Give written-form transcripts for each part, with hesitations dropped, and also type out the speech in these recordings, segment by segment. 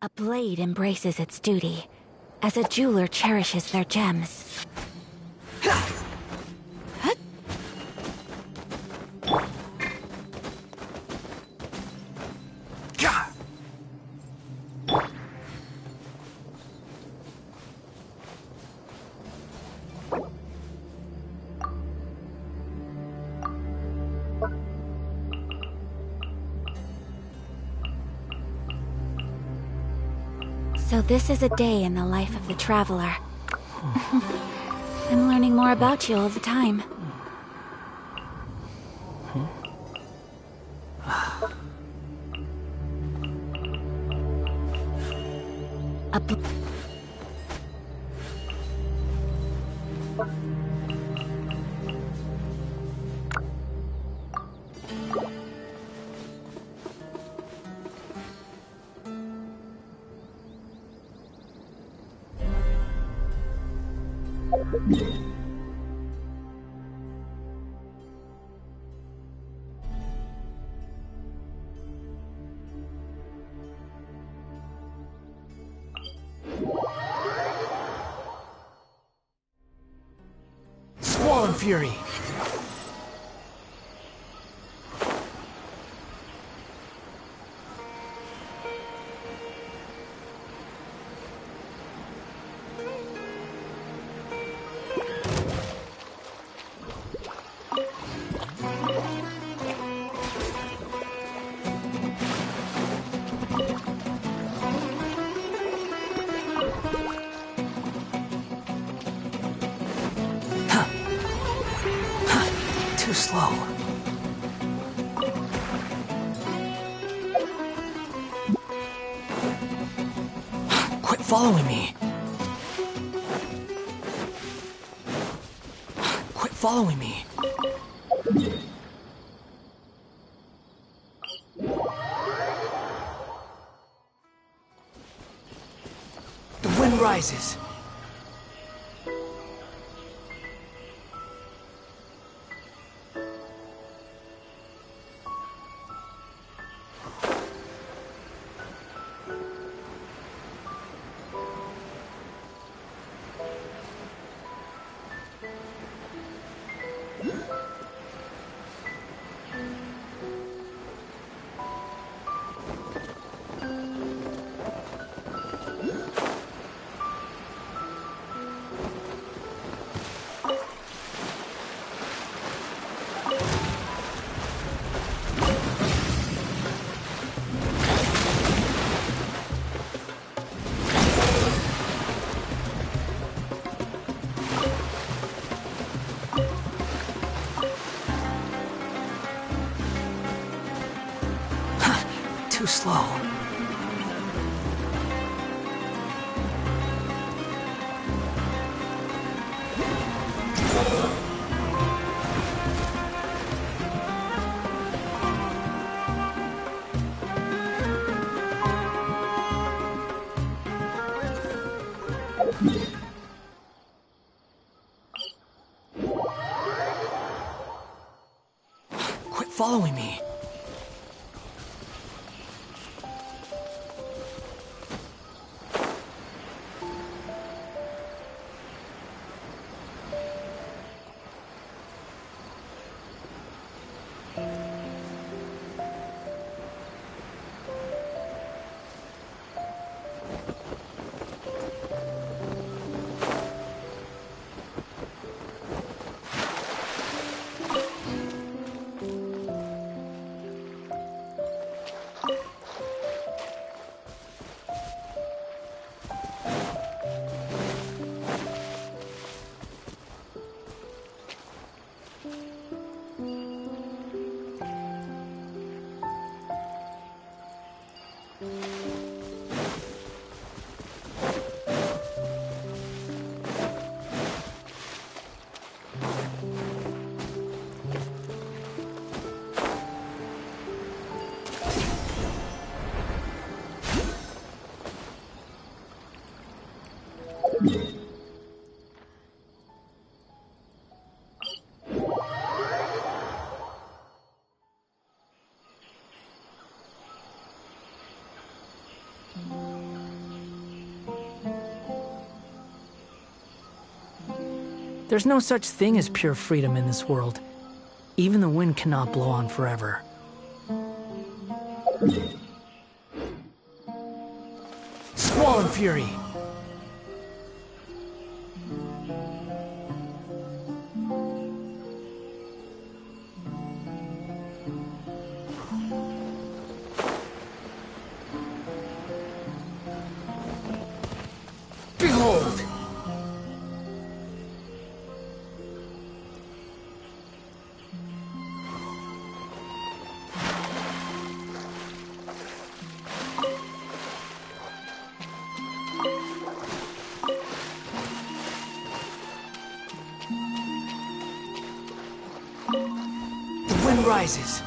A blade embraces its duty, as a jeweler cherishes their gems. So this is a day in the life of the traveler. I'm learning more about you all the time. Squall Fury! Too slow. Quit following me. Quit following me. The wind rises. Too slow. following me. There's no such thing as pure freedom in this world. Even the wind cannot blow on forever. Squall and Fury! Behold! The wind rises.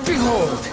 Behold!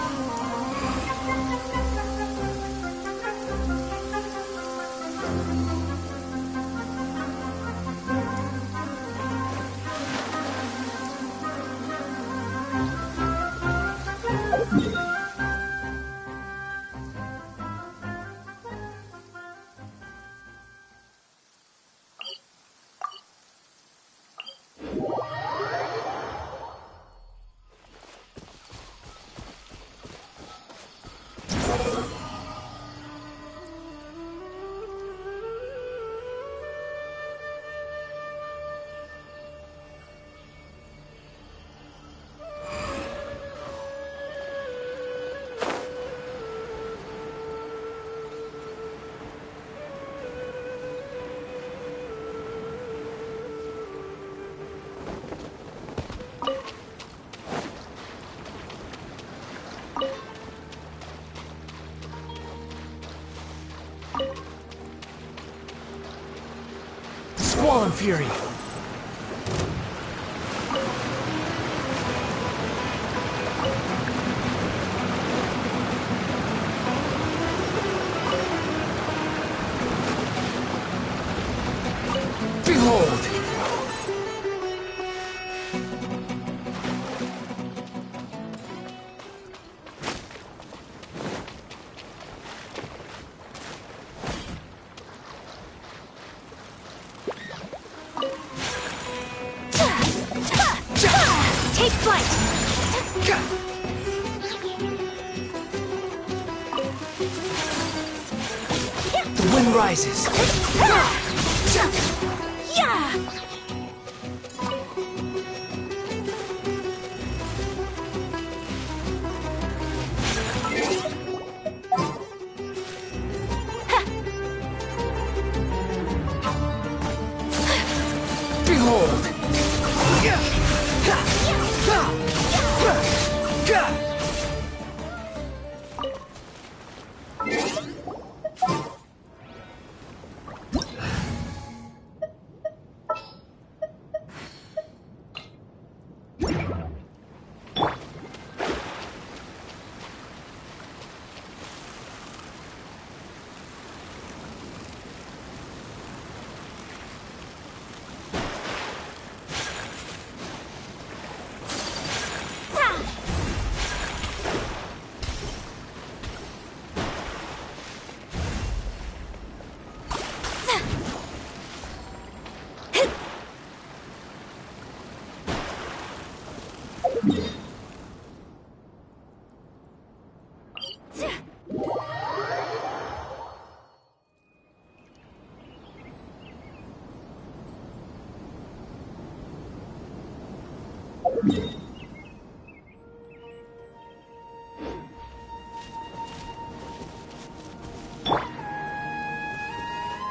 Squall and Fury! Behold! wind rises. Yeah! Behold!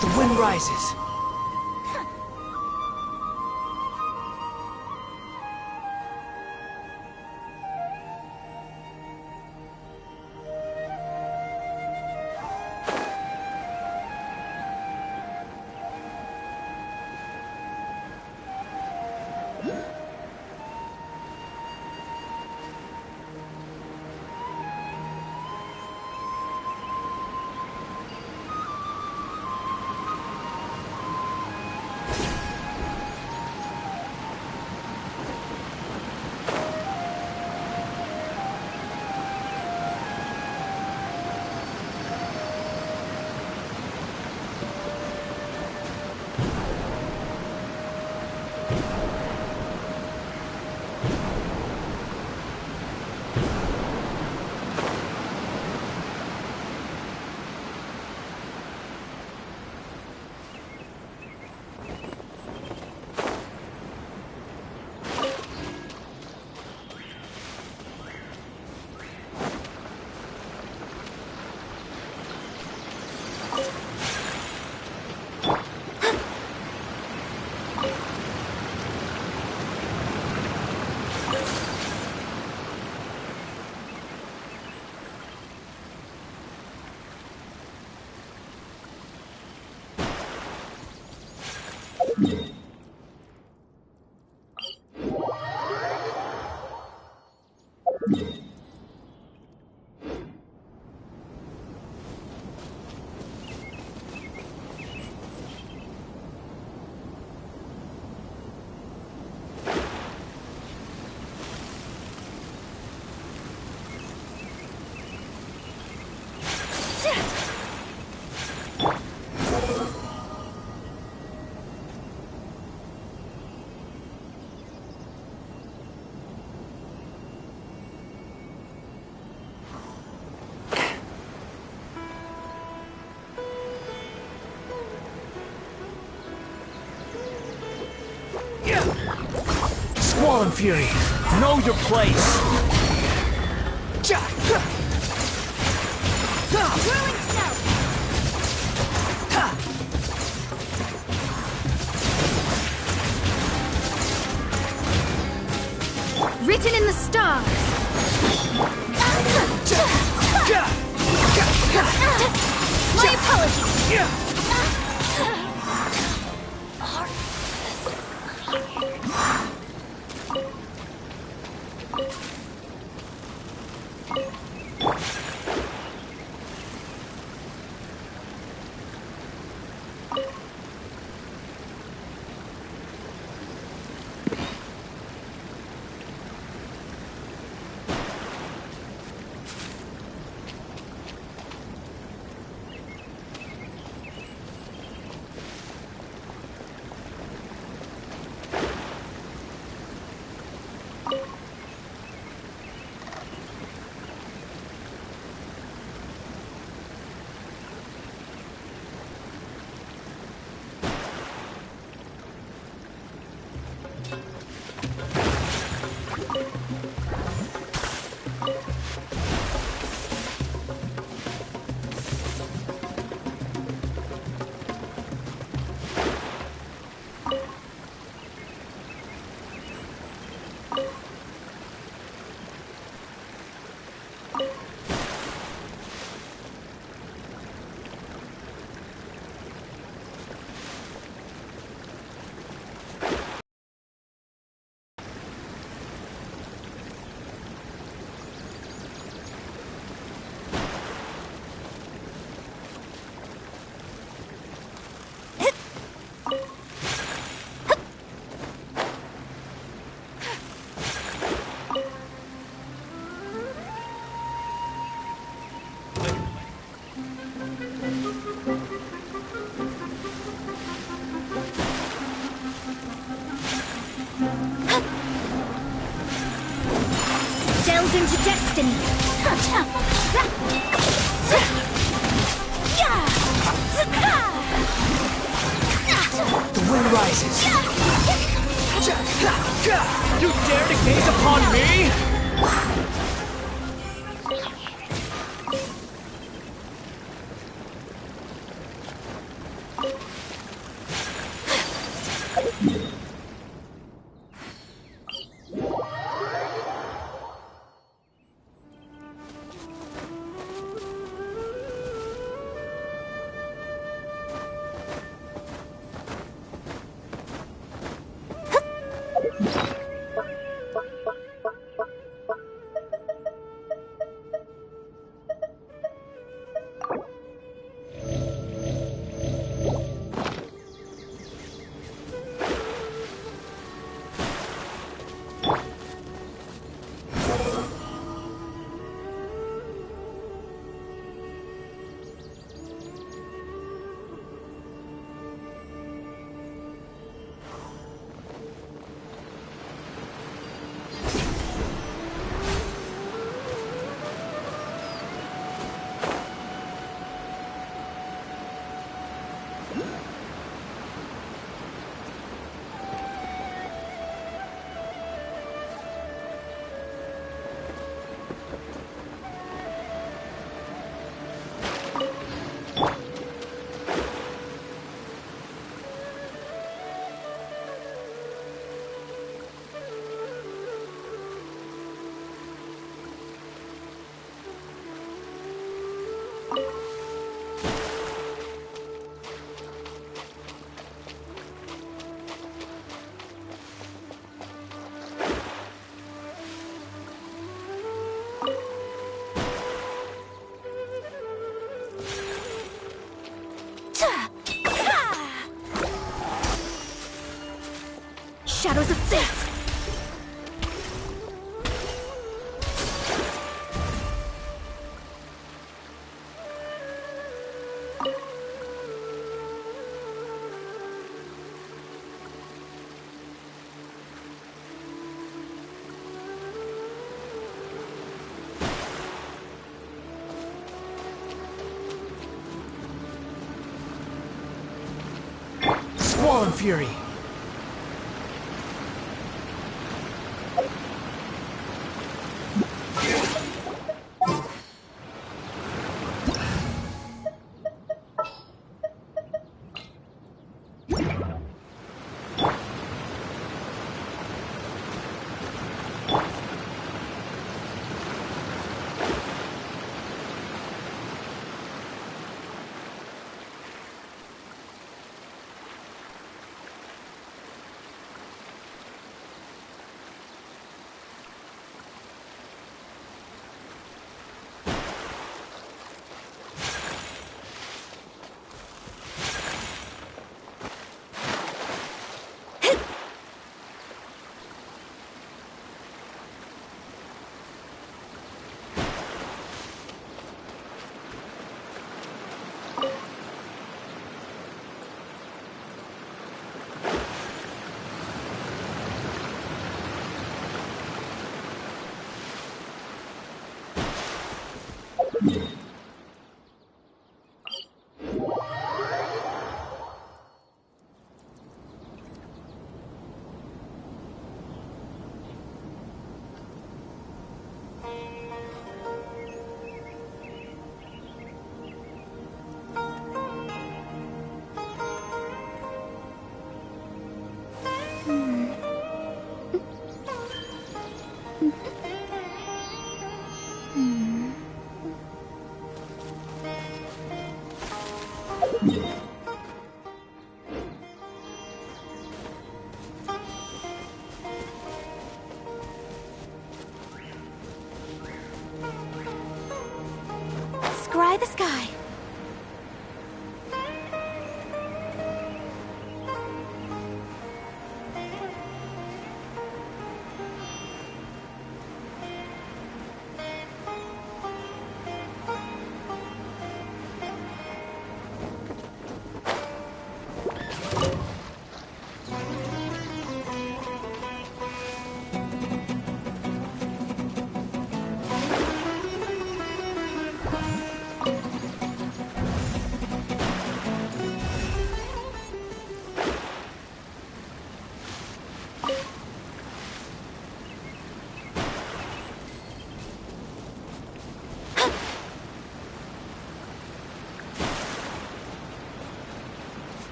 The wind rises. Squall and Fury, know your place! Whirling Snow! Written in the stars! My apologies! into destiny. The wind rises. You dare to gaze upon me? Shadows of fate! Squall and fury. Scry the sky.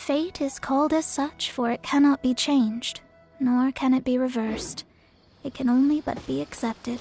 Fate is called as such, for it cannot be changed, nor can it be reversed. It can only but be accepted.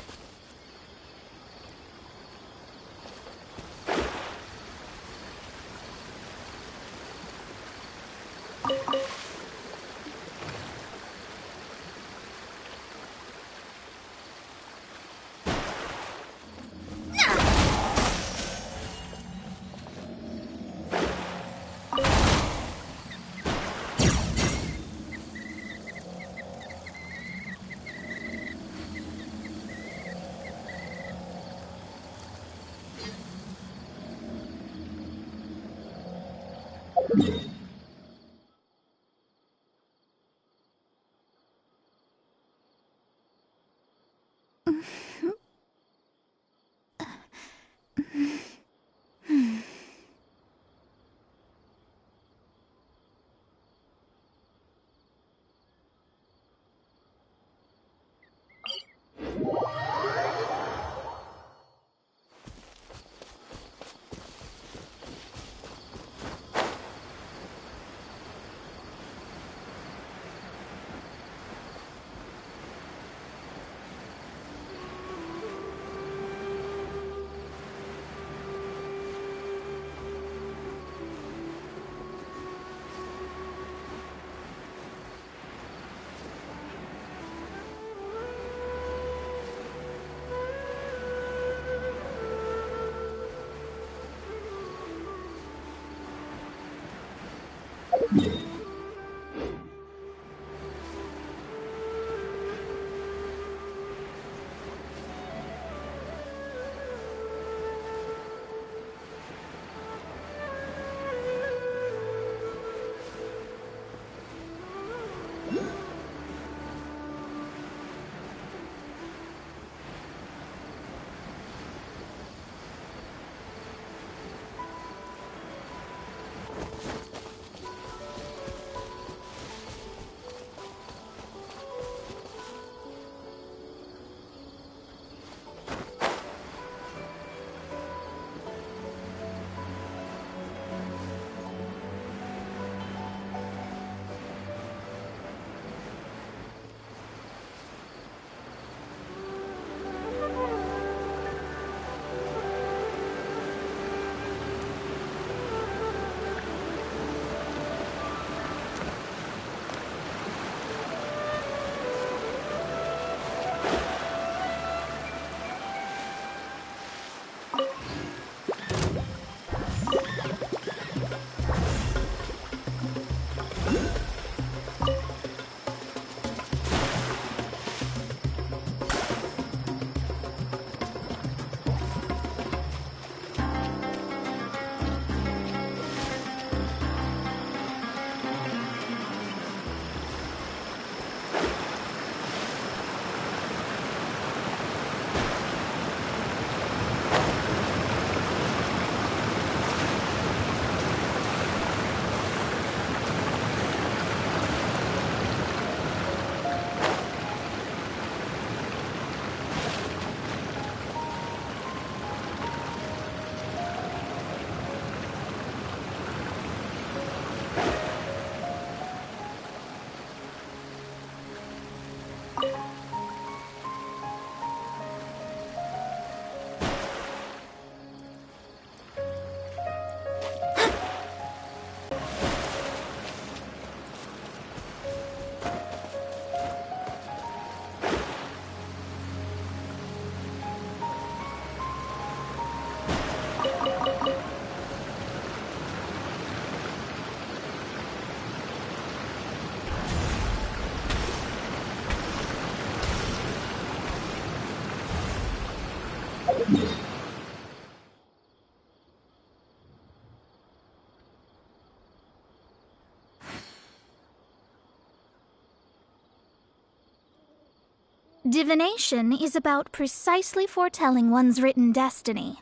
Divination is about precisely foretelling one's written destiny.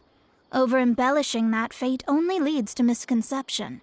Over-embellishing that fate only leads to misconception.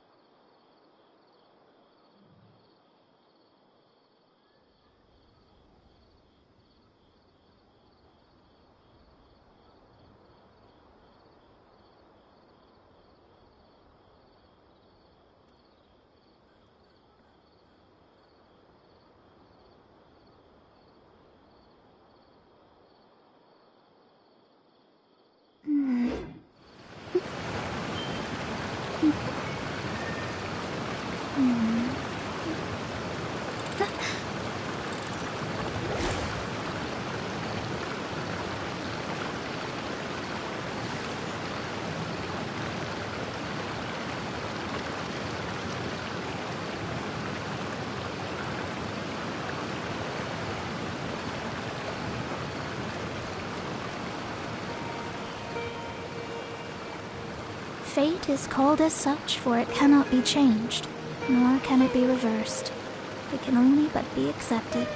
Fate is called as such, for it cannot be changed, nor can it be reversed. It can only but be accepted.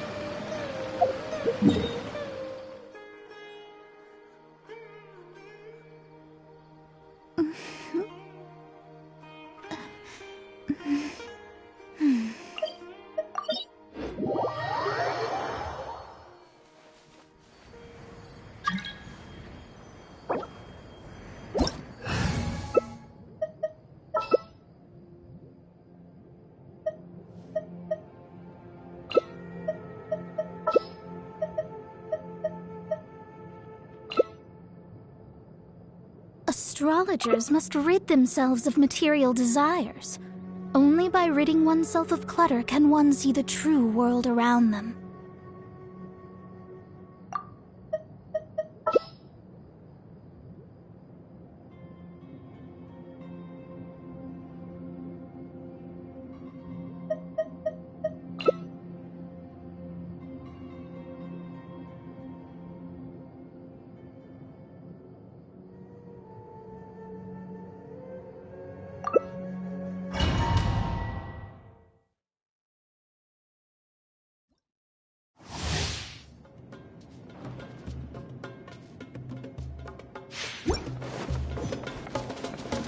Astrologers must rid themselves of material desires. Only by ridding oneself of clutter can one see the true world around them.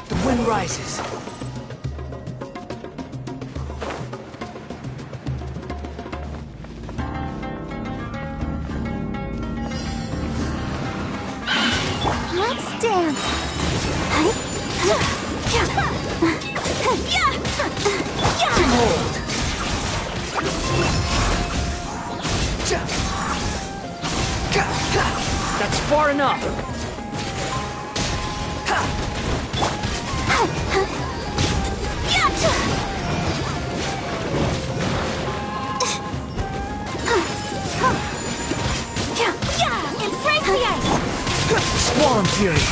The wind rises. Let's dance! Behold! That's far enough! Embrace the ice! Swallow Fury!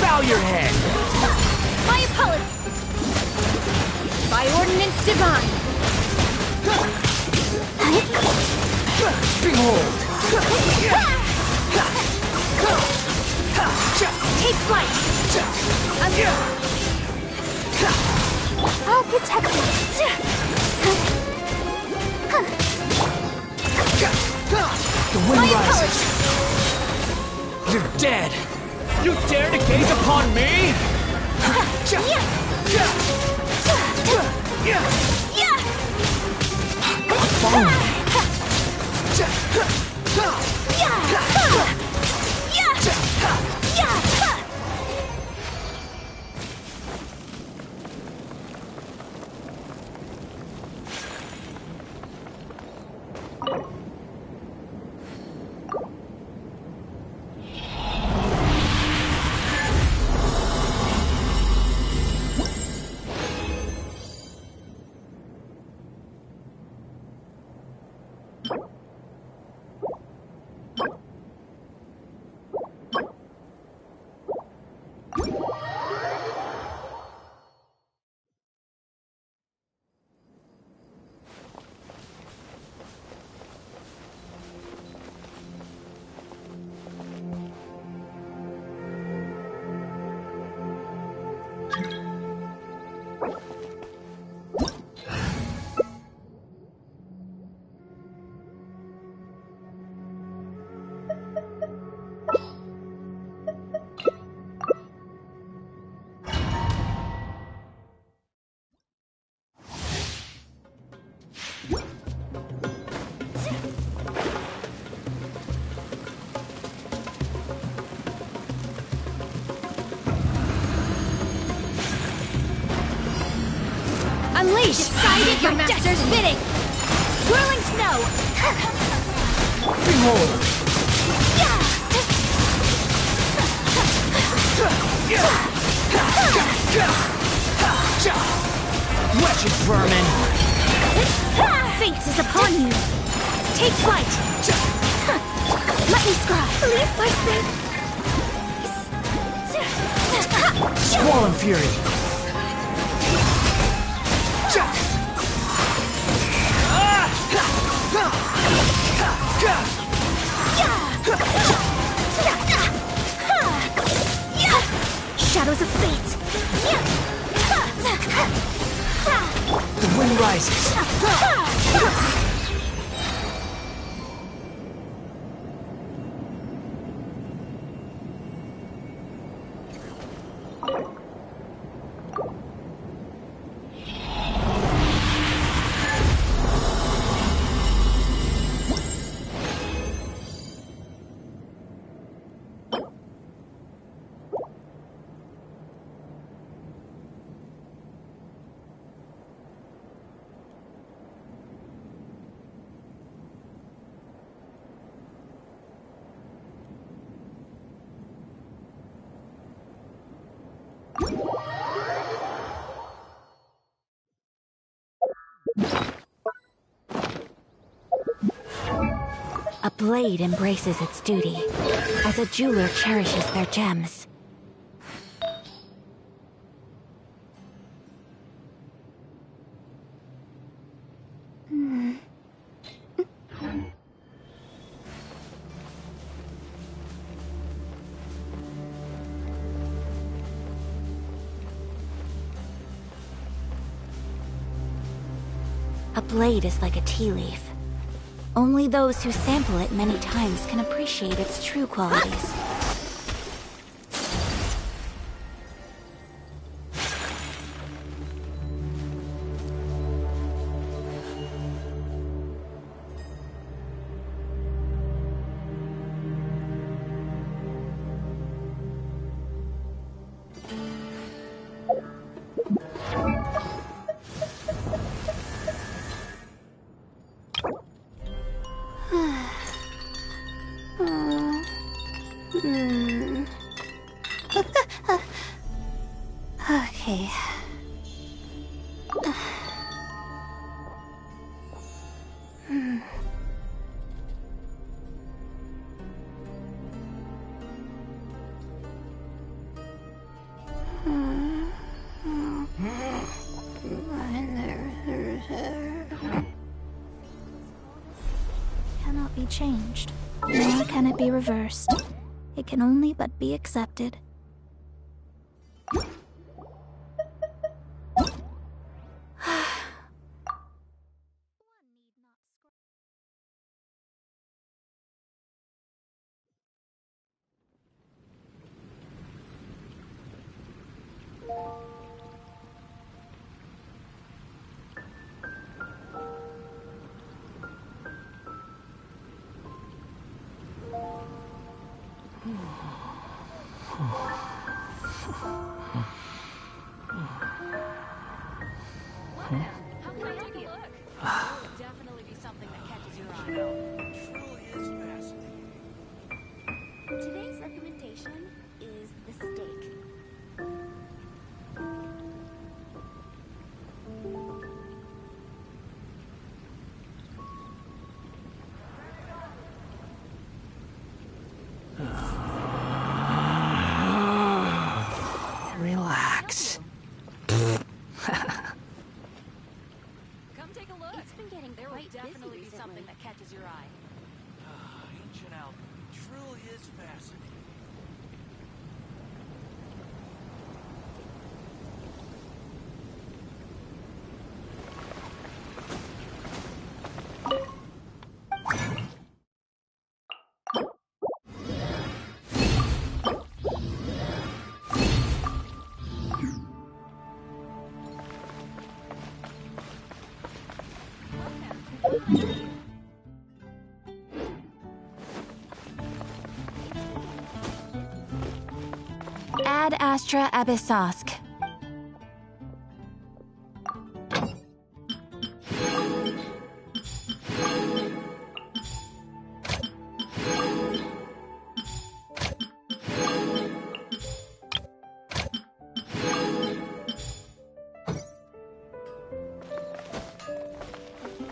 Bow your head! My apologies! By ordinance divine! Behold! Take flight! I'll protect you! The wind rises! You're dead! You dare to gaze upon me? Follow me. Unleash! Decided your master's bidding! Whirling snow! Behold! Wretched vermin! Fate is upon you! Take flight! Let me scry! Leave my space! Swallow Fury! wind rises. A blade embraces its duty, as a jeweler cherishes their gems. A blade is like a tea leaf. Only those who sample it many times can appreciate its true qualities. Okay. Cannot be changed, nor can it be reversed. It can only but be accepted. How can I take a look? That would definitely be something that catches your eye. Truly is fascinating. Today's recommendation is the steak. Relax. Come take a look. It's been getting There quite would busy definitely be recently. something that catches your eye. Ancient alchemy truly is fascinating. Ad Astra Abyssosk.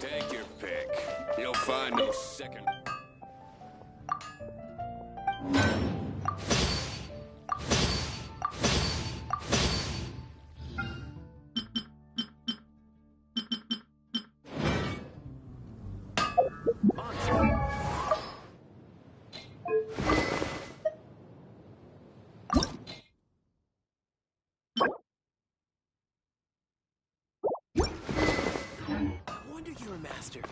Take your pick. You'll find no second. Sorcerer Master.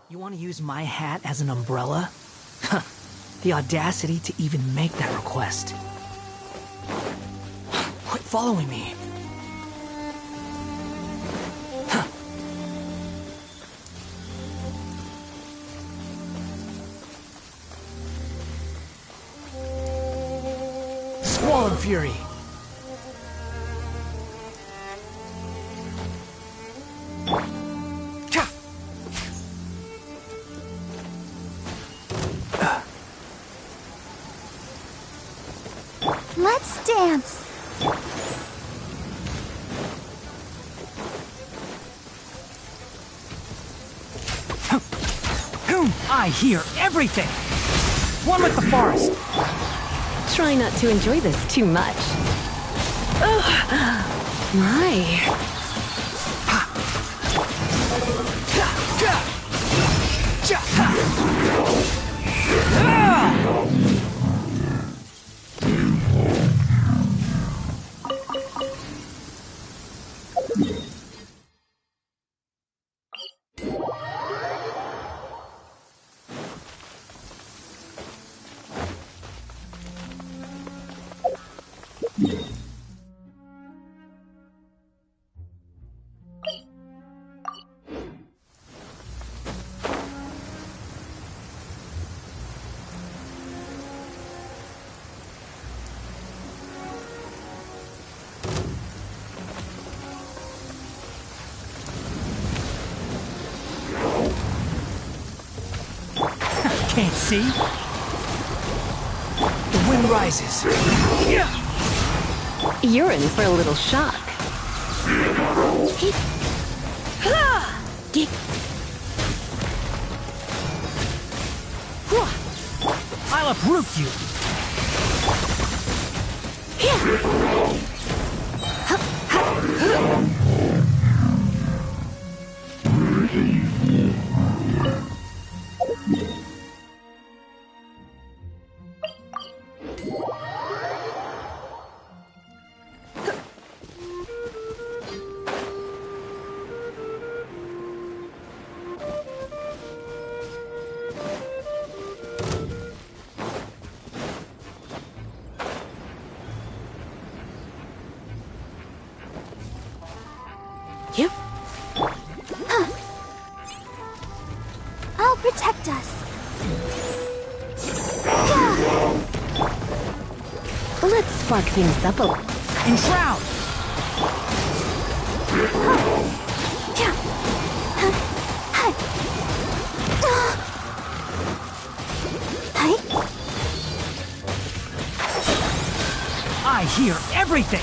You want to use my hat as an umbrella? The audacity to even make that request. Quit following me. Squall Fury. Let's dance. I hear everything. One with the forest. Try not to enjoy this too much. Ugh. My. Can't see? The wind rises. You're in for a little shock. I'll uproot you. You? I'll protect us. Let's spark things up a little. Enshroud! I hear everything!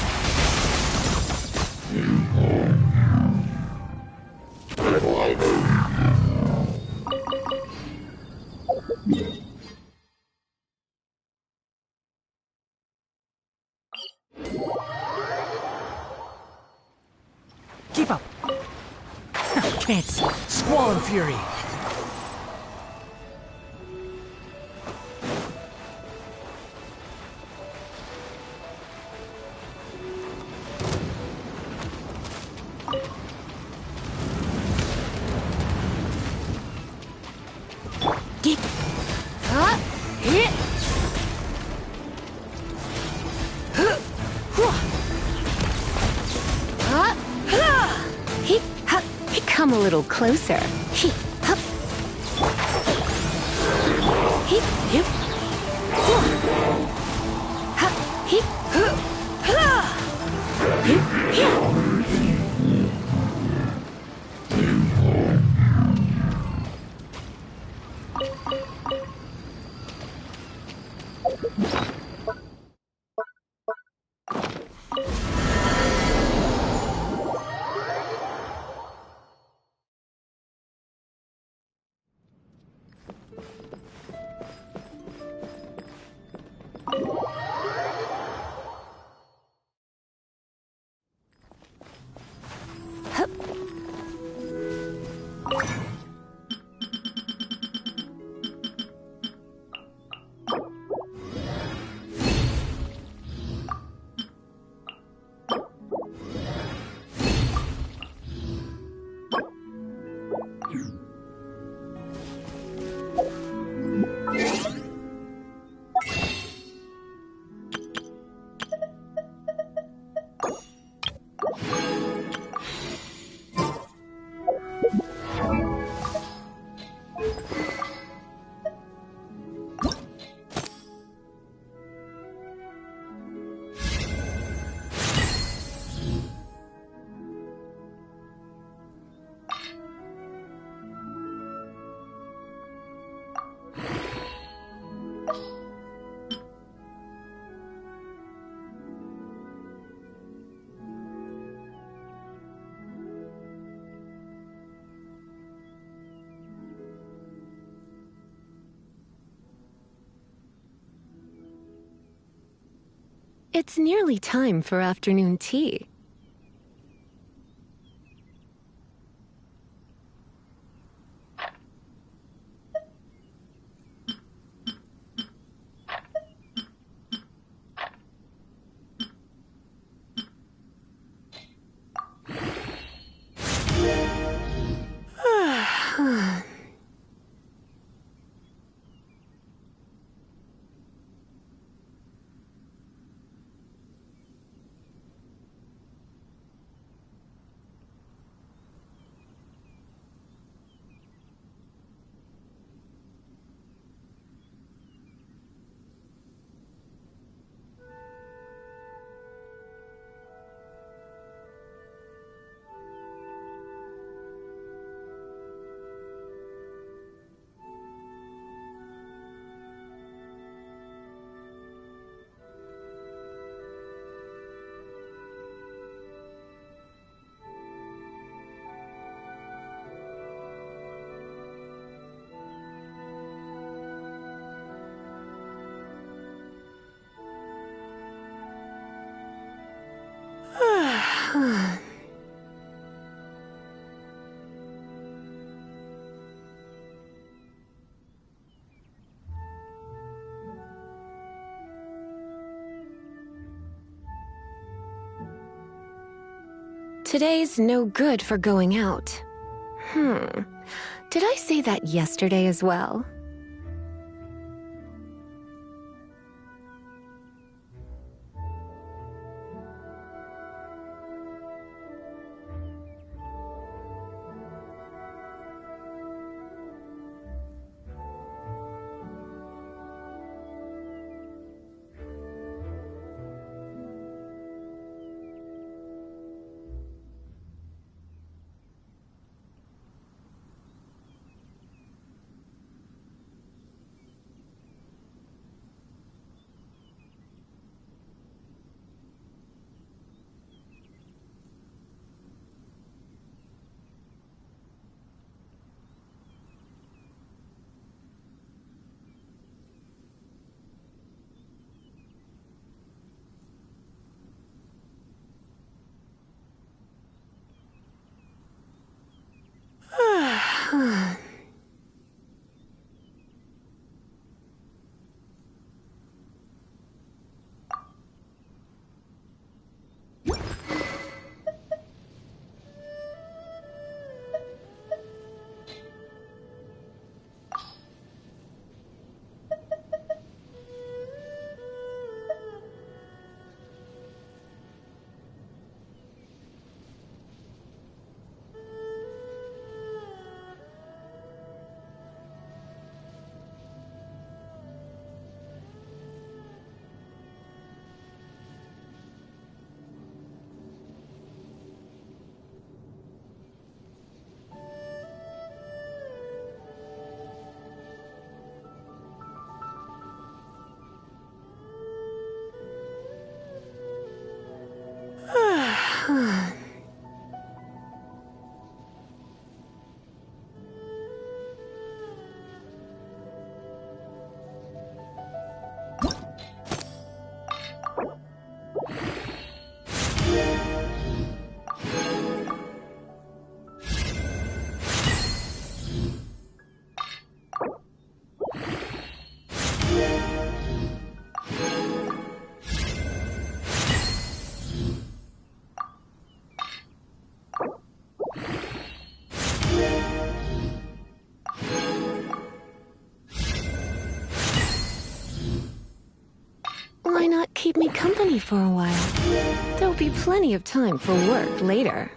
Keep up! Can't see. Squall and fury! Come a little closer. It's nearly time for afternoon tea. Today's no good for going out. Did I say that yesterday as well? keep me company for a while? There'll be plenty of time for work later.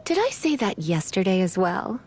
Did I say that yesterday as well?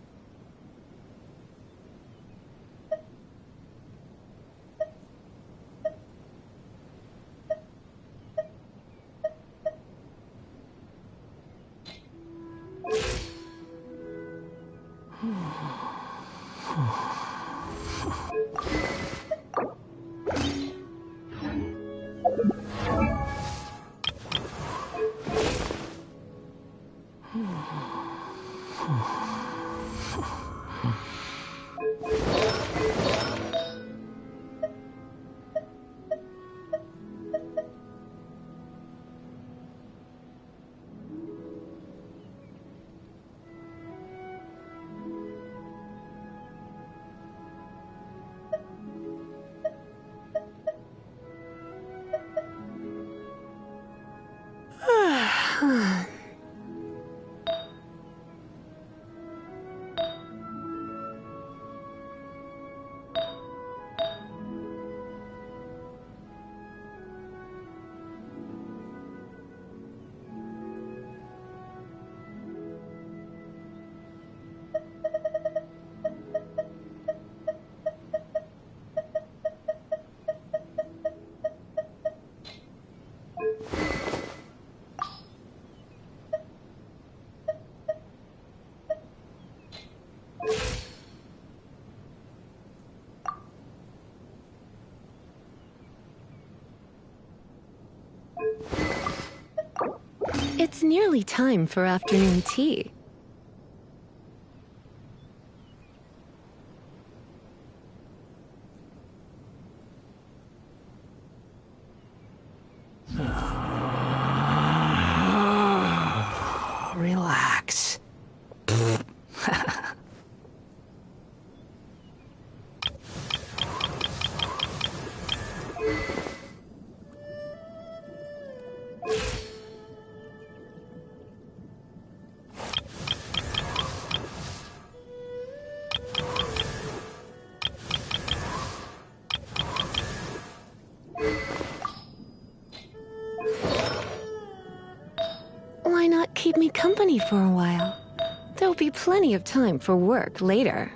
It's nearly time for afternoon tea. Relax. Why not keep me company for a while? There'll be plenty of time for work later.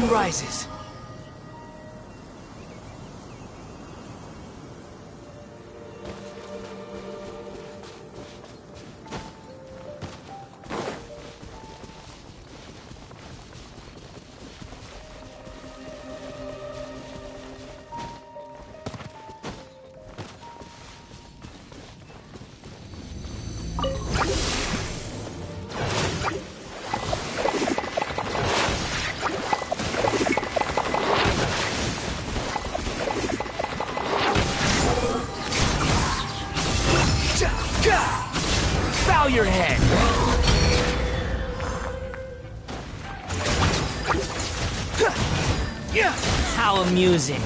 wind rises. Bow your head. How amusing.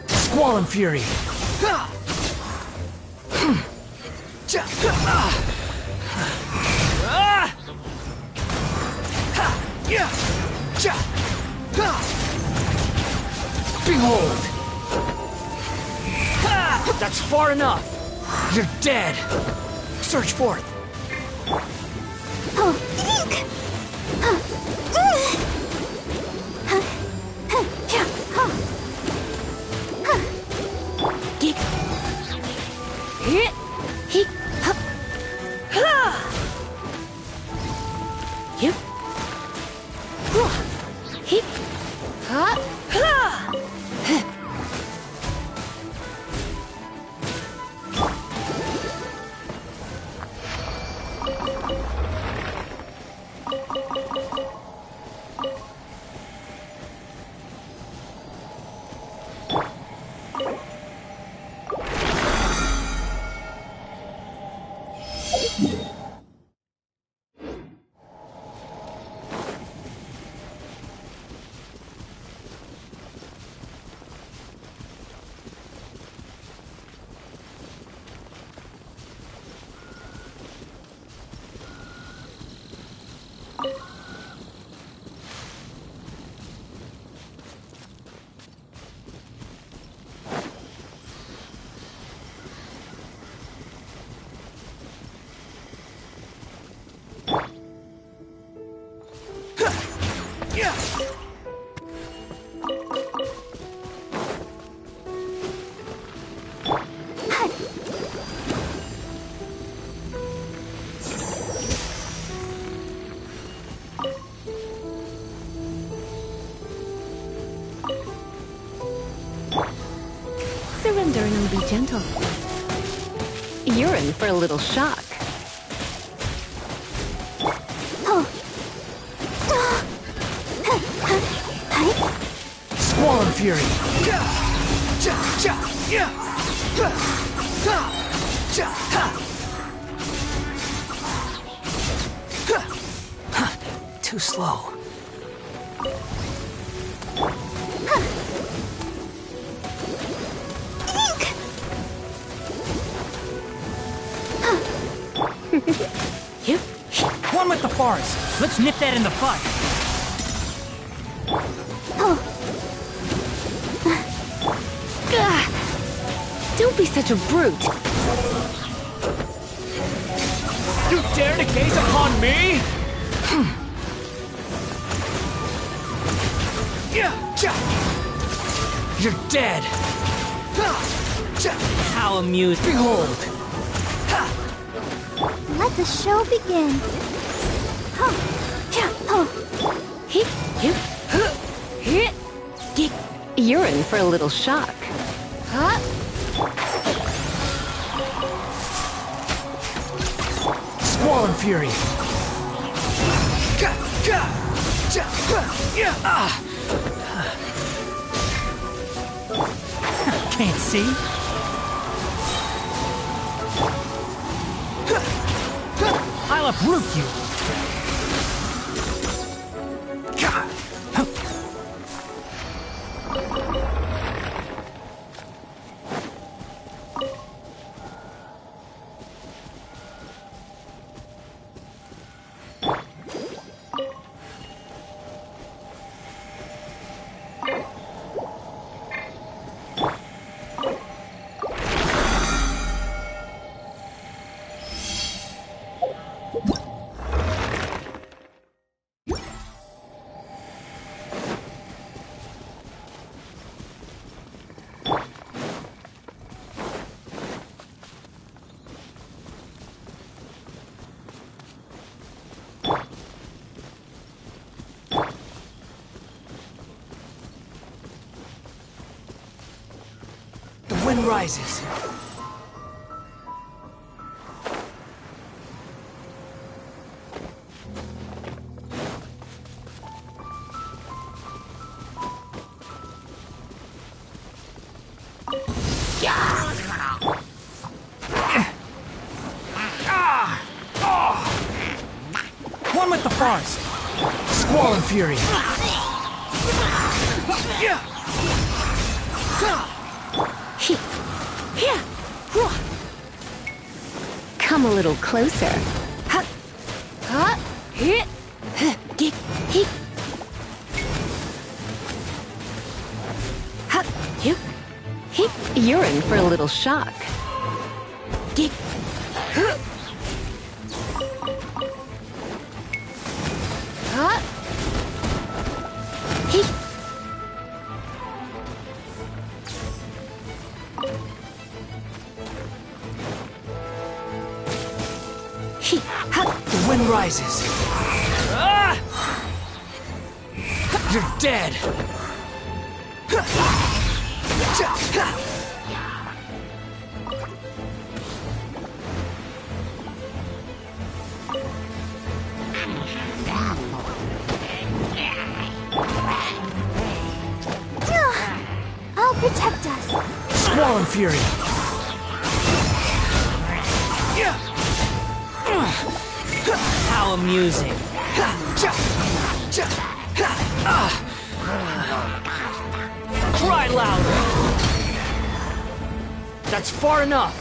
Squall and Fury. Behold! That's far enough! You're dead! Search forth! Surrender and be gentle. You're in for a little shock. Squall and Fury. Too slow. Yep. One with the forest. Let's nip that in the bud. Don't be such a brute. You dare to gaze upon me? You're dead. How amusing. Behold. Let the show begin. You're in for a little shock. Squall and Fury. Can't see? I'll uproot you. wind rises. One with the forest. Squall and fury. Come a little closer. You're in for a little shock. The wind rises. You're dead. I'll protect us. Squall and fury. How amusing. Cry louder. That's far enough.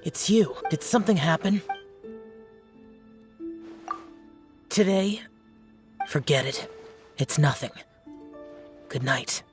It's you. Did something happen? Today? Forget it. It's nothing. Good night.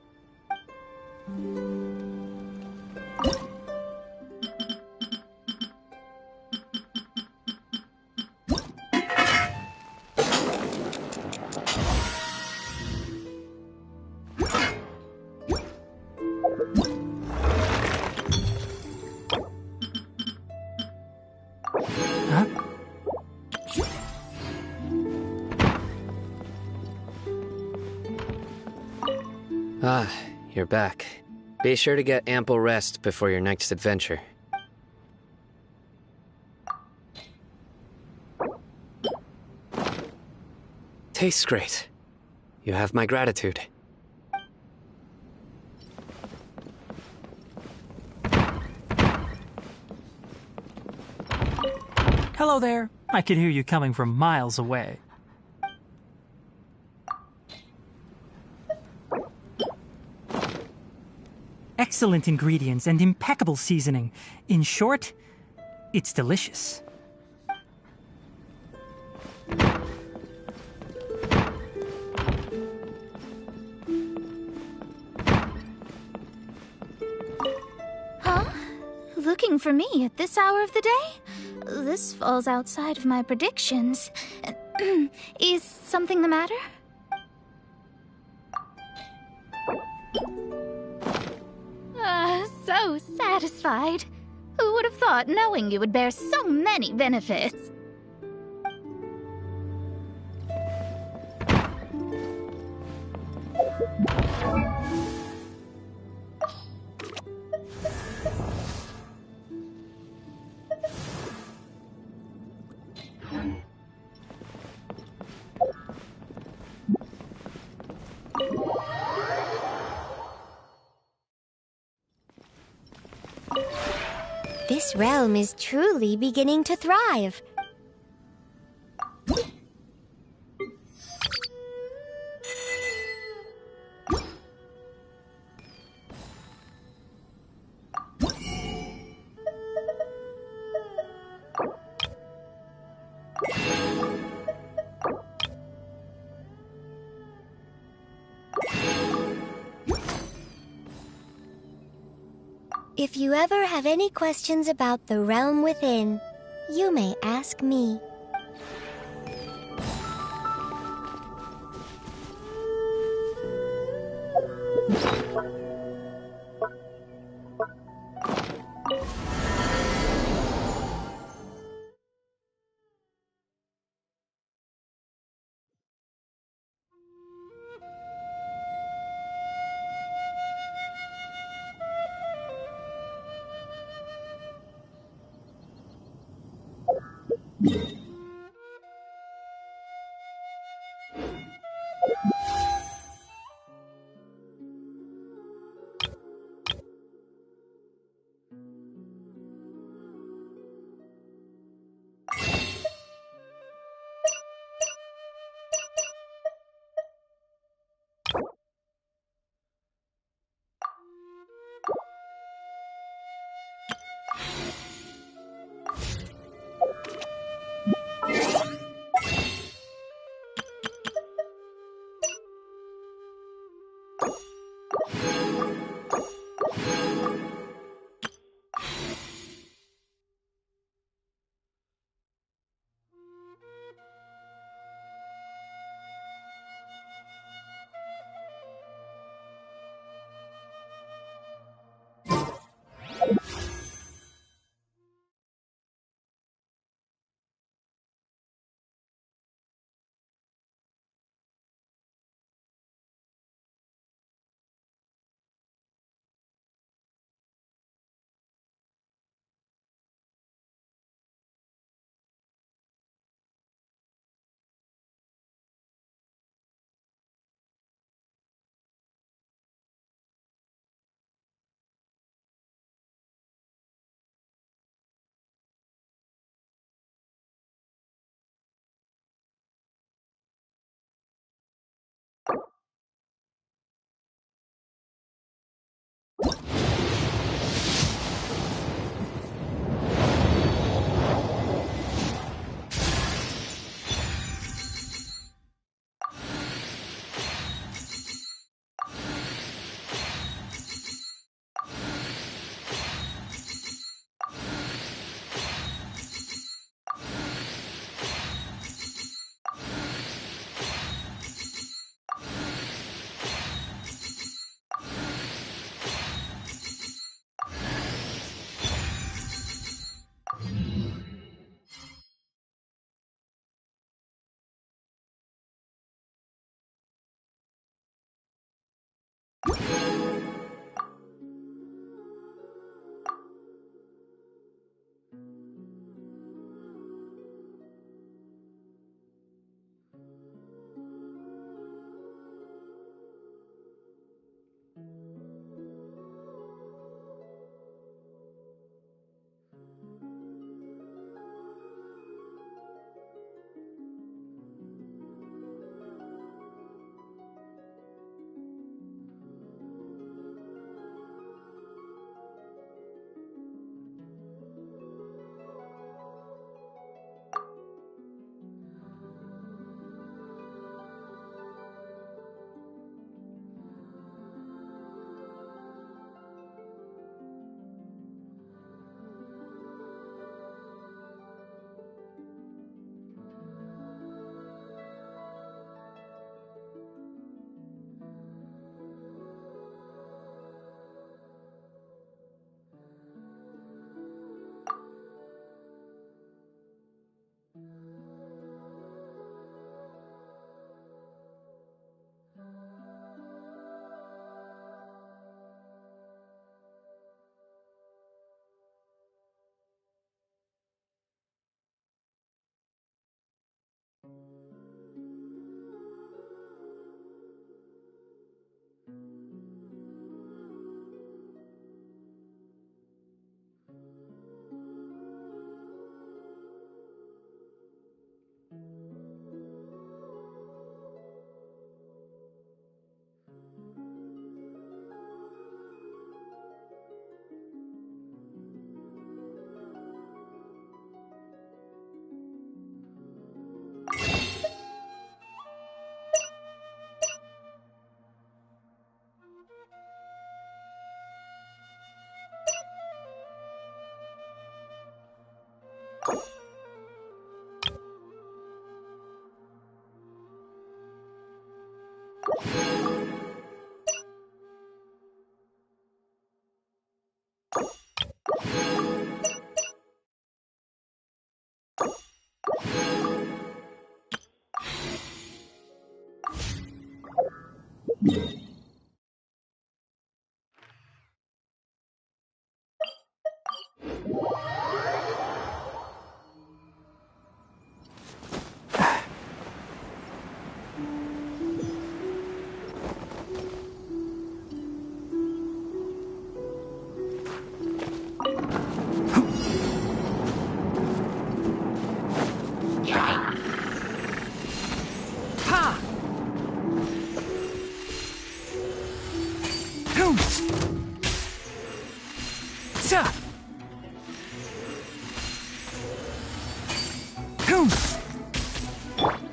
Ah, you're back. Be sure to get ample rest before your next adventure. Tastes great. You have my gratitude. Hello there. I could hear you coming from miles away. Excellent ingredients and impeccable seasoning. In short, it's delicious. Huh? Looking for me at this hour of the day? This falls outside of my predictions. Is something the matter? So satisfied. Who would have thought knowing you would bear so many benefits? This realm is truly beginning to thrive. If you ever have any questions about the realm within, you may ask me.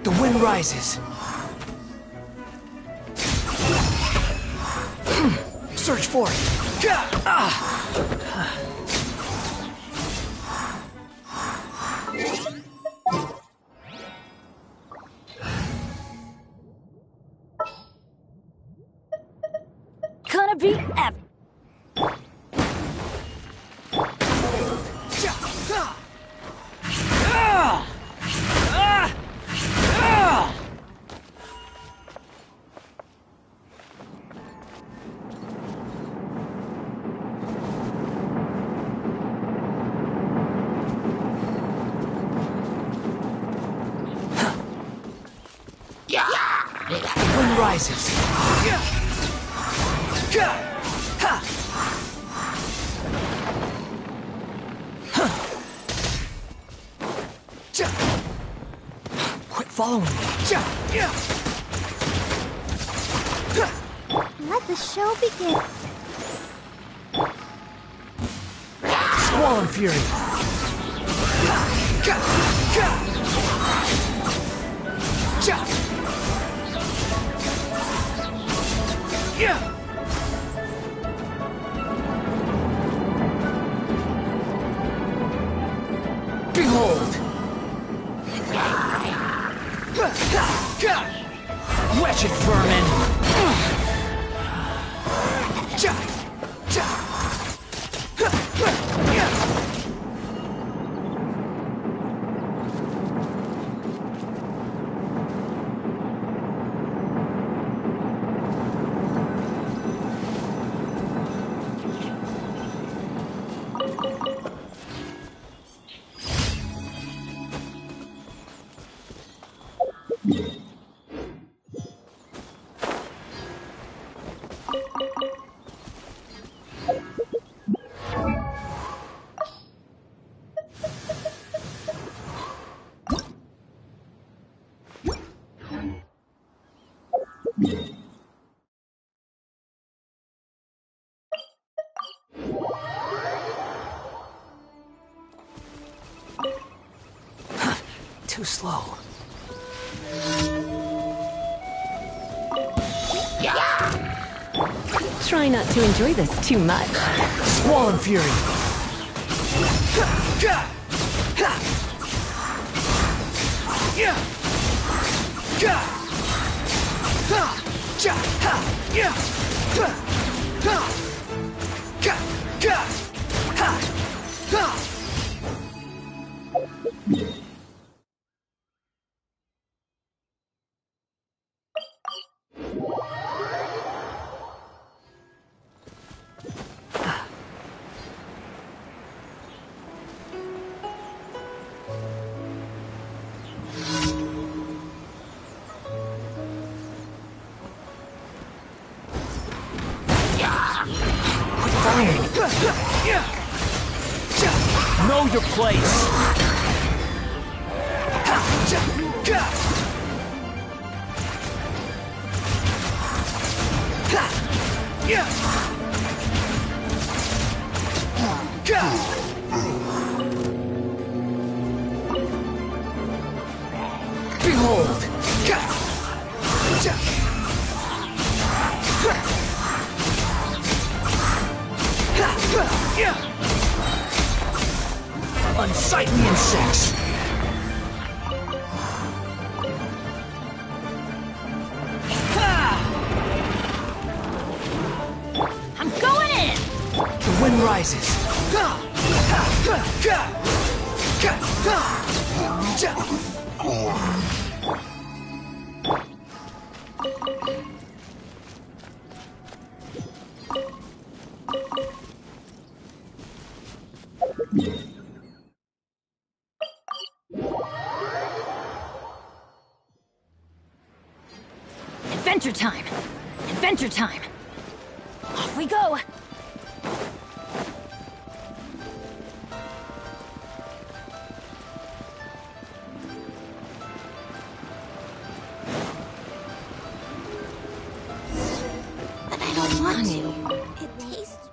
The wind rises. Search for it. Gonna be epic. The wind rises. Quit following me. Let the show begin. Squall and fury. Behold! Wretched vermin! Too slow. Try not to enjoy this too much. Squall and fury. Know your place. Behold! unsightly insects! I'm going in! The wind rises. Adventure time! Adventure time! Off we go! But I don't want Honey. to. It tastes...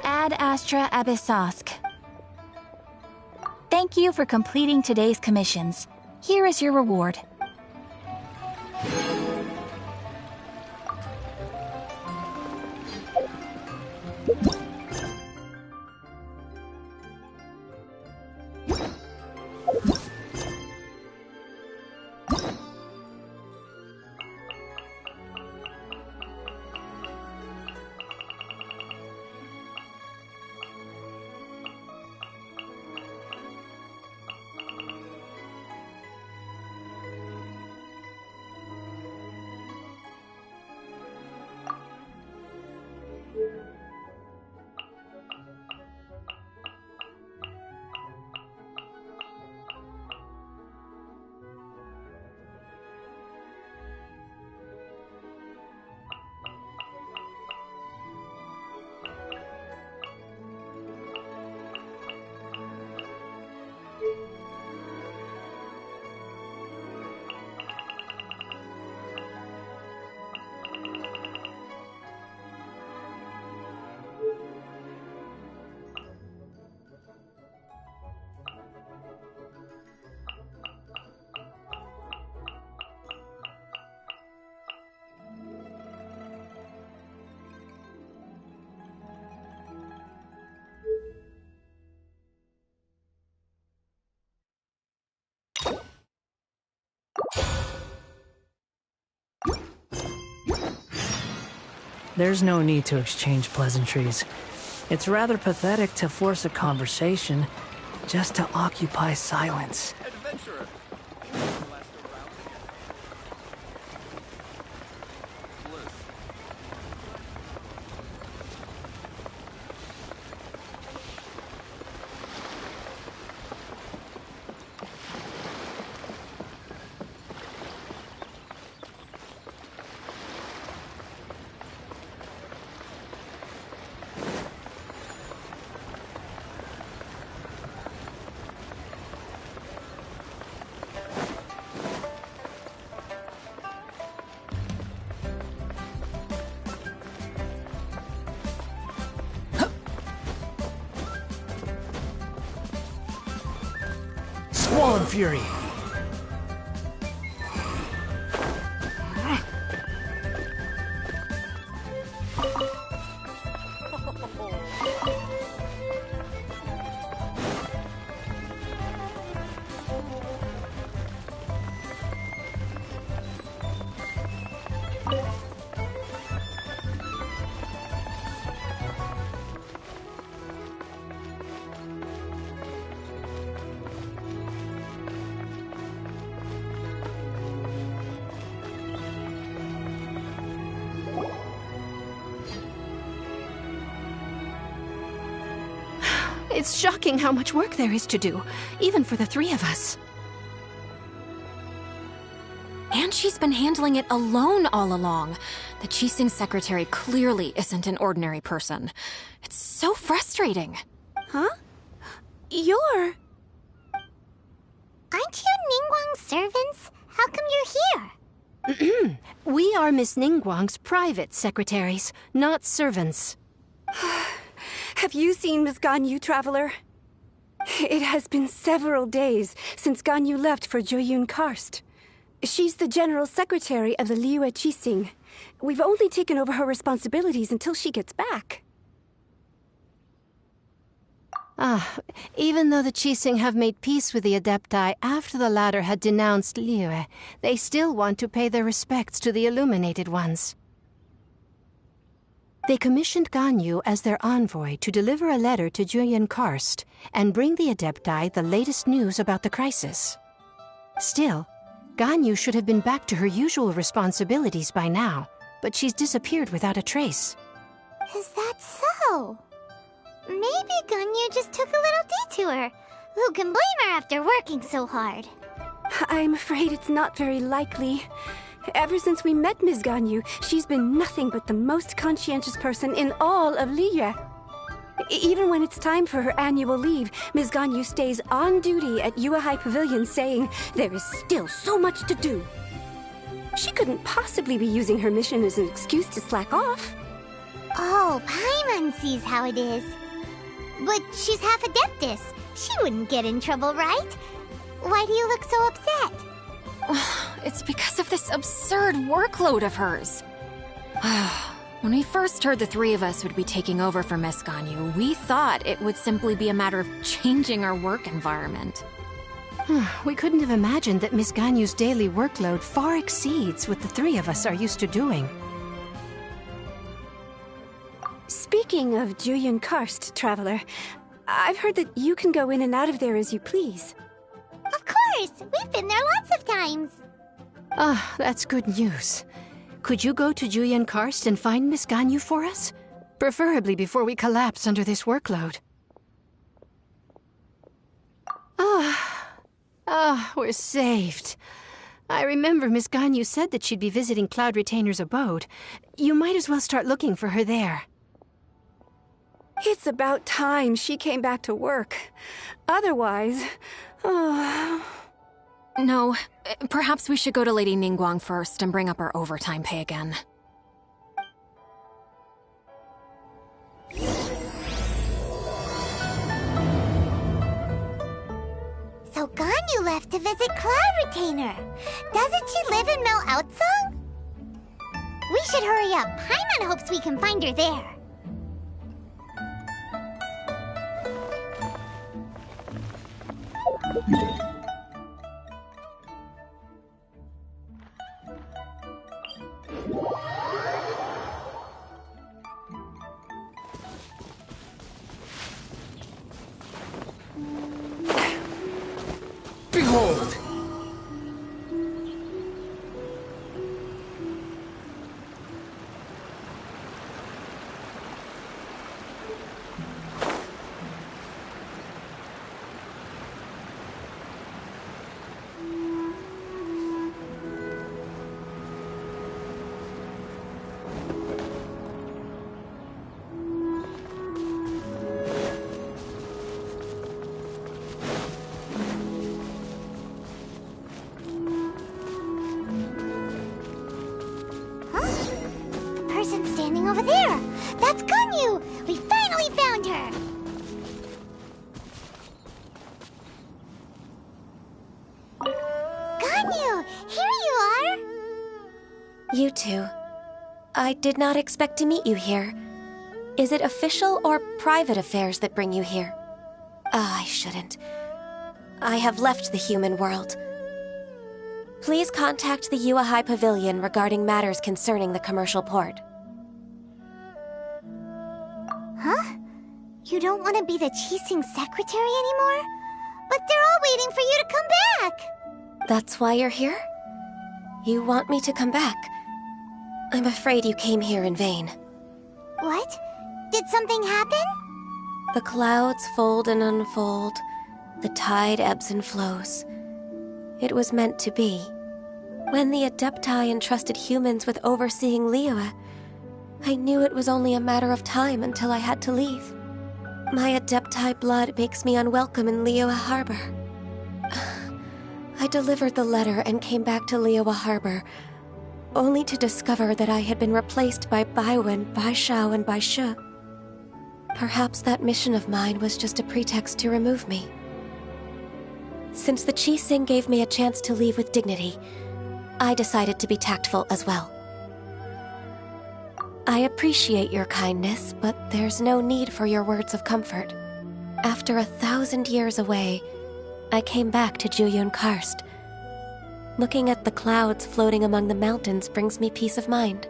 Ad Astra Abyssosk. Thank you for completing today's commissions. Here is your reward. There's no need to exchange pleasantries. It's rather pathetic to force a conversation just to occupy silence. Adventurer. Squall Fury! It's shocking how much work there is to do, even for the three of us. And she's been handling it alone all along. The Qixing secretary clearly isn't an ordinary person. It's so frustrating. Huh? You're... Aren't you Ningguang's servants? How come you're here? We are Miss Ningguang's private secretaries, not servants. Have you seen Miss Ganyu, Traveler? It has been several days since Ganyu left for Joyun Karst. She's the general secretary of the Liyue Qixing. We've only taken over her responsibilities until she gets back. Even though the Qixing have made peace with the Adepti after the latter had denounced Liyue, they still want to pay their respects to the Illuminated Ones. They commissioned Ganyu as their envoy to deliver a letter to Joyun Karst and bring the Adepti the latest news about the crisis. Still, Ganyu should have been back to her usual responsibilities by now, but she's disappeared without a trace. Is that so? Maybe Ganyu just took a little detour. Who can blame her after working so hard? I'm afraid it's not very likely. Ever since we met Ms. Ganyu, she's been nothing but the most conscientious person in all of Liyue. Even when it's time for her annual leave, Ms. Ganyu stays on duty at Yuehai Pavilion saying there is still so much to do. She couldn't possibly be using her mission as an excuse to slack off. Oh, Paimon sees how it is. But she's half Adeptus. She wouldn't get in trouble, right? Why do you look so upset? It's because of this absurd workload of hers. When we first heard the three of us would be taking over for Miss Ganyu, we thought it would simply be a matter of changing our work environment. We couldn't have imagined that Miss Ganyu's daily workload far exceeds what the three of us are used to doing. Speaking of Joyun Karst, Traveler, I've heard that you can go in and out of there as you please. Of course! We've been there lots of times! That's good news. Could you go to Joyun Karst and find Miss Ganyu for us? Preferably before we collapse under this workload. We're saved. I remember Miss Ganyu said that she'd be visiting Cloud Retainer's abode. You might as well start looking for her there. It's about time she came back to work. Otherwise... No, perhaps we should go to Lady Ningguang first and bring up our overtime pay again. So Ganyu left to visit Cloud Retainer. Doesn't she live in Mel Outsong? We should hurry up. Paimon hopes we can find her there. person standing over there. That's Ganyu! We finally found her! Ganyu, here you are! You two. I did not expect to meet you here. Is it official or private affairs that bring you here? I shouldn't. I have left the human world. Please contact the Yua High Pavilion regarding matters concerning the commercial port. Huh? You don't want to be the Qixing secretary anymore? But they're all waiting for you to come back! That's why you're here? You want me to come back? I'm afraid you came here in vain. What? Did something happen? The clouds fold and unfold. The tide ebbs and flows. It was meant to be. When the Adepti entrusted humans with overseeing Liyue, I knew it was only a matter of time until I had to leave. My Adepti blood makes me unwelcome in Liyue Harbor. I delivered the letter and came back to Liyue Harbor, only to discover that I had been replaced by Baiwen, Baishao, and Baishu. Perhaps that mission of mine was just a pretext to remove me. Since the Qixing gave me a chance to leave with dignity, I decided to be tactful as well. I appreciate your kindness, but there's no need for your words of comfort. After 1,000 years away, I came back to Jueyun Karst. Looking at the clouds floating among the mountains brings me peace of mind.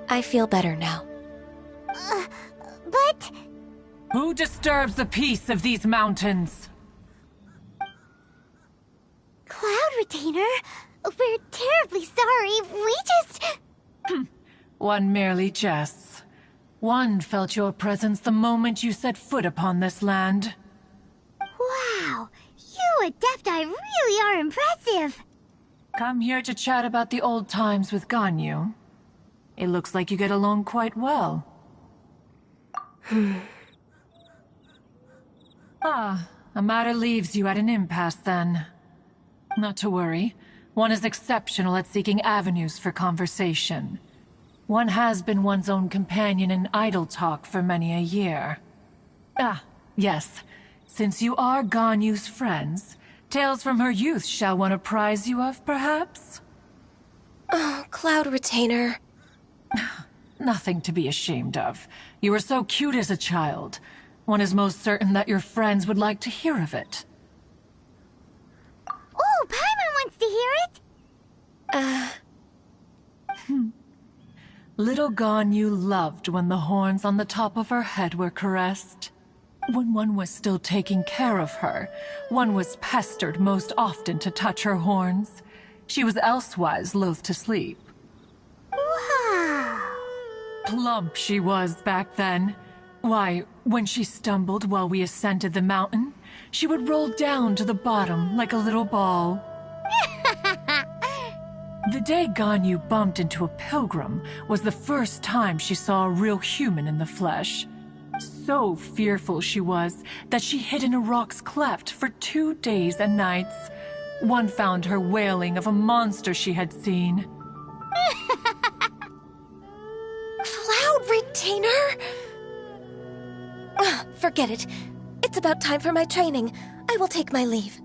I feel better now. But... Who disturbs the peace of these mountains? Cloud Retainer, we're terribly sorry. We just... One merely jests. One felt your presence the moment you set foot upon this land. Wow, you Adepti really are impressive. Come here to chat about the old times with Ganyu. It looks like you get along quite well. A matter leaves you at an impasse then. Not to worry. One is exceptional at seeking avenues for conversation. One has been one's own companion in idle talk for many a year. Yes. Since you are Ganyu's friends, tales from her youth shall one apprise you of, perhaps? Oh, Cloud Retainer. Nothing to be ashamed of. You were so cute as a child. One is most certain that your friends would like to hear of it. Oh, Paimon wants to hear it! Little Ganyu loved when the horns on the top of her head were caressed. When one was still taking care of her, one was pestered most often to touch her horns. She was elsewise loath to sleep. Wow! Plump she was back then. Why, when she stumbled while we ascended the mountain, she would roll down to the bottom like a little ball. The day Ganyu bumped into a pilgrim was the first time she saw a real human in the flesh. So fearful she was that she hid in a rock's cleft for 2 days and nights. One found her wailing of a monster she had seen. Cloud Retainer? Forget it. It's about time for my training. I will take my leave.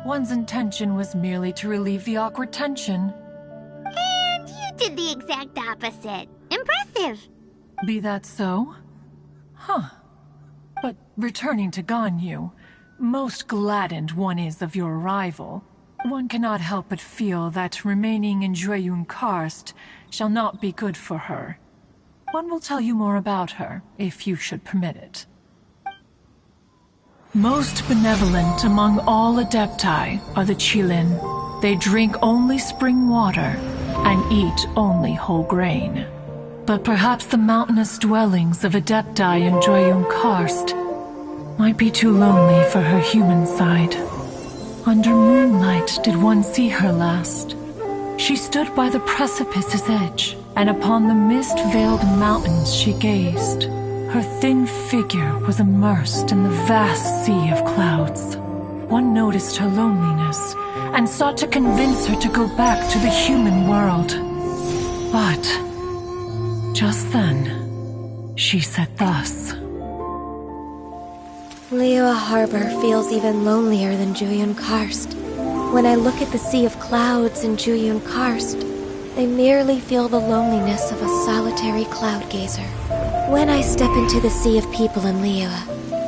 One's intention was merely to relieve the awkward tension. And you did the exact opposite. Impressive. Be that so? But returning to Ganyu, most gladdened one is of your arrival. One cannot help but feel that remaining in Jueyun Karst shall not be good for her. One will tell you more about her, if you should permit it. Most benevolent among all Adepti are the Qilin. They drink only spring water and eat only whole grain. But perhaps the mountainous dwellings of Adepti in Jueyun Karst might be too lonely for her human side. Under moonlight did one see her last. She stood by the precipice's edge, and upon the mist-veiled mountains she gazed. Her thin figure was immersed in the vast sea of clouds. One noticed her loneliness and sought to convince her to go back to the human world. But just then, she said thus. Liyue Harbor feels even lonelier than Jueyun Karst. When I look at the sea of clouds in Jueyun Karst, I merely feel the loneliness of a solitary cloud gazer. When I step into the sea of people in Liyue,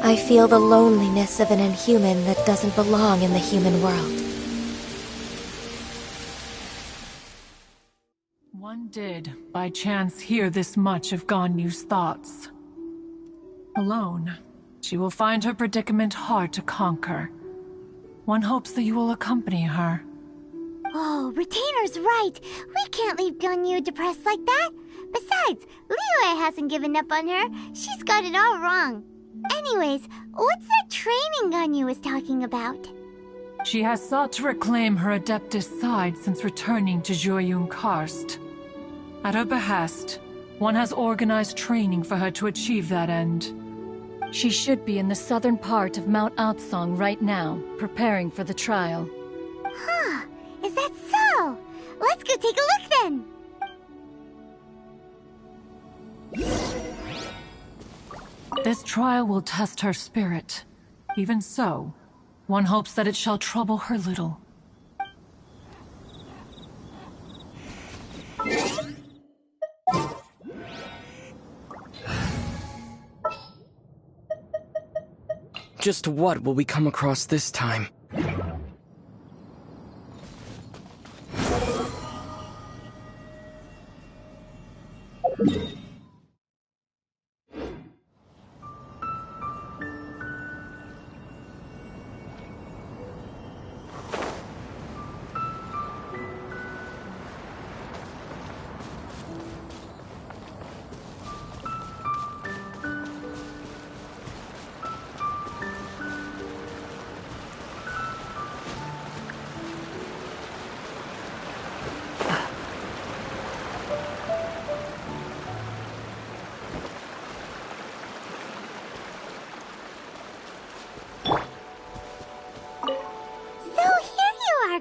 I feel the loneliness of an inhuman that doesn't belong in the human world. One did, by chance, hear this much of Ganyu's thoughts. Alone, she will find her predicament hard to conquer. One hopes that you will accompany her. Oh, Retainer's right. We can't leave Ganyu depressed like that. Besides, Liyue hasn't given up on her. She's got it all wrong. Anyways, what's that training Ganyu is talking about? She has sought to reclaim her Adeptus side since returning to Jueyun Karst. At her behest, one has organized training for her to achieve that end. She should be in the southern part of Mount Aotsong right now, preparing for the trial. Huh, is that so? Let's go take a look then! This trial will test her spirit. Even so, one hopes that it shall trouble her little. Just what will we come across this time?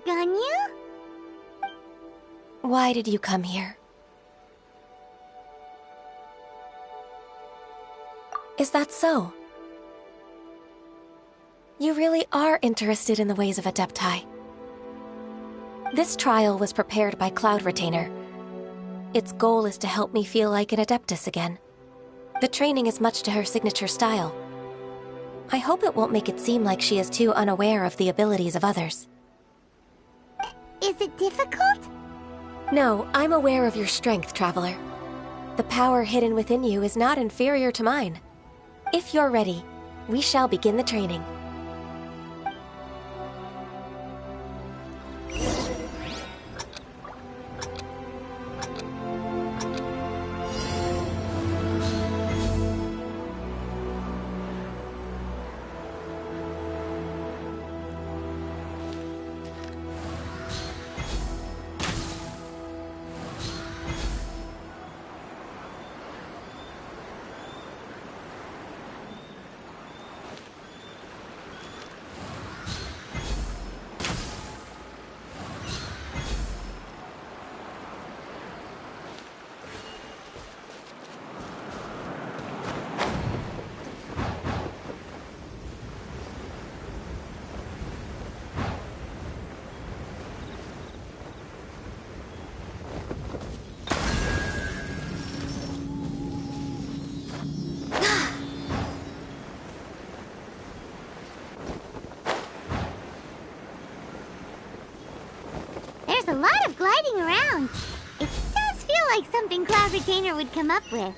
Ganyu? Why did you come here? Is that so? You really are interested in the ways of Adepti. This trial was prepared by Cloud Retainer. Its goal is to help me feel like an Adeptus again. The training is much to her signature style. I hope it won't make it seem like she is too unaware of the abilities of others. Is it difficult? No, I'm aware of your strength, Traveler. The power hidden within you is not inferior to mine. If you're ready, we shall begin the training. There's a lot of gliding around. It does feel like something Cloud Retainer would come up with.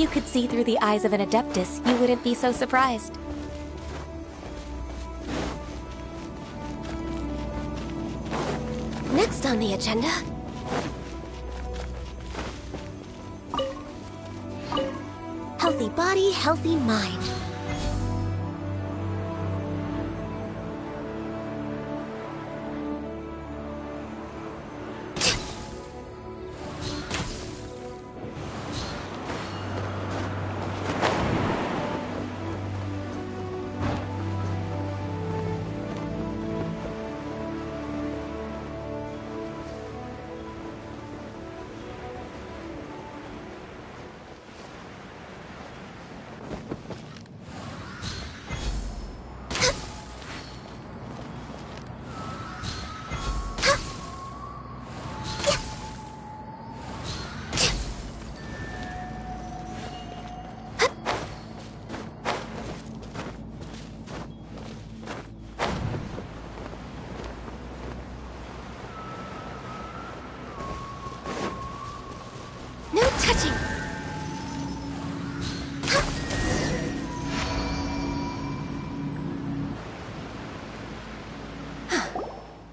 you could see through the eyes of an Adeptus, you wouldn't be so surprised. Next on the agenda... healthy body, healthy mind.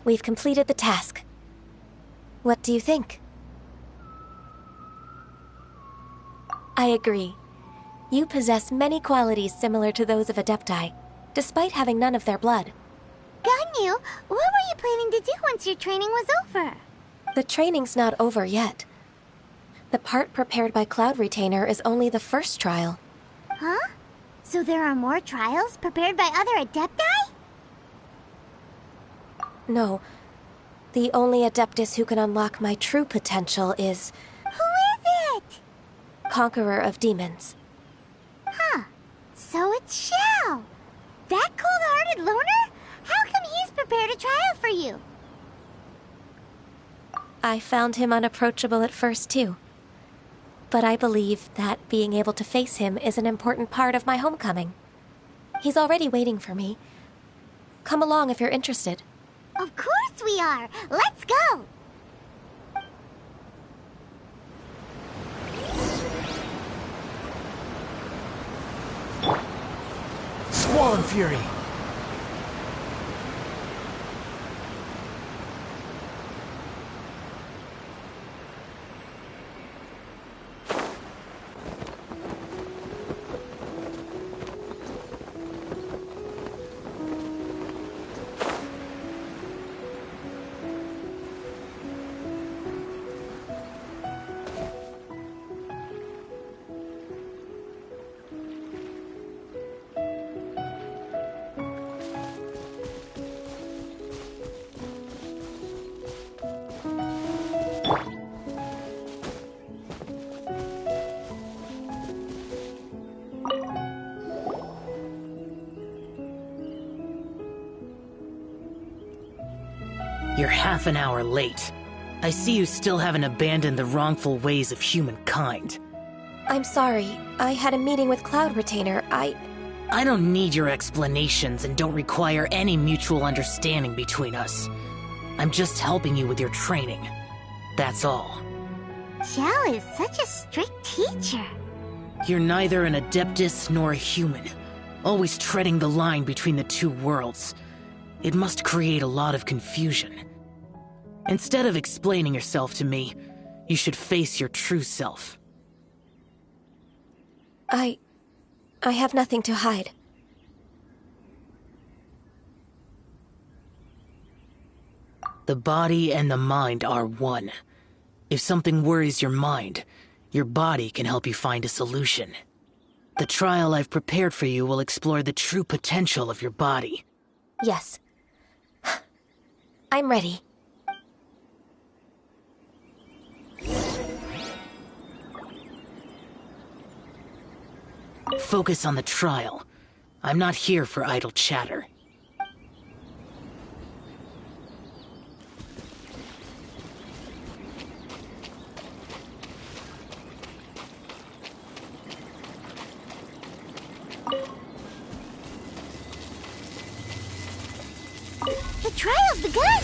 We've completed the task. What do you think? I agree. You possess many qualities similar to those of Adepti, despite having none of their blood. Ganyu, what were you planning to do once your training was over? The training's not over yet. The part prepared by Cloud Retainer is only the first trial. Huh? So there are more trials prepared by other Adepti? No. The only Adeptus who can unlock my true potential is... Who is it? Conqueror of Demons. Huh. So it's Xiao. That cold-hearted loner? How come he's prepared a trial for you? I found him unapproachable at first, too. But I believe that being able to face him is an important part of my homecoming. He's already waiting for me. Come along if you're interested. Of course we are! Let's go! Squall Fury! You're half an hour late. I see you still haven't abandoned the wrongful ways of humankind. I'm sorry. I had a meeting with Cloud Retainer. I don't need your explanations and don't require any mutual understanding between us. I'm just helping you with your training. That's all. Xiao is such a strict teacher. You're neither an Adeptus nor a human, always treading the line between the two worlds. It must create a lot of confusion. Instead of explaining yourself to me, you should face your true self. I have nothing to hide. The body and the mind are one. If something worries your mind, your body can help you find a solution. The trial I've prepared for you will explore the true potential of your body. Yes. I'm ready. Focus on the trial. I'm not here for idle chatter. The trial's begun!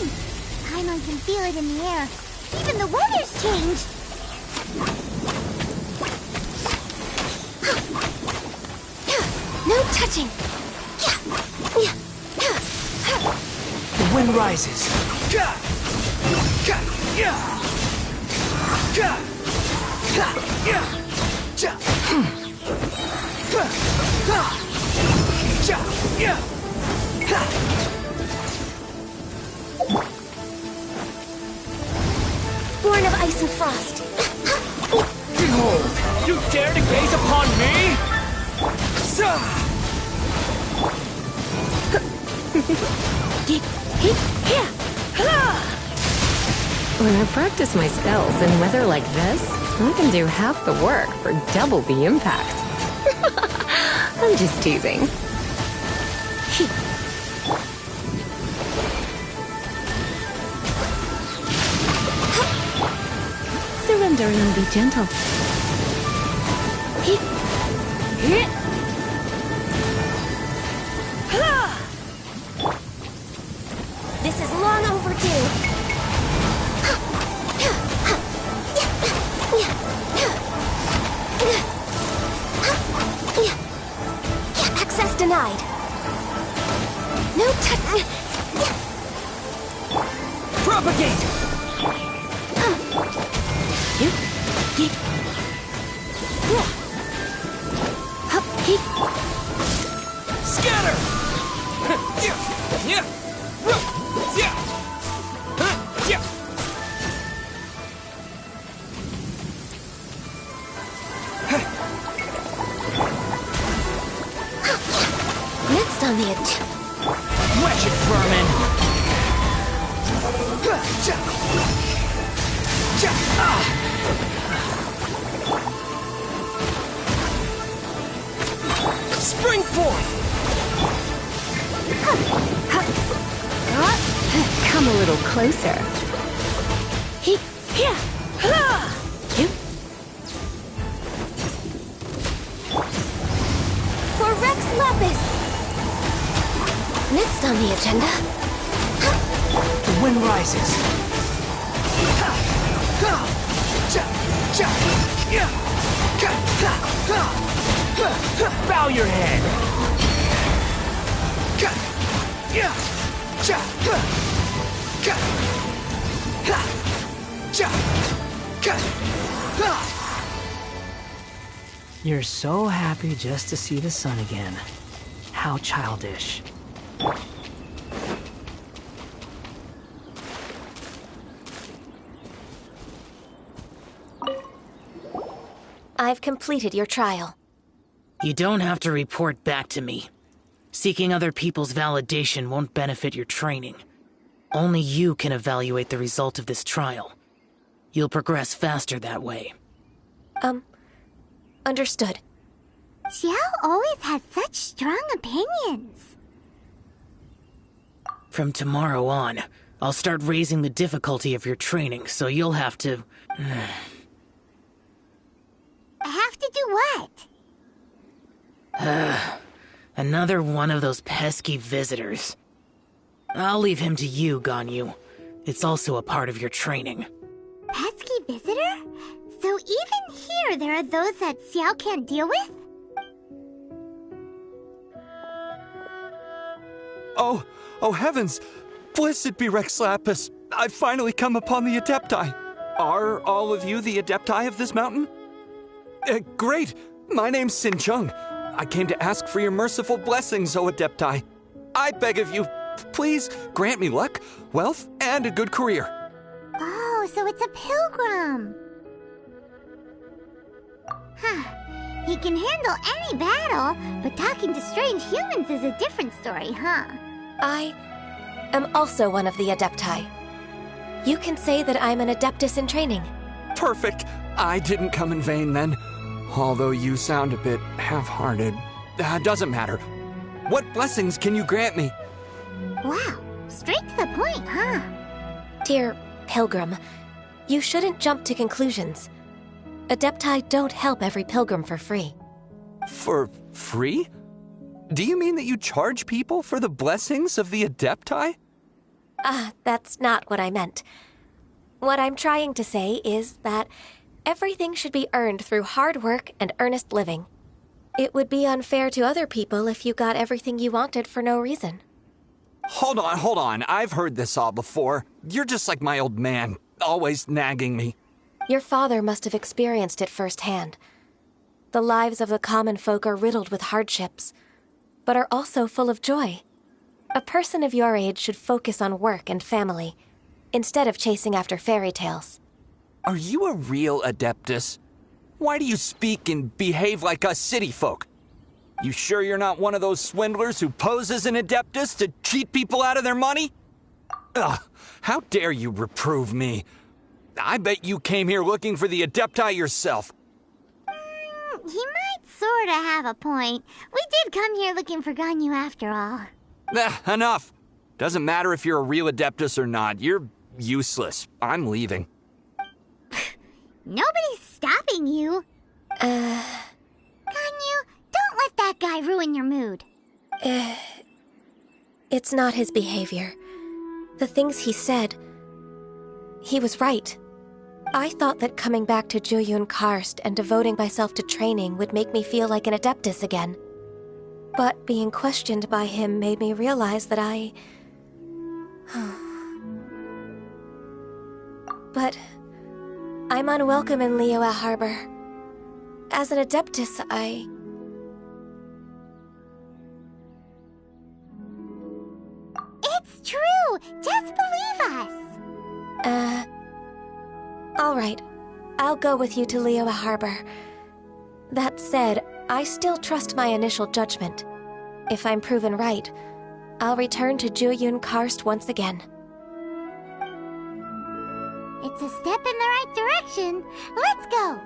Paimon can feel it in the air. Even the weather's changed! No touching! The wind rises. Born of ice and frost. Behold! You dare to gaze upon me? When I practice my spells in weather like this, I can do half the work for double the impact. I'm just teasing. Surrender and be gentle. This is long overdue. Access denied. No touch. Propagate! Scatter! Next on the edge. Wretched vermin! Spring forth! Come a little closer. For Rex Lapis! Next on the agenda. The wind rises. Bow your head. You're so happy just to see the sun again. How childish. I've completed your trial. You don't have to report back to me. Seeking other people's validation won't benefit your training. Only you can evaluate the result of this trial. You'll progress faster that way. Understood. Xiao always has such strong opinions. From tomorrow on, I'll start raising the difficulty of your training, so you'll have to... I have to do what? Another one of those pesky visitors. I'll leave him to you, Ganyu. It's also a part of your training. Pesky visitor? So even here there are those that Xiao can't deal with? Oh heavens! Blessed be Rex Lapis! I've finally come upon the Adepti. Are all of you the Adepti of this mountain? Great! My name's Sin Chung. I came to ask for your merciful blessings, O Adepti. I beg of you, please grant me luck, wealth, and a good career. Oh, so it's a pilgrim. He can handle any battle, but talking to strange humans is a different story, huh? I am also one of the Adepti. You can say that I'm an Adeptus in training. Perfect! I didn't come in vain then. Although you sound a bit half-hearted. Doesn't matter. What blessings can you grant me? Wow, straight to the point, huh? Dear Pilgrim, you shouldn't jump to conclusions. Adepti don't help every pilgrim for free. For free? Do you mean that you charge people for the blessings of the Adepti? That's not what I meant. What I'm trying to say is that everything should be earned through hard work and earnest living. It would be unfair to other people if you got everything you wanted for no reason. Hold on. I've heard this all before. You're just like my old man, always nagging me. Your father must have experienced it firsthand. The lives of the common folk are riddled with hardships, but are also full of joy. A person of your age should focus on work and family, instead of chasing after fairy tales. Are you a real Adeptus? Why do you speak and behave like us city folk? You sure you're not one of those swindlers who pose as an Adeptus to cheat people out of their money? Ugh, how dare you reprove me? I bet you came here looking for the Adepti yourself. He might sorta have a point. We did come here looking for Ganyu after all. Enough. Doesn't matter if you're a real Adeptus or not. You're useless. I'm leaving. Nobody's stopping you. Ganyu, don't let that guy ruin your mood. It's not his behavior. The things he said, he was right. I thought that coming back to Jueyun Karst and devoting myself to training would make me feel like an Adeptus again. But being questioned by him made me realize that But I'm unwelcome in Liyue Harbor. As an Adeptus, It's true! Just believe us! All right. I'll go with you to Liyue Harbor. That said, I still trust my initial judgment. If I'm proven right, I'll return to Jueyun Karst once again. It's a step in the right direction. Let's go!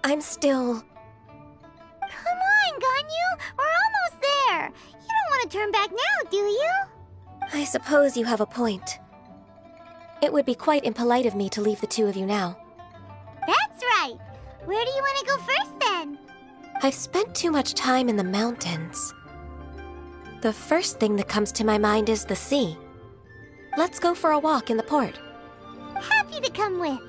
I'm still... Come on, Ganyu! We're almost there! You don't want to turn back now, do you? I suppose you have a point. It would be quite impolite of me to leave the two of you now. That's right! Where do you want to go first, then? I've spent too much time in the mountains. The first thing that comes to my mind is the sea. Let's go for a walk in the port. Happy to come with.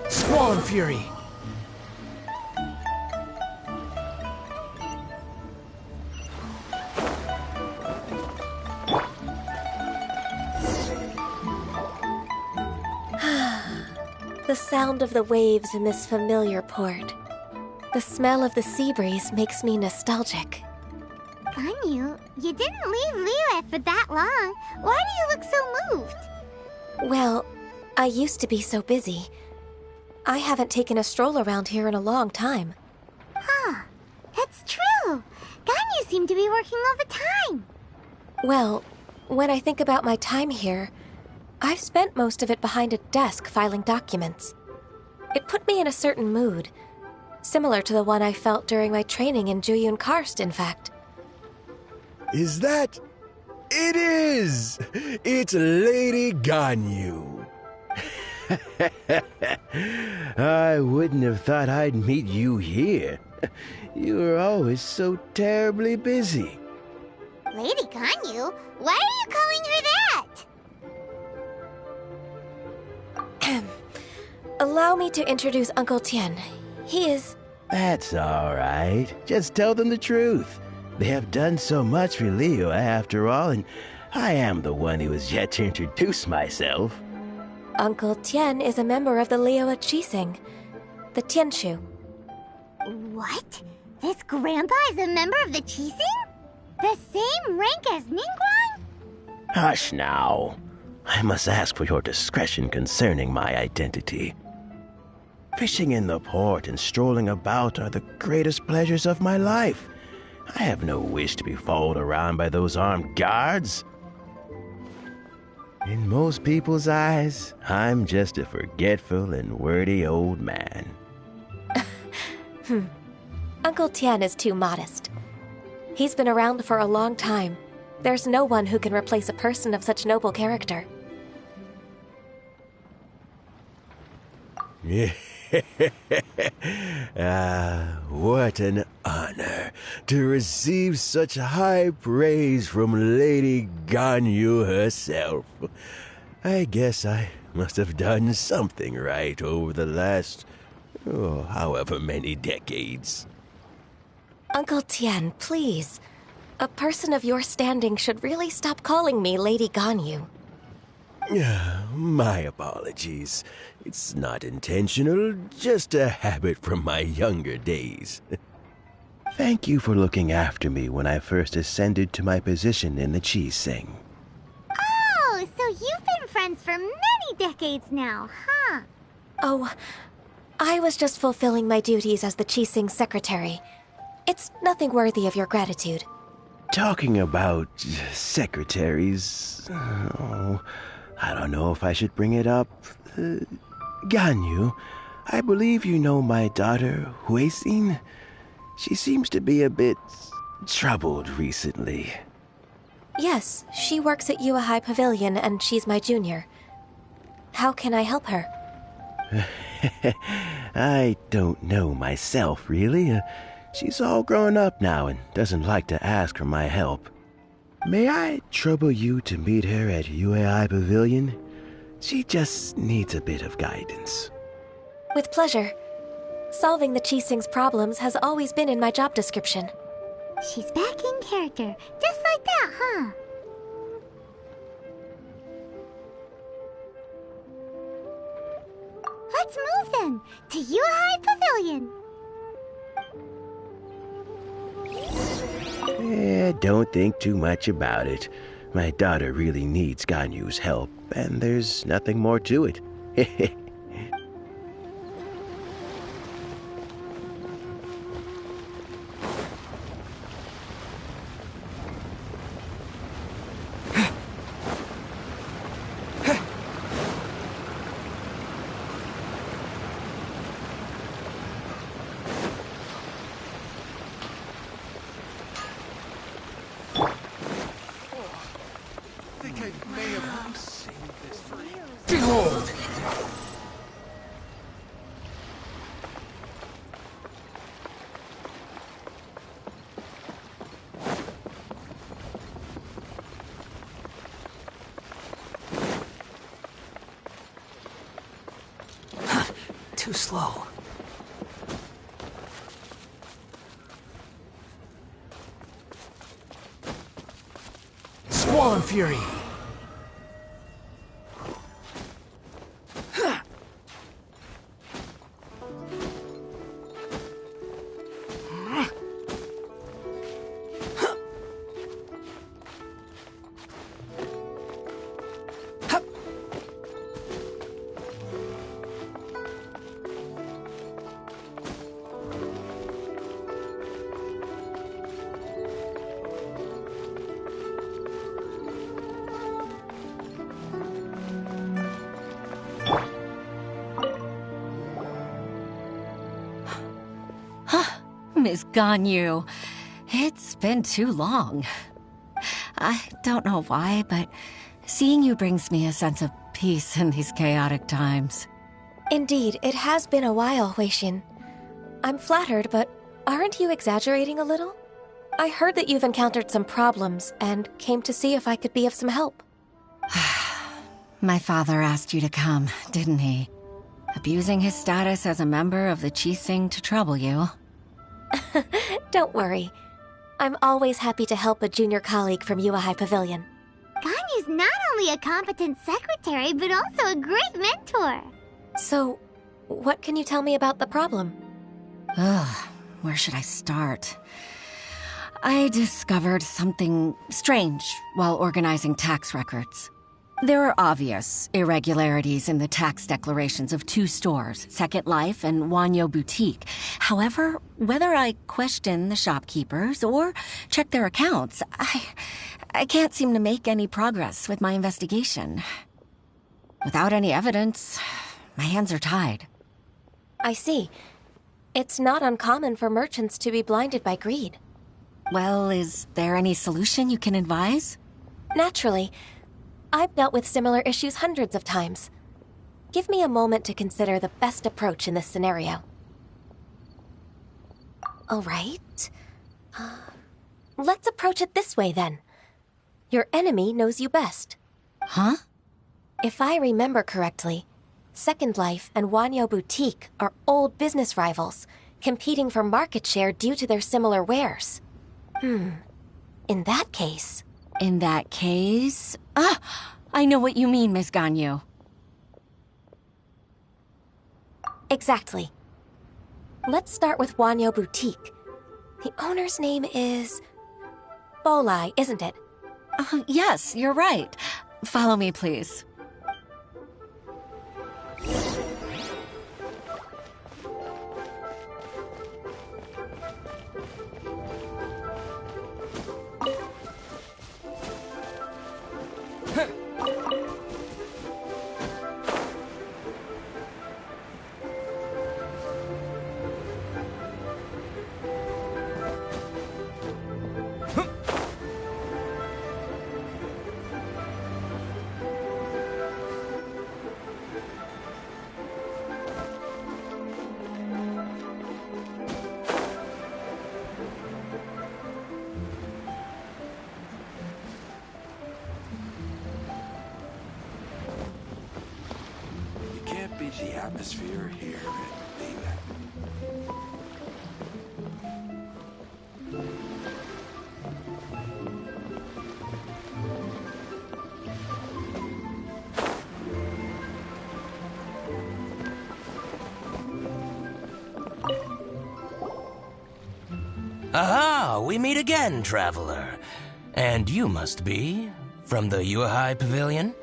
Squall Fury! The sound of the waves in this familiar port. The smell of the sea breeze makes me nostalgic. Ganyu, you didn't leave Liyue for that long. Why do you look so moved? Well, I used to be so busy. I haven't taken a stroll around here in a long time. Huh. That's true. Ganyu seemed to be working all the time. Well, when I think about my time here, I've spent most of it behind a desk filing documents. It put me in a certain mood, similar to the one I felt during my training in Juyun Karst, in fact. Is that... It is! It's Lady Ganyu. I wouldn't have thought I'd meet you here. You were always so terribly busy. Lady Ganyu? Why are you calling her that? Allow me to introduce Uncle Tien. He is... That's all right. Just tell them the truth. They have done so much for Liyue after all, and I am the one who has yet to introduce myself. Uncle Tien is a member of the Liyue Qixing, the Tianshu. What? This grandpa is a member of the Qixing? The same rank as Ningguang? Hush now. I must ask for your discretion concerning my identity. Fishing in the port and strolling about are the greatest pleasures of my life. I have no wish to be followed around by those armed guards. In most people's eyes, I'm just a forgetful and wordy old man. Uncle Tien is too modest. He's been around for a long time. There's no one who can replace a person of such noble character. What an honor to receive such high praise from Lady Ganyu herself. I guess I must have done something right over the last, however many decades. Uncle Tien, please. A person of your standing should really stop calling me Lady Ganyu. My apologies. It's not intentional, just a habit from my younger days. Thank you for looking after me when I first ascended to my position in the Qixing. Oh, so you've been friends for many decades now, huh? Oh, I was just fulfilling my duties as the Qixing secretary. It's nothing worthy of your gratitude. Talking about secretaries... I don't know if I should bring it up. Ganyu, I believe you know my daughter, Huixin. She seems to be a bit troubled recently. Yes, she works at Yua High Pavilion and she's my junior. How can I help her? I don't know myself, really. She's all grown up now and doesn't like to ask for my help. May I trouble you to meet her at UAI Pavilion? She just needs a bit of guidance. With pleasure. Solving the Qixing's problems has always been in my job description. She's back in character, just like that, huh? Let's move then, to UAI Pavilion. Don't think too much about it. My daughter really needs Ganyu's help, and there's nothing more to it. Behold! Too slow. Squall and Fury! Miss Ganyu. It's been too long. I don't know why, but seeing you brings me a sense of peace in these chaotic times. Indeed, it has been a while, Huixin. I'm flattered, but aren't you exaggerating a little? I heard that you've encountered some problems and came to see if I could be of some help. My father asked you to come, didn't he? Abusing his status as a member of the Qixing to trouble you. Don't worry. I'm always happy to help a junior colleague from Yuehai Pavilion. Ganyu's not only a competent secretary, but also a great mentor. So, what can you tell me about the problem? Ugh, where should I start? I discovered something strange while organizing tax records. There are obvious irregularities in the tax declarations of two stores, Second Life and Wanyo Boutique. However, whether I question the shopkeepers or check their accounts, I can't seem to make any progress with my investigation. Without any evidence, my hands are tied. I see. It's not uncommon for merchants to be blinded by greed. Well, is there any solution you can advise? Naturally. I've dealt with similar issues hundreds of times. Give me a moment to consider the best approach in this scenario. All right. Let's approach it this way, then. Your enemy knows you best. Huh? If I remember correctly, Second Life and Wanyo Boutique are old business rivals, competing for market share due to their similar wares. In that case... In that case... I know what you mean, Miss Ganyu. Exactly. Let's start with Wanyo Boutique. The owner's name is... Bolai, isn't it? Yes, you're right. Follow me, please. The atmosphere here at Lila. Aha! We meet again, traveler. And you must be from the Yuehai Pavilion?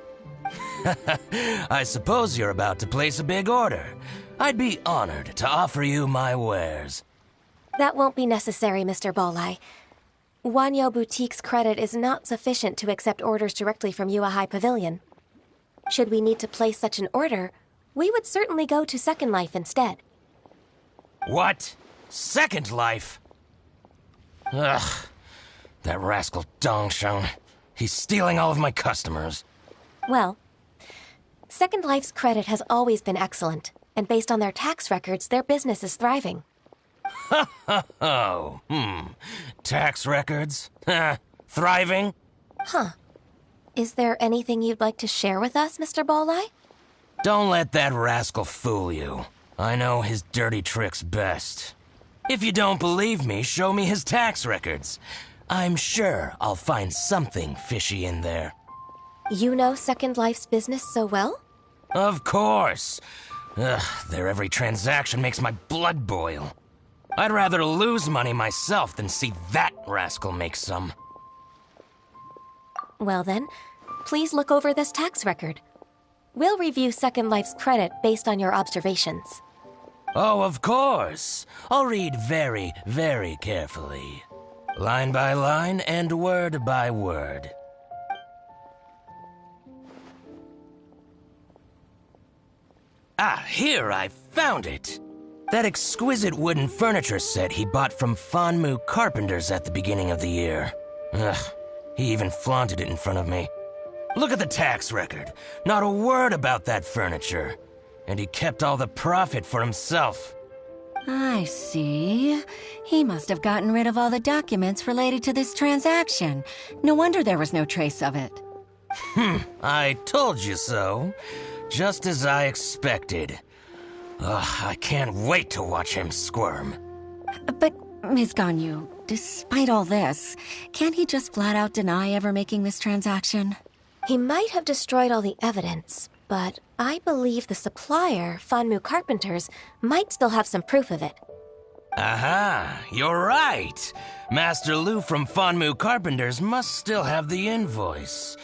I suppose you're about to place a big order. I'd be honored to offer you my wares. That won't be necessary, Mr. Bolai. Wanyo Boutique's credit is not sufficient to accept orders directly from Yuehai Pavilion. Should we need to place such an order, we would certainly go to Second Life instead. What? Second Life? Ugh. That rascal Dongsheng. He's stealing all of my customers. Well, Second Life's credit has always been excellent, and based on their tax records, their business is thriving. Tax records? Thriving? Huh. Is there anything you'd like to share with us, Mr. Bolai? Don't let that rascal fool you. I know his dirty tricks best. If you don't believe me, show me his tax records. I'm sure I'll find something fishy in there. You know Second Life's business so well? Of course. Ugh, their every transaction makes my blood boil. I'd rather lose money myself than see that rascal make some. Well then, please look over this tax record. We'll review Second Life's credit based on your observations. Oh, of course. I'll read very, very carefully. Line by line and word by word. Here, I found it. That exquisite wooden furniture set he bought from Fanmu Carpenters at the beginning of the year. Ugh, he even flaunted it in front of me. Look at the tax record. Not a word about that furniture. And he kept all the profit for himself. I see. He must have gotten rid of all the documents related to this transaction. No wonder there was no trace of it. I told you so. Just as I expected. Ugh, I can't wait to watch him squirm. But, Ms. Ganyu, despite all this, can't he just flat out deny ever making this transaction? He might have destroyed all the evidence, but I believe the supplier, Fanmu Carpenters, might still have some proof of it. Aha, you're right. Master Lu from Fanmu Carpenters must still have the invoice.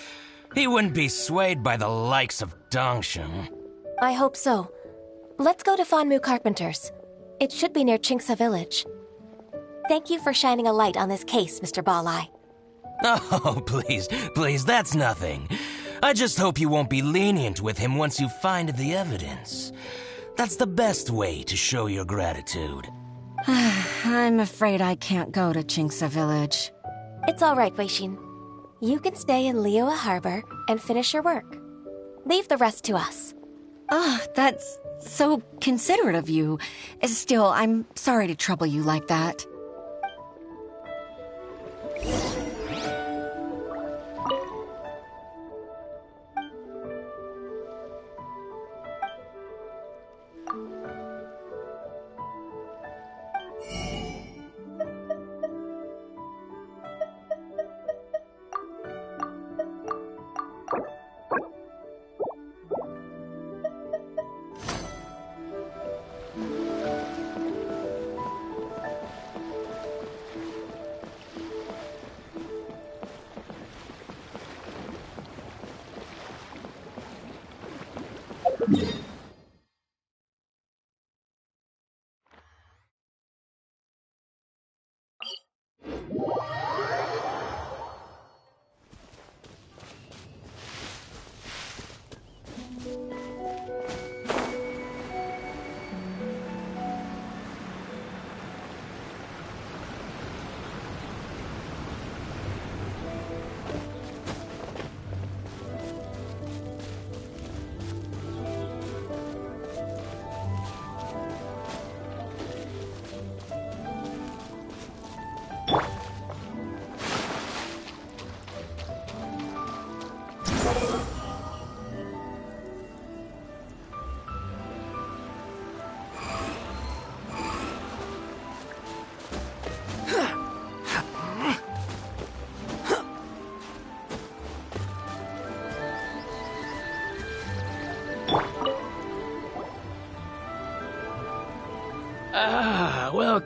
He wouldn't be swayed by the likes of Dongsheng. I hope so. Let's go to Fanmu Carpenters. It should be near Chingsa Village. Thank you for shining a light on this case, Mr. Balai. Oh, please, that's nothing. I just hope you won't be lenient with him once you find the evidence. That's the best way to show your gratitude. I'm afraid I can't go to Chingsa Village. It's all right, Weixin. You can stay in Liyue Harbor and finish your work. Leave the rest to us. Oh, that's so considerate of you. Still, I'm sorry to trouble you like that.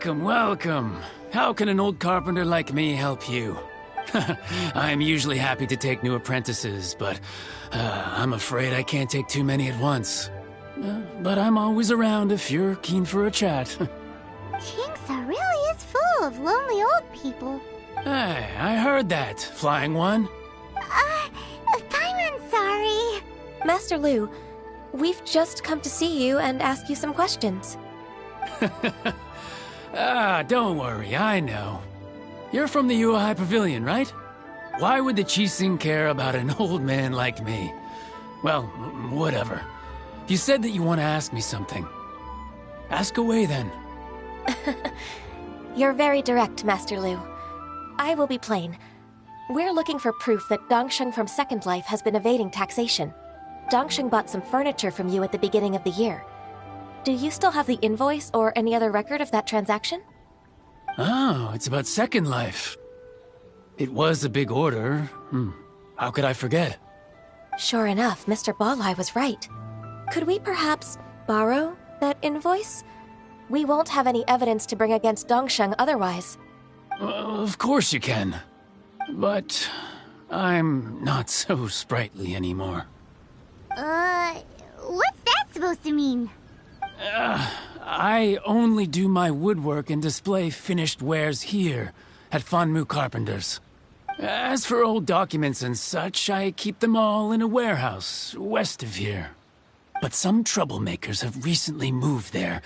Welcome. How can an old carpenter like me help you? I'm usually happy to take new apprentices, but I'm afraid I can't take too many at once. But I'm always around if you're keen for a chat. Chingsa really is full of lonely old people. Hey, I heard that, Flying One. I'm sorry. Master Lu, we've just come to see you and ask you some questions. Don't worry, I know. You're from the Yuehai Pavilion, right? Why would the Qixing care about an old man like me? Well, whatever. You said that you want to ask me something. Ask away, then. You're very direct, Master Lu. I will be plain. We're looking for proof that Dongsheng from Second Life has been evading taxation. Dongsheng bought some furniture from you at the beginning of the year. Do you still have the invoice or any other record of that transaction? Oh, it's about Second Life. It was a big order. How could I forget? Sure enough, Mr. Balai was right. Could we perhaps borrow that invoice? We won't have any evidence to bring against Dongsheng otherwise. Of course you can. But I'm not so sprightly anymore. What's that supposed to mean? I only do my woodwork and display finished wares here, at Fanmu Carpenters. As for old documents and such, I keep them all in a warehouse, west of here. But some troublemakers have recently moved there,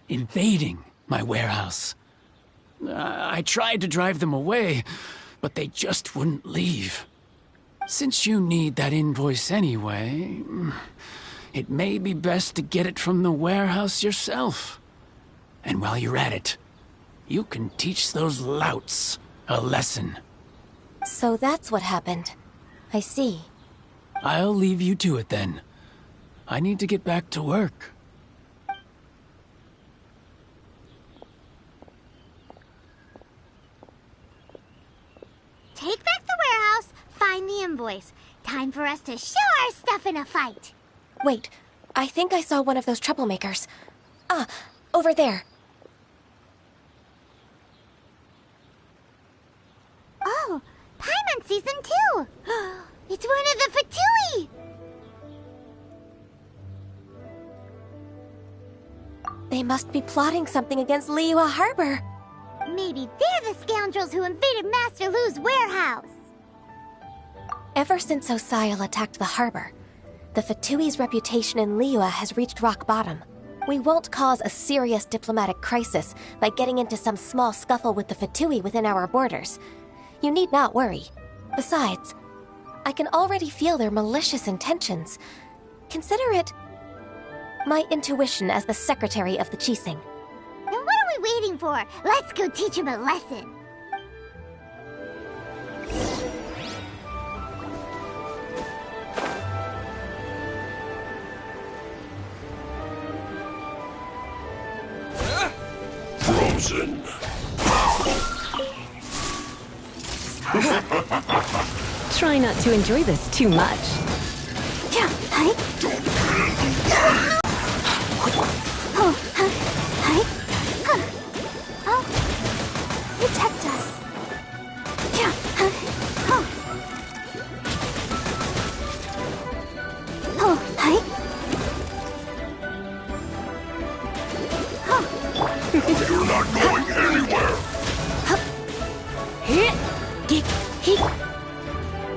invading my warehouse. I tried to drive them away, but they just wouldn't leave. Since you need that invoice anyway, it may be best to get it from the warehouse yourself. And while you're at it, you can teach those louts a lesson. So that's what happened. I see. I'll leave you to it then. I need to get back to work. Take back the warehouse, find the invoice. Time for us to show our stuff in a fight. Wait, I think I saw one of those troublemakers. Ah, over there. Oh, Paimon sees them too. It's one of the Fatui. They must be plotting something against Liyue Harbor. Maybe they're the scoundrels who invaded Master Lu's warehouse. Ever since Osial attacked the harbor, the Fatui's reputation in Liyue has reached rock bottom. We won't cause a serious diplomatic crisis by getting into some small scuffle with the Fatui within our borders. You need not worry. Besides, I can already feel their malicious intentions. Consider it my intuition as the secretary of the Qixing. Then what are we waiting for? Let's go teach him a lesson. Frozen. Try not to enjoy this too much. Yeah, hi. Oh, hi. Hi. Oh, protect us. Yeah, hi. Oh. Oh, hi. Oh. You're not going anywhere.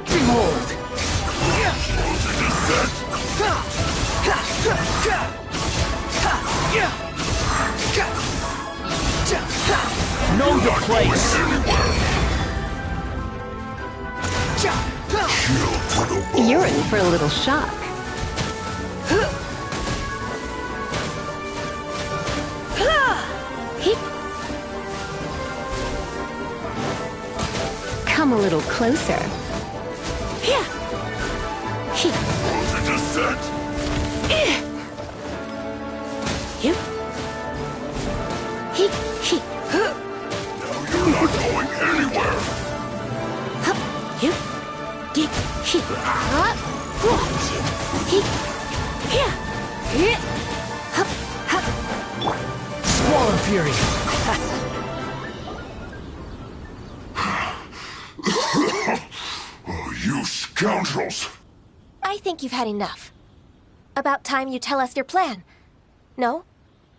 Behold! Know your place! You're in for a little shock. Come a little closer. You're not going anywhere. Squall and Fury! Oh, you scoundrels! I think you've had enough. About time you tell us your plan. No?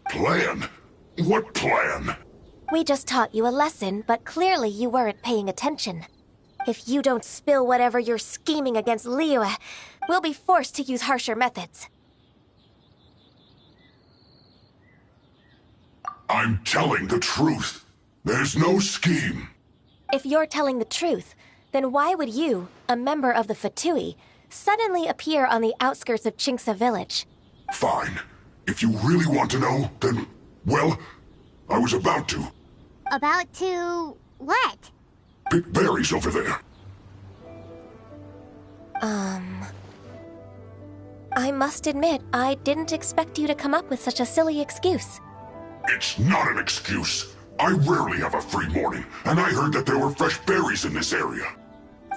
Plan? What plan? We just taught you a lesson, but clearly you weren't paying attention. If you don't spill whatever you're scheming against Liyue, we'll be forced to use harsher methods. I'm telling the truth. There's no scheme. If you're telling the truth, then why would you, a member of the Fatui, suddenly appear on the outskirts of Qingce village? Fine. If you really want to know, then, well, I was about to. About to what? Pick berries over there. I must admit, I didn't expect you to come up with such a silly excuse. It's not an excuse. I rarely have a free morning, and I heard that there were fresh berries in this area.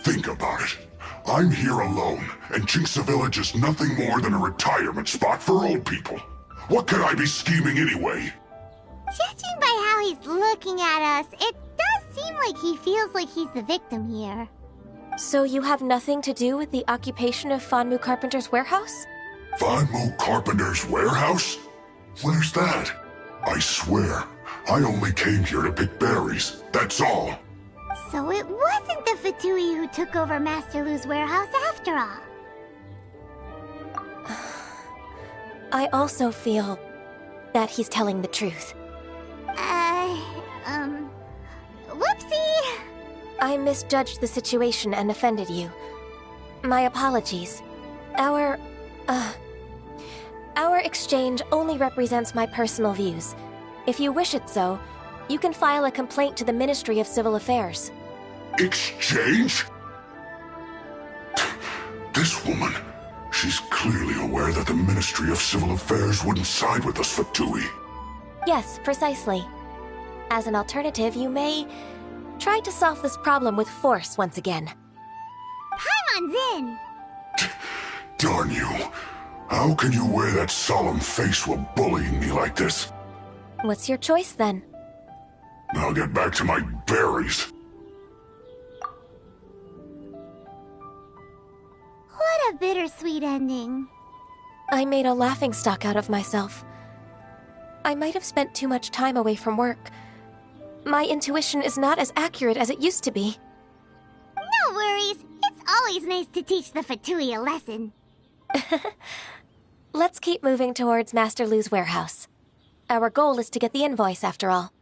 Think about it. I'm here alone, and Qingce Village is nothing more than a retirement spot for old people. What could I be scheming anyway? Judging by how he's looking at us, it does seem like he feels like he's the victim here. So you have nothing to do with the occupation of Fanmu Carpenter's warehouse? Fanmu Carpenter's warehouse? Where's that? I swear, I only came here to pick berries, that's all. So it wasn't the Fatui who took over Master Lu's warehouse after all. I also feel that he's telling the truth. Whoopsie! I misjudged the situation and offended you. My apologies. Our exchange only represents my personal views. If you wish it so, you can file a complaint to the Ministry of Civil Affairs. Exchange? This woman, she's clearly aware that the Ministry of Civil Affairs wouldn't side with us, Fatui. Yes, precisely. As an alternative, you may try to solve this problem with force once again. Paimon's in! Darn you. How can you wear that solemn face while bullying me like this? What's your choice, then? I'll get back to my berries. What a bittersweet ending. I made a laughingstock out of myself. I might have spent too much time away from work. My intuition is not as accurate as it used to be. No worries. It's always nice to teach the Fatui a lesson. Let's keep moving towards Master Lu's warehouse. Our goal is to get the invoice, after all.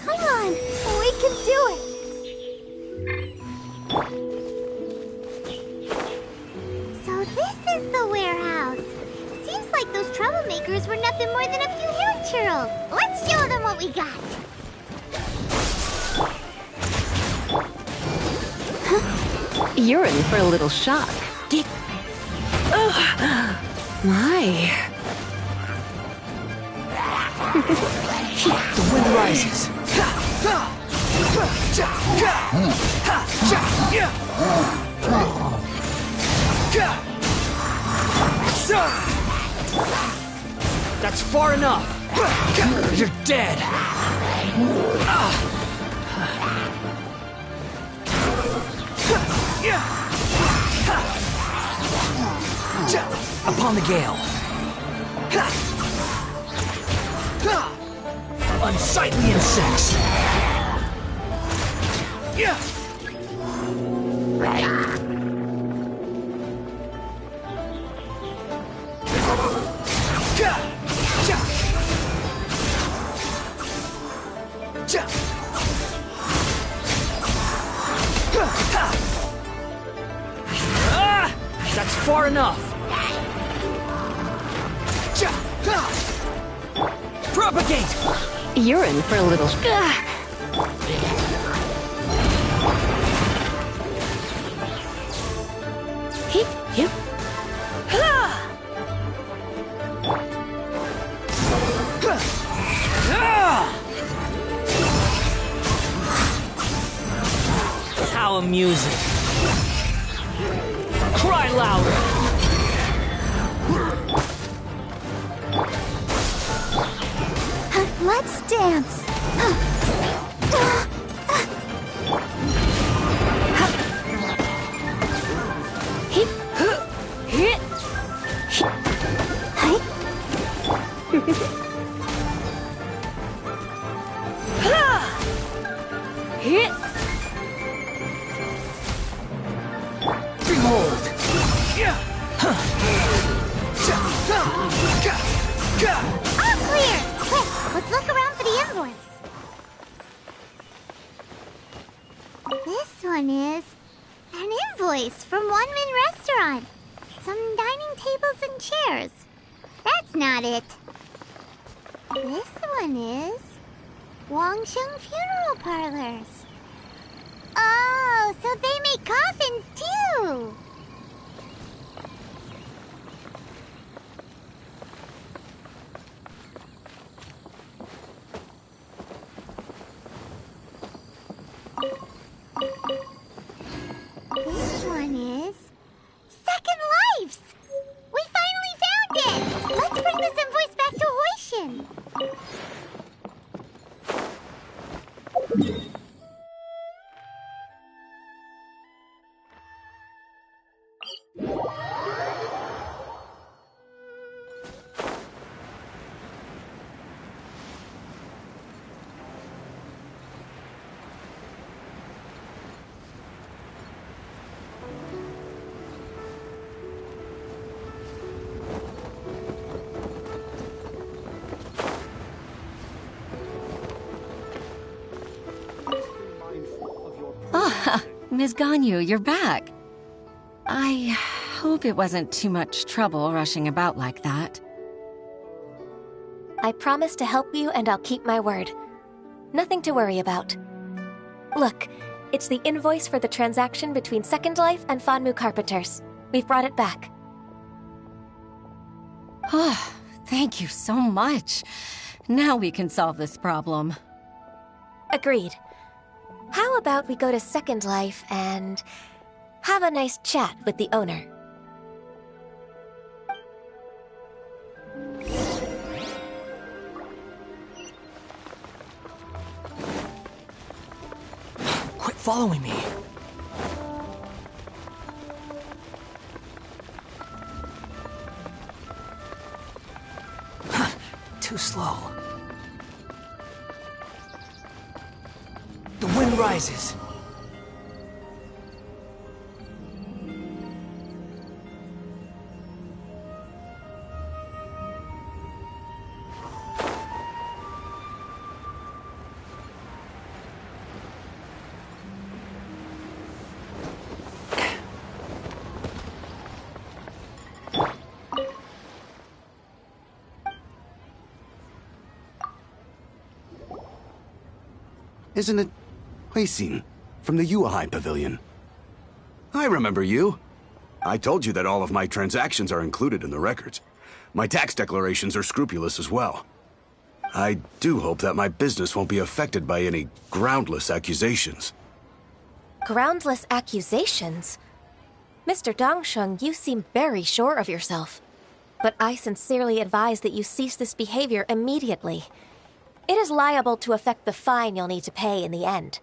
Come on, we can do it! So this is the warehouse. Seems like those troublemakers were nothing more than a few hair churls. Let's show them what we got. You're in for a little shock. My. The wind rises. That's far enough. You're dead. Upon the gale. Unsightly insects. That's far enough. Propagate! You're in for a little. Yep. How amusing. Cry louder. Let's dance. All clear! Quick, let's look around for the invoice. This one is an invoice from One Min Restaurant. Some dining tables and chairs. That's not it. This one is Wangsheng Funeral Parlors. Oh, so they make coffins too! This one is Ms. Ganyu, you're back. I hope it wasn't too much trouble rushing about like that. I promise to help you and I'll keep my word. Nothing to worry about. Look, it's the invoice for the transaction between Second Life and Fanmu Carpenters. We've brought it back. Oh, thank you so much. Now we can solve this problem. Agreed. How about we go to Second Life and have a nice chat with the owner? Quit following me. Too slow. The wind rises. Isn't it Huixin from the Yuehai Pavilion? I remember you. I told you that all of my transactions are included in the records. My tax declarations are scrupulous as well. I do hope that my business won't be affected by any groundless accusations. Groundless accusations? Mr. Dongsheng, you seem very sure of yourself. But I sincerely advise that you cease this behavior immediately. It is liable to affect the fine you'll need to pay in the end.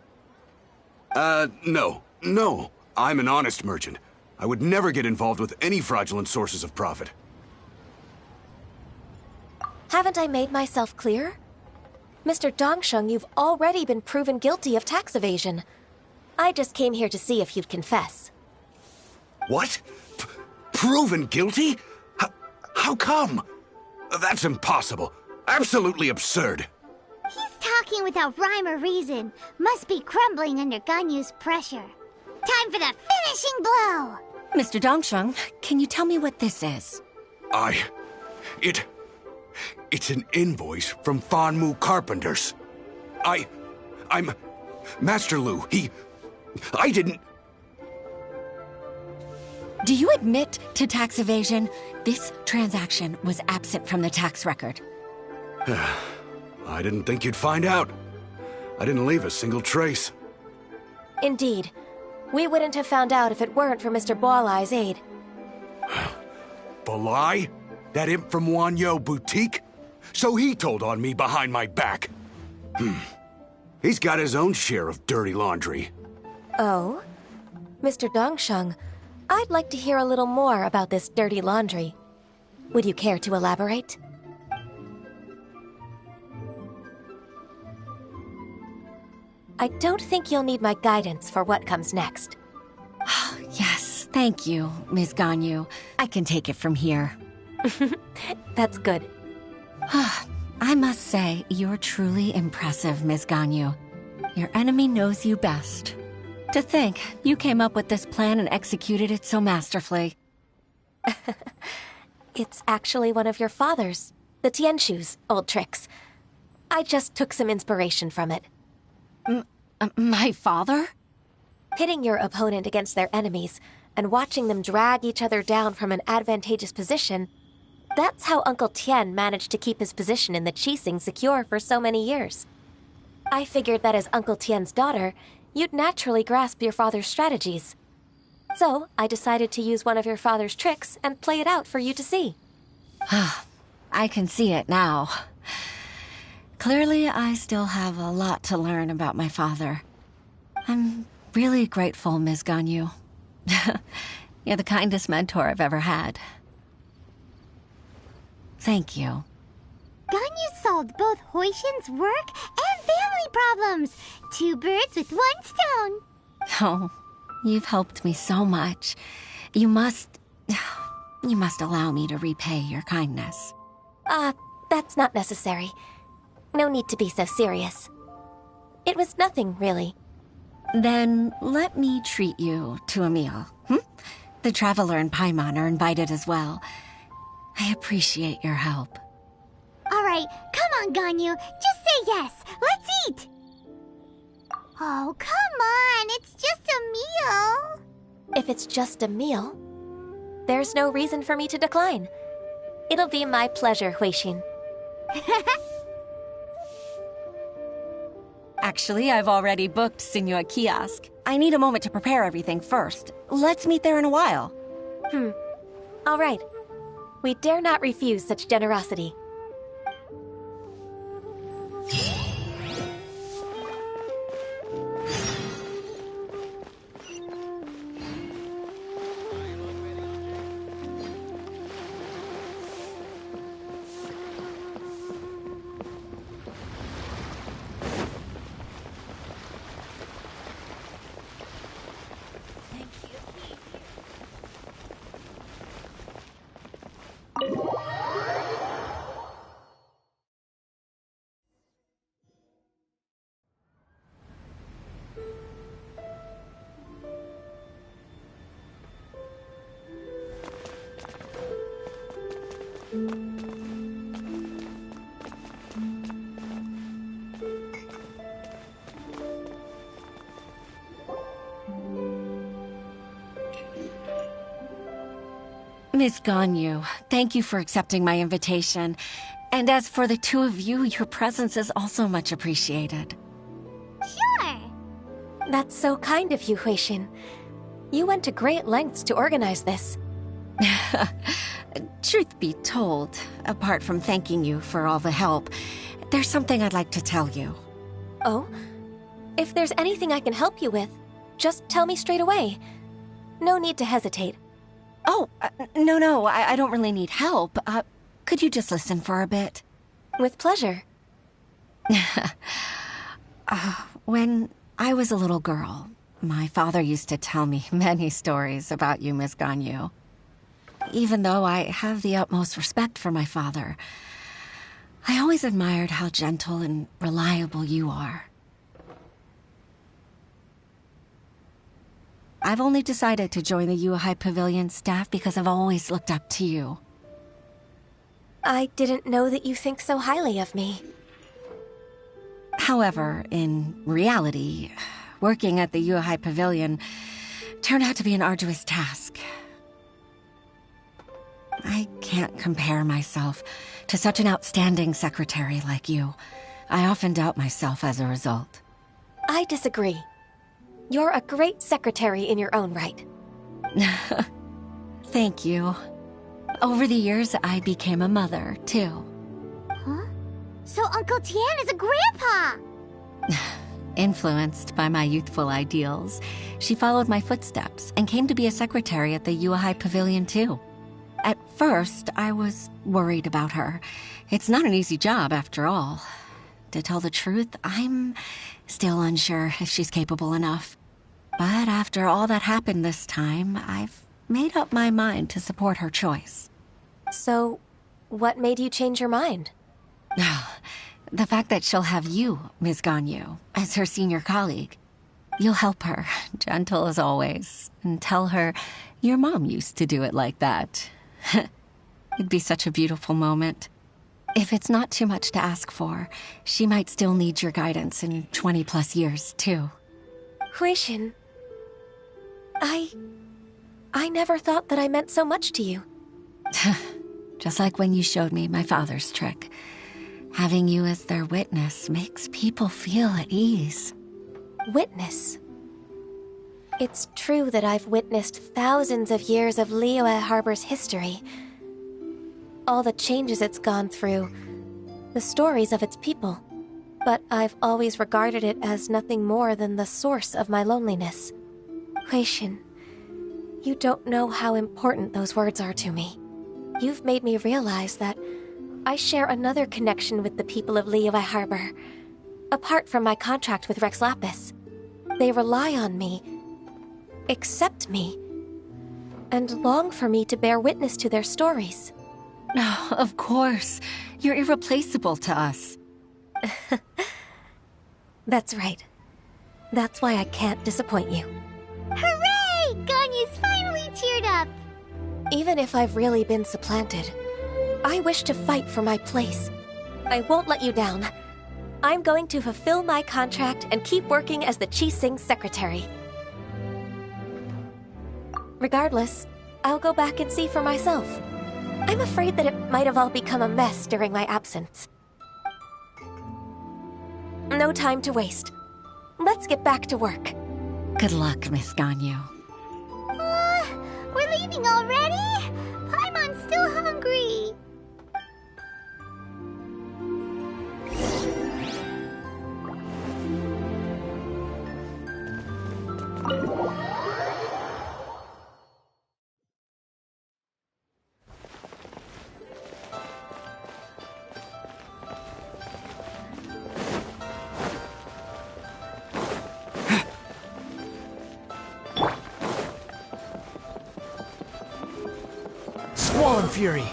No. No. I'm an honest merchant. I would never get involved with any fraudulent sources of profit. Haven't I made myself clear? Mr. Dongsheng, you've already been proven guilty of tax evasion. I just came here to see if you'd confess. What? Proven guilty? How come? That's impossible. Absolutely absurd. He's talking without rhyme or reason. Must be crumbling under Ganyu's pressure. Time for the finishing blow! Mr. Dongsheng, can you tell me what this is? It's an invoice from Fanmu Carpenters. I'm Master Lu. I didn't... Do you admit to tax evasion? This transaction was absent from the tax record. I didn't think you'd find out. I didn't leave a single trace. Indeed. We wouldn't have found out if it weren't for Mr. Boalai's aid. Boalai? That imp from Wanyo Boutique? So he told on me behind my back. He's got his own share of dirty laundry. Oh? Mr. Dongsheng, I'd like to hear a little more about this dirty laundry. Would you care to elaborate? I don't think you'll need my guidance for what comes next. Yes, thank you, Ms. Ganyu. I can take it from here. That's good. I must say, you're truly impressive, Ms. Ganyu. Your enemy knows you best. To think, you came up with this plan and executed it so masterfully. It's actually one of your father's, the Tianshu's, old tricks. I just took some inspiration from it. My father? Pitting your opponent against their enemies and watching them drag each other down from an advantageous position, that's how Uncle Tian managed to keep his position in the Qixing secure for so many years. I figured that as Uncle Tian's daughter, you'd naturally grasp your father's strategies. So I decided to use one of your father's tricks and play it out for you to see. I can see it now. Clearly, I still have a lot to learn about my father. I'm really grateful, Ms. Ganyu. You're the kindest mentor I've ever had. Thank you. Ganyu solved both Huixin's work and family problems. 2 birds with 1 stone. Oh, you've helped me so much. You must allow me to repay your kindness. That's not necessary. No need to be so serious. It was nothing, really. Then let me treat you to a meal. The Traveler and Paimon are invited as well. I appreciate your help. Alright, come on, Ganyu. Just say yes. Let's eat! Oh, come on. It's just a meal. If it's just a meal, there's no reason for me to decline. It'll be my pleasure, Huixin. Actually, I've already booked Senua Kiosk. I need a moment to prepare everything first. Let's meet there in a while. All right. We dare not refuse such generosity. Miss Ganyu, thank you for accepting my invitation. And as for the two of you, your presence is also much appreciated. Sure. That's so kind of you, Huixin. You went to great lengths to organize this. Truth be told, apart from thanking you for all the help, there's something I'd like to tell you. Oh? If there's anything I can help you with, just tell me straight away. No need to hesitate. Oh, no, I don't really need help. Could you just listen for a bit? With pleasure. When I was a little girl, my father used to tell me many stories about you, Miss Ganyu. Even though I have the utmost respect for my father, I always admired how gentle and reliable you are. I've only decided to join the Yuehai Pavilion staff because I've always looked up to you. I didn't know that you think so highly of me. However, in reality, working at the Yuehai Pavilion turned out to be an arduous task. I can't compare myself to such an outstanding secretary like you. I often doubt myself as a result. I disagree. You're a great secretary in your own right. Thank you. Over the years, I became a mother, too. Huh? So Uncle Tian is a grandpa! Influenced by my youthful ideals, she followed my footsteps and came to be a secretary at the Yuehai Pavilion, too. At first, I was worried about her. It's not an easy job, after all. To tell the truth, I'm still unsure if she's capable enough. But after all that happened this time, I've made up my mind to support her choice. So, what made you change your mind? The fact that she'll have you, Ms. Ganyu, as her senior colleague. You'll help her, gentle as always, and tell her your mom used to do it like that. It'd be such a beautiful moment. If it's not too much to ask for, she might still need your guidance in 20+ years, too. Huixin, I never thought that I meant so much to you. Just like when you showed me my father's trick. Having you as their witness makes people feel at ease. Witness? It's true that I've witnessed thousands of years of Liyue Harbor's history. All the changes it's gone through, the stories of its people. But I've always regarded it as nothing more than the source of my loneliness. Huixin, you don't know how important those words are to me. You've made me realize that I share another connection with the people of Liyue Harbor, apart from my contract with Rex Lapis. They rely on me, accept me, and long for me to bear witness to their stories. Oh, of course. You're irreplaceable to us. That's right. That's why I can't disappoint you. Hooray! Ganyu's finally cheered up! Even if I've really been supplanted, I wish to fight for my place. I won't let you down. I'm going to fulfill my contract and keep working as the Qixing secretary. Regardless, I'll go back and see for myself. I'm afraid that it might have all become a mess during my absence. No time to waste. Let's get back to work. Good luck, Miss Ganyu. We're leaving already? Paimon's still hungry. Swan Fury!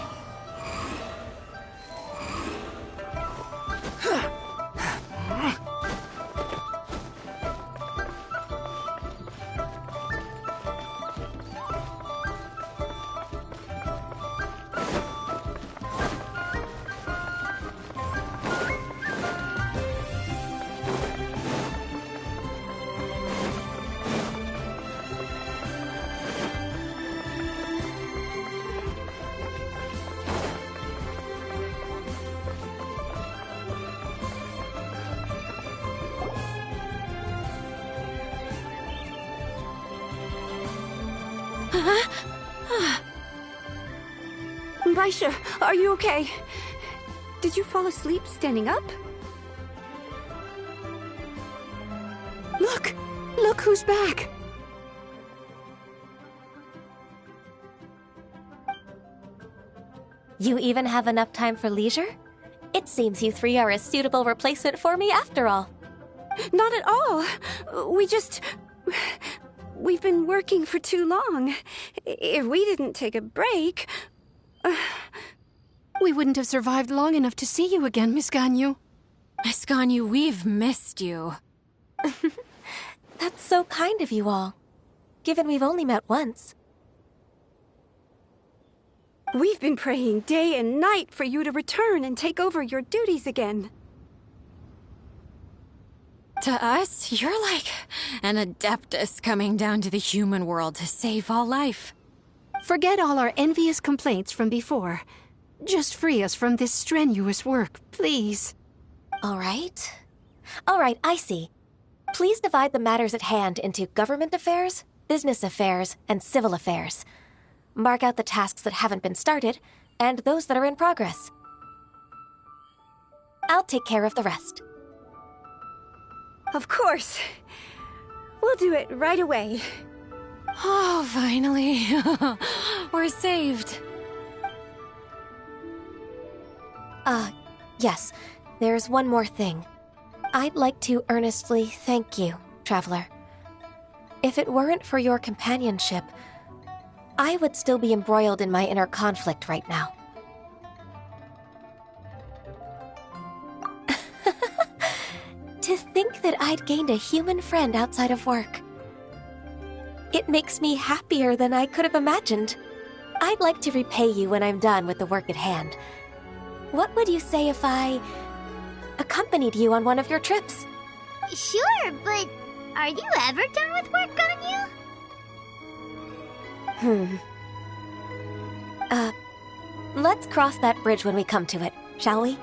Baisha, are you okay? Did you fall asleep standing up? Look! Look who's back! You even have enough time for leisure? It seems you three are a suitable replacement for me after all. Not at all! We've been working for too long. If we didn't take a break... We wouldn't have survived long enough to see you again, Miss Ganyu. Miss Ganyu, we've missed you. That's so kind of you all, given we've only met once. We've been praying day and night for you to return and take over your duties again. To us, you're like an adeptus coming down to the human world to save all life. Forget all our envious complaints from before. Just free us from this strenuous work, please. All right, I see. Please divide the matters at hand into government affairs, business affairs, and civil affairs. Mark out the tasks that haven't been started, and those that are in progress. I'll take care of the rest. Of course. We'll do it right away. Oh, finally. We're saved. Yes. There's one more thing. I'd like to earnestly thank you, Traveler. If it weren't for your companionship, I would still be embroiled in my inner conflict right now. To think that I'd gained a human friend outside of work. It makes me happier than I could have imagined. I'd like to repay you when I'm done with the work at hand. What would you say if I accompanied you on one of your trips? Sure, but are you ever done with work, Ganyu? Let's cross that bridge when we come to it, shall we?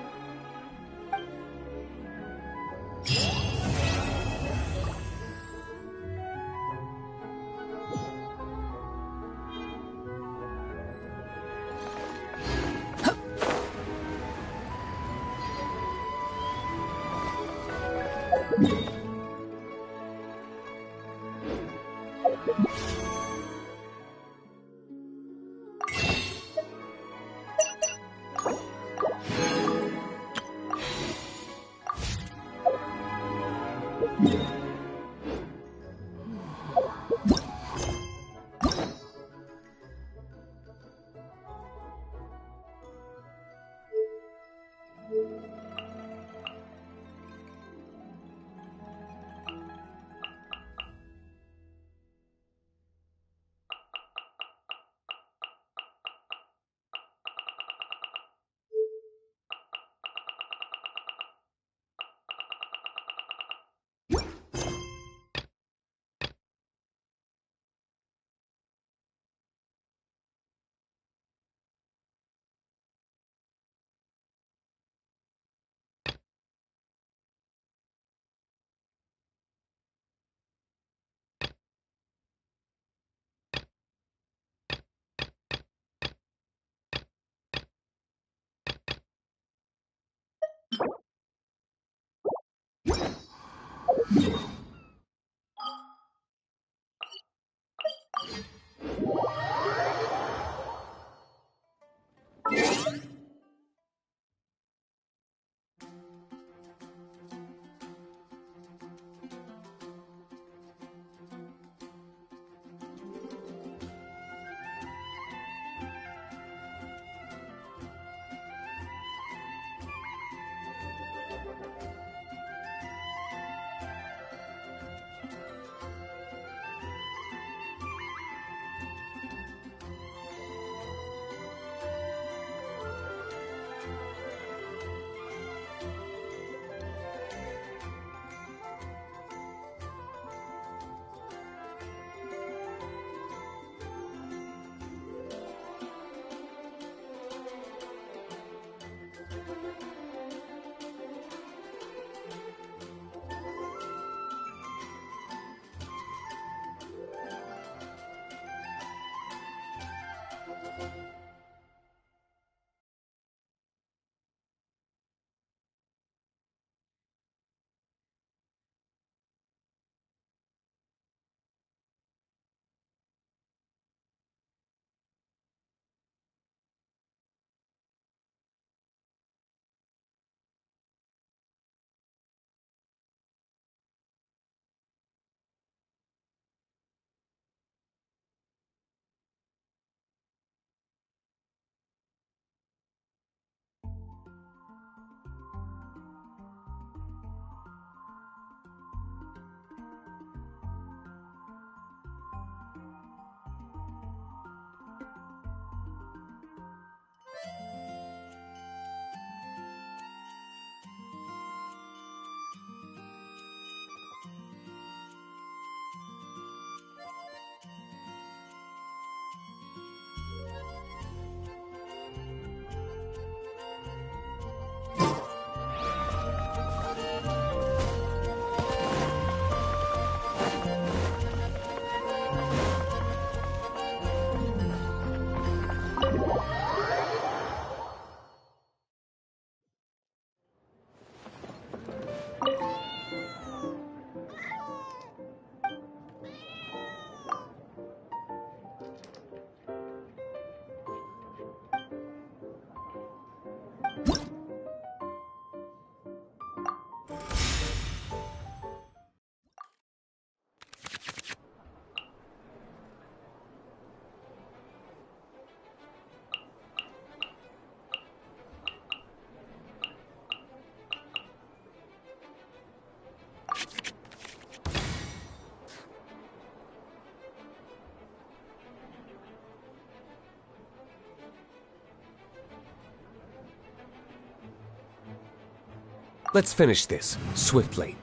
Let's finish this, swiftly.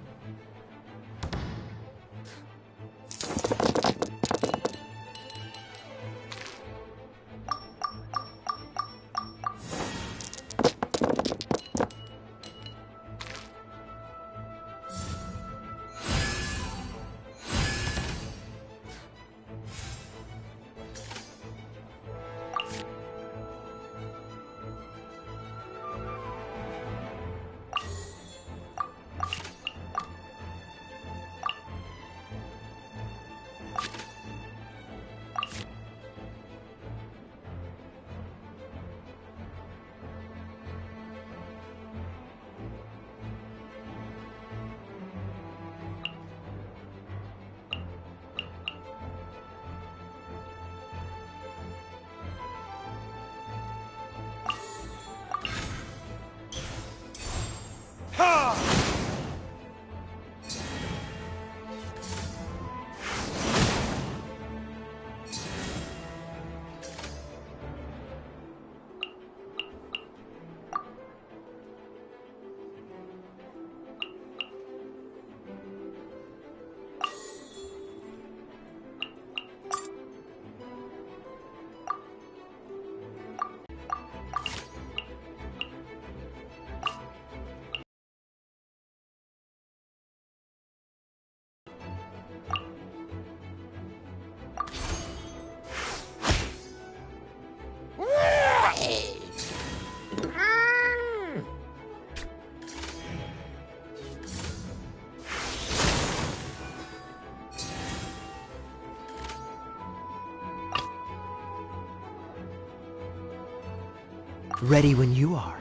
Ready when you are.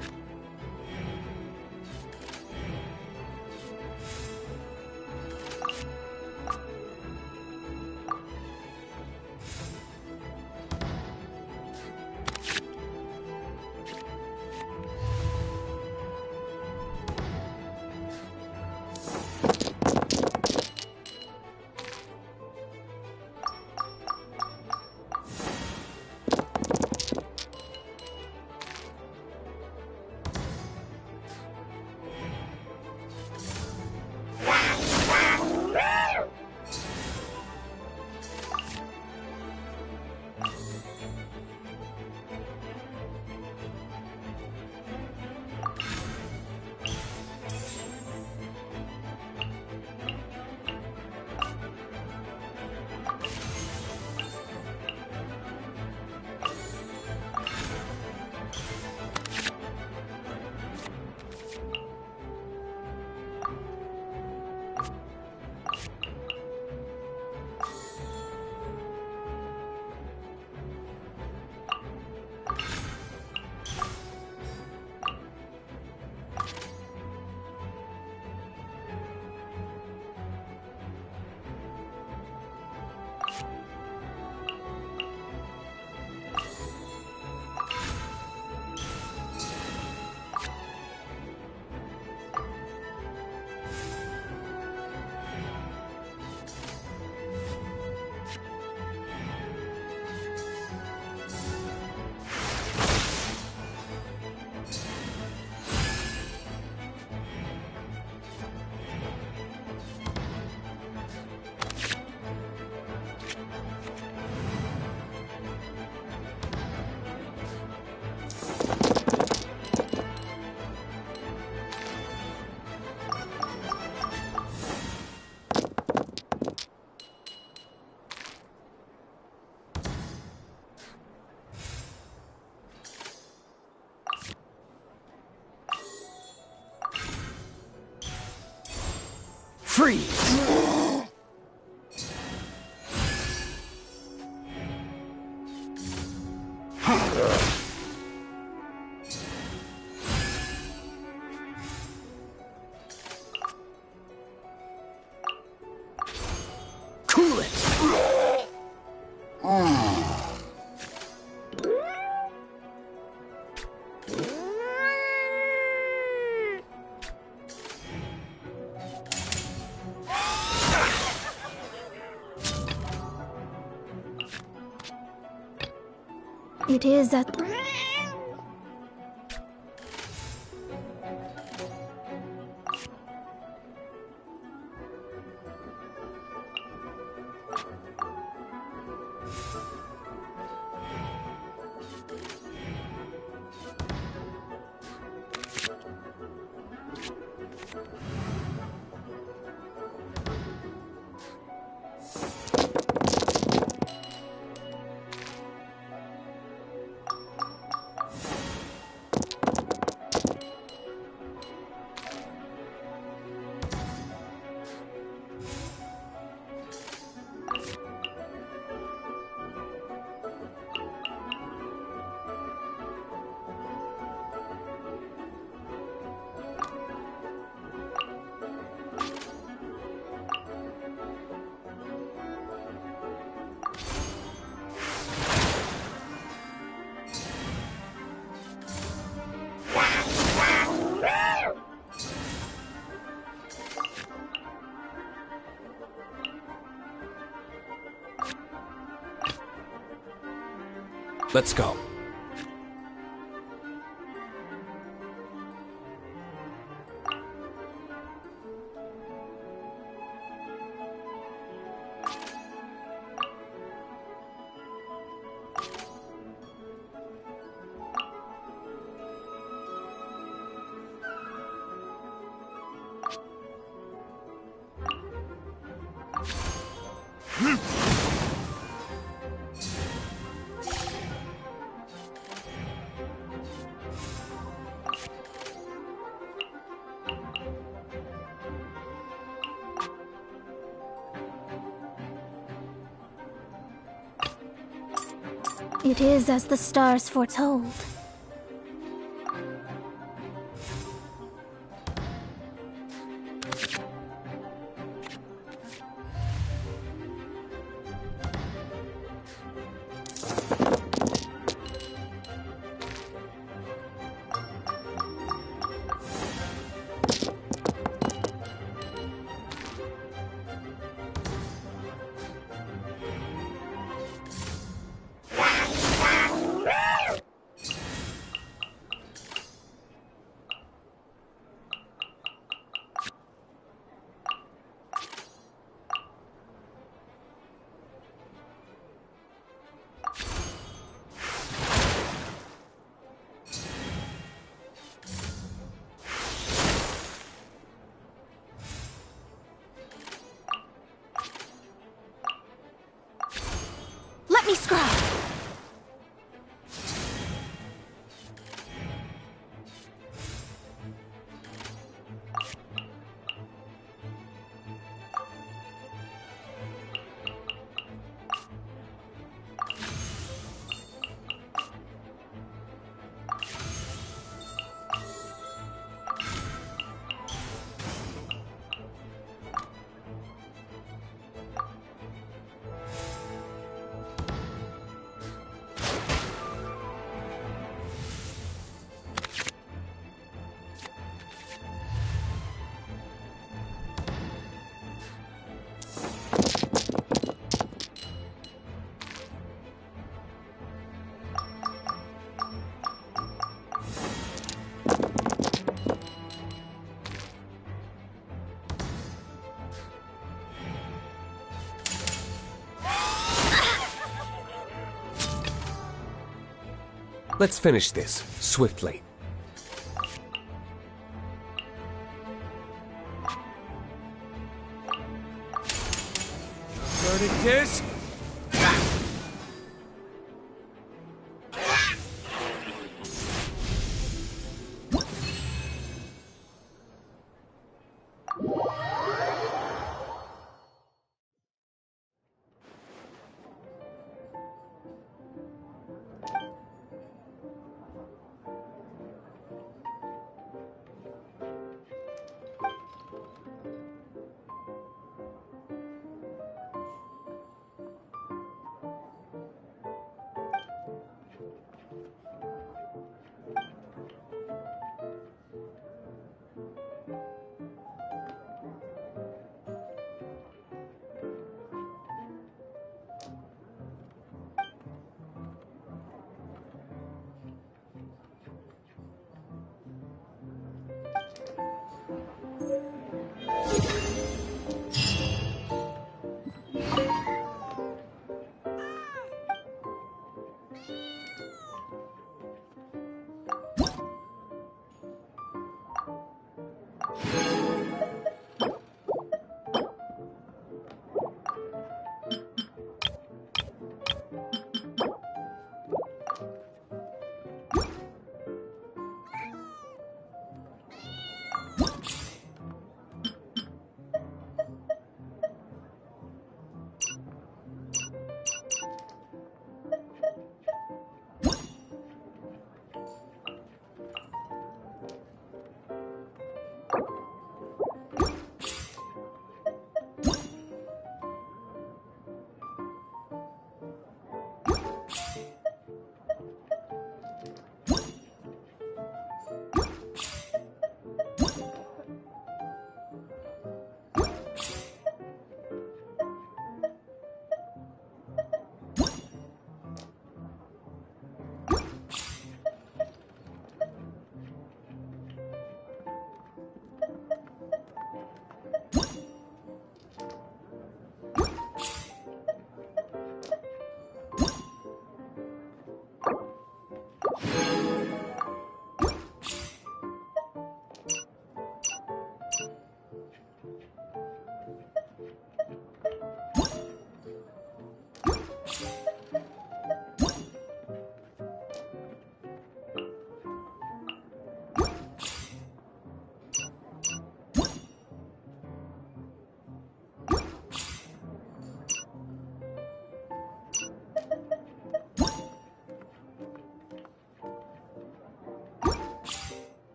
Freeze! Cool it! It is at... Let's go. It is as the stars foretold. scrap! Let's finish this, swiftly. Verdict is...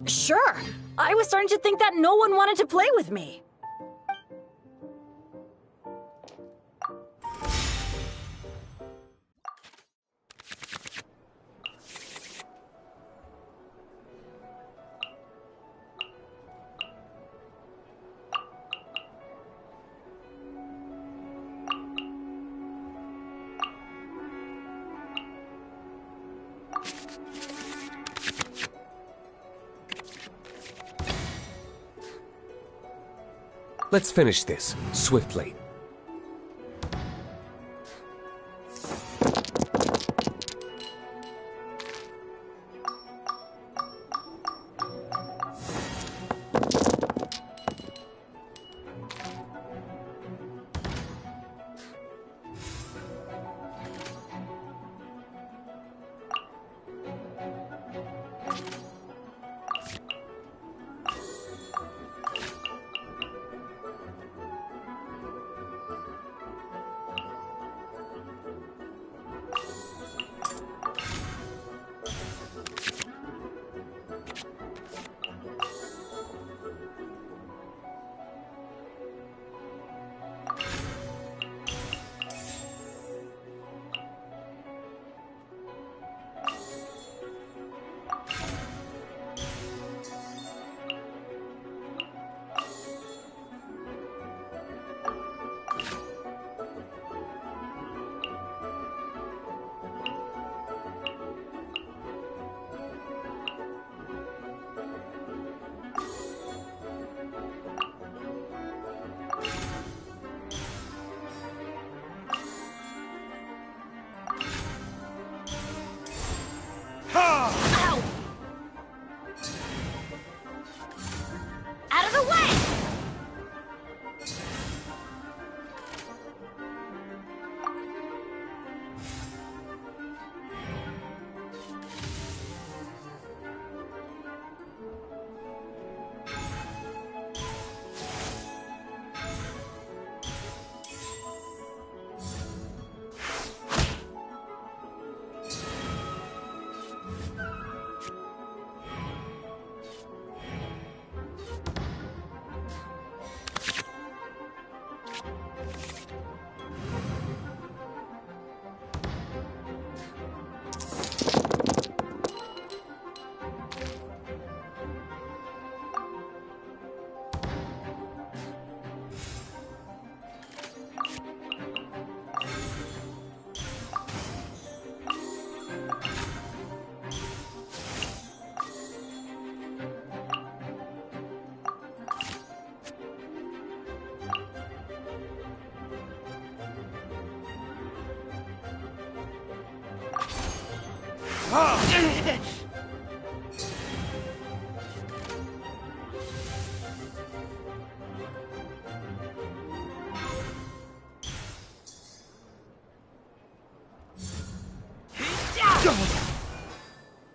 Sure. I was starting to think that no one wanted to play with me. Let's finish this, swiftly.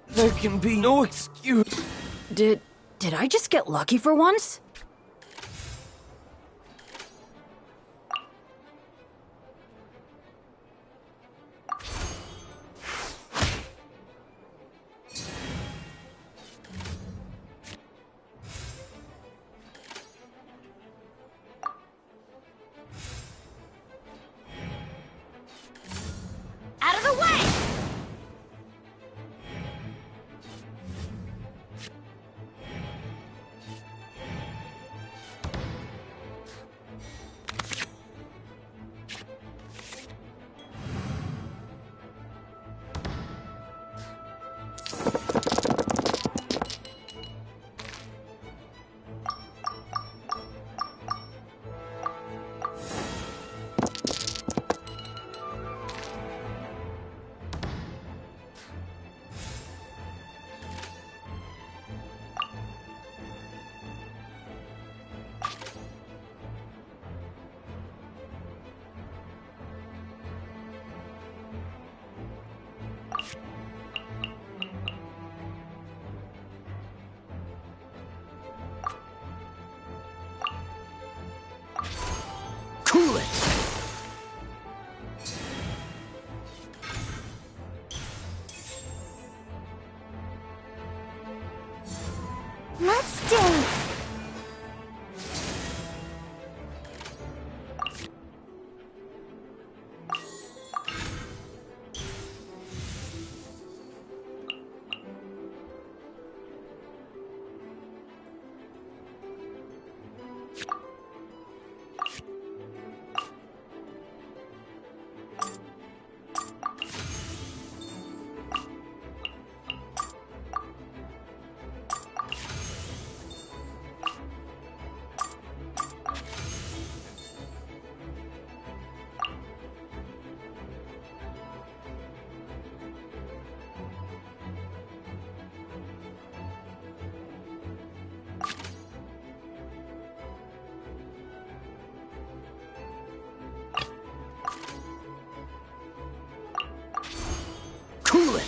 There can be no excuse. Did I just get lucky for once? Out of the way! Cool it! Let's dance! Cool it!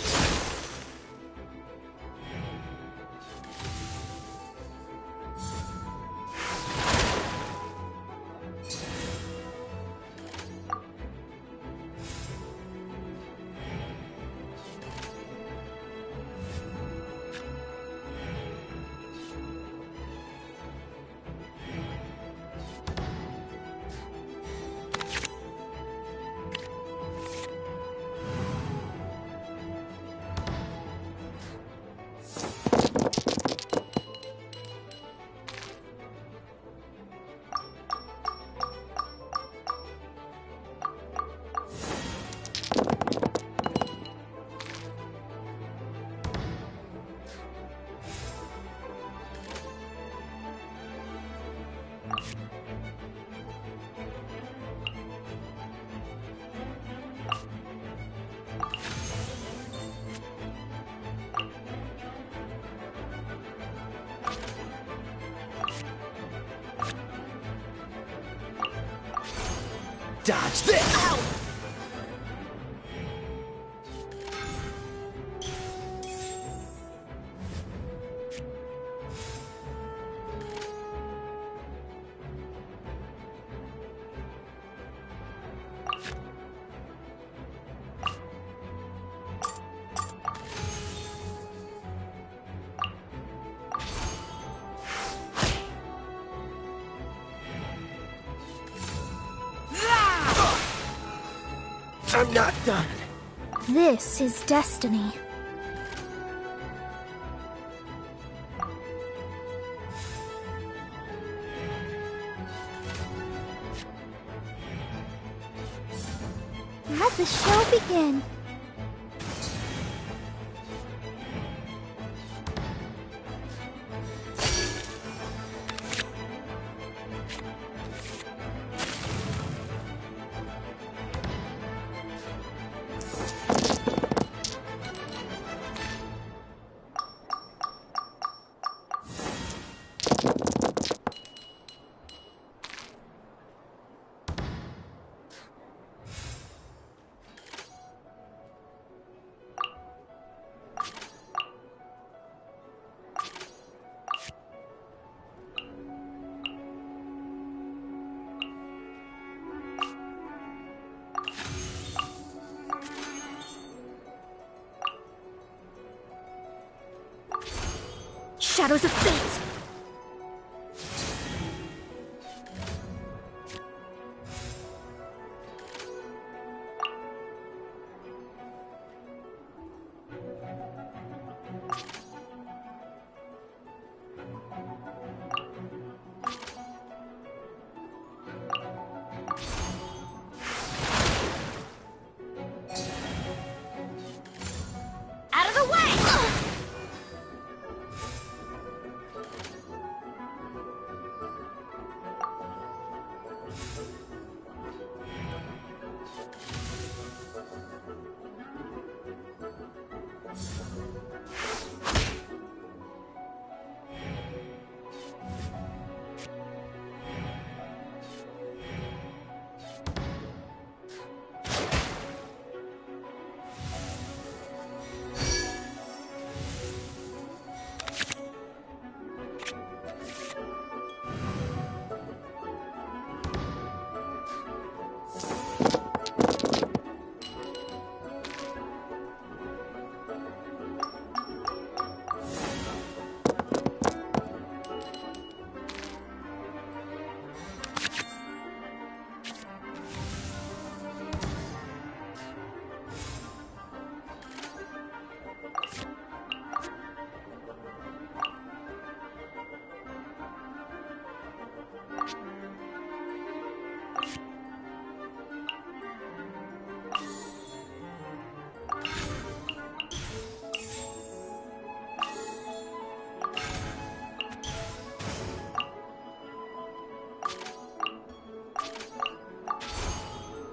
Dodge this! Ow! I'm not done. This is destiny. Let the show begin. Shadows of fate! Out of the way!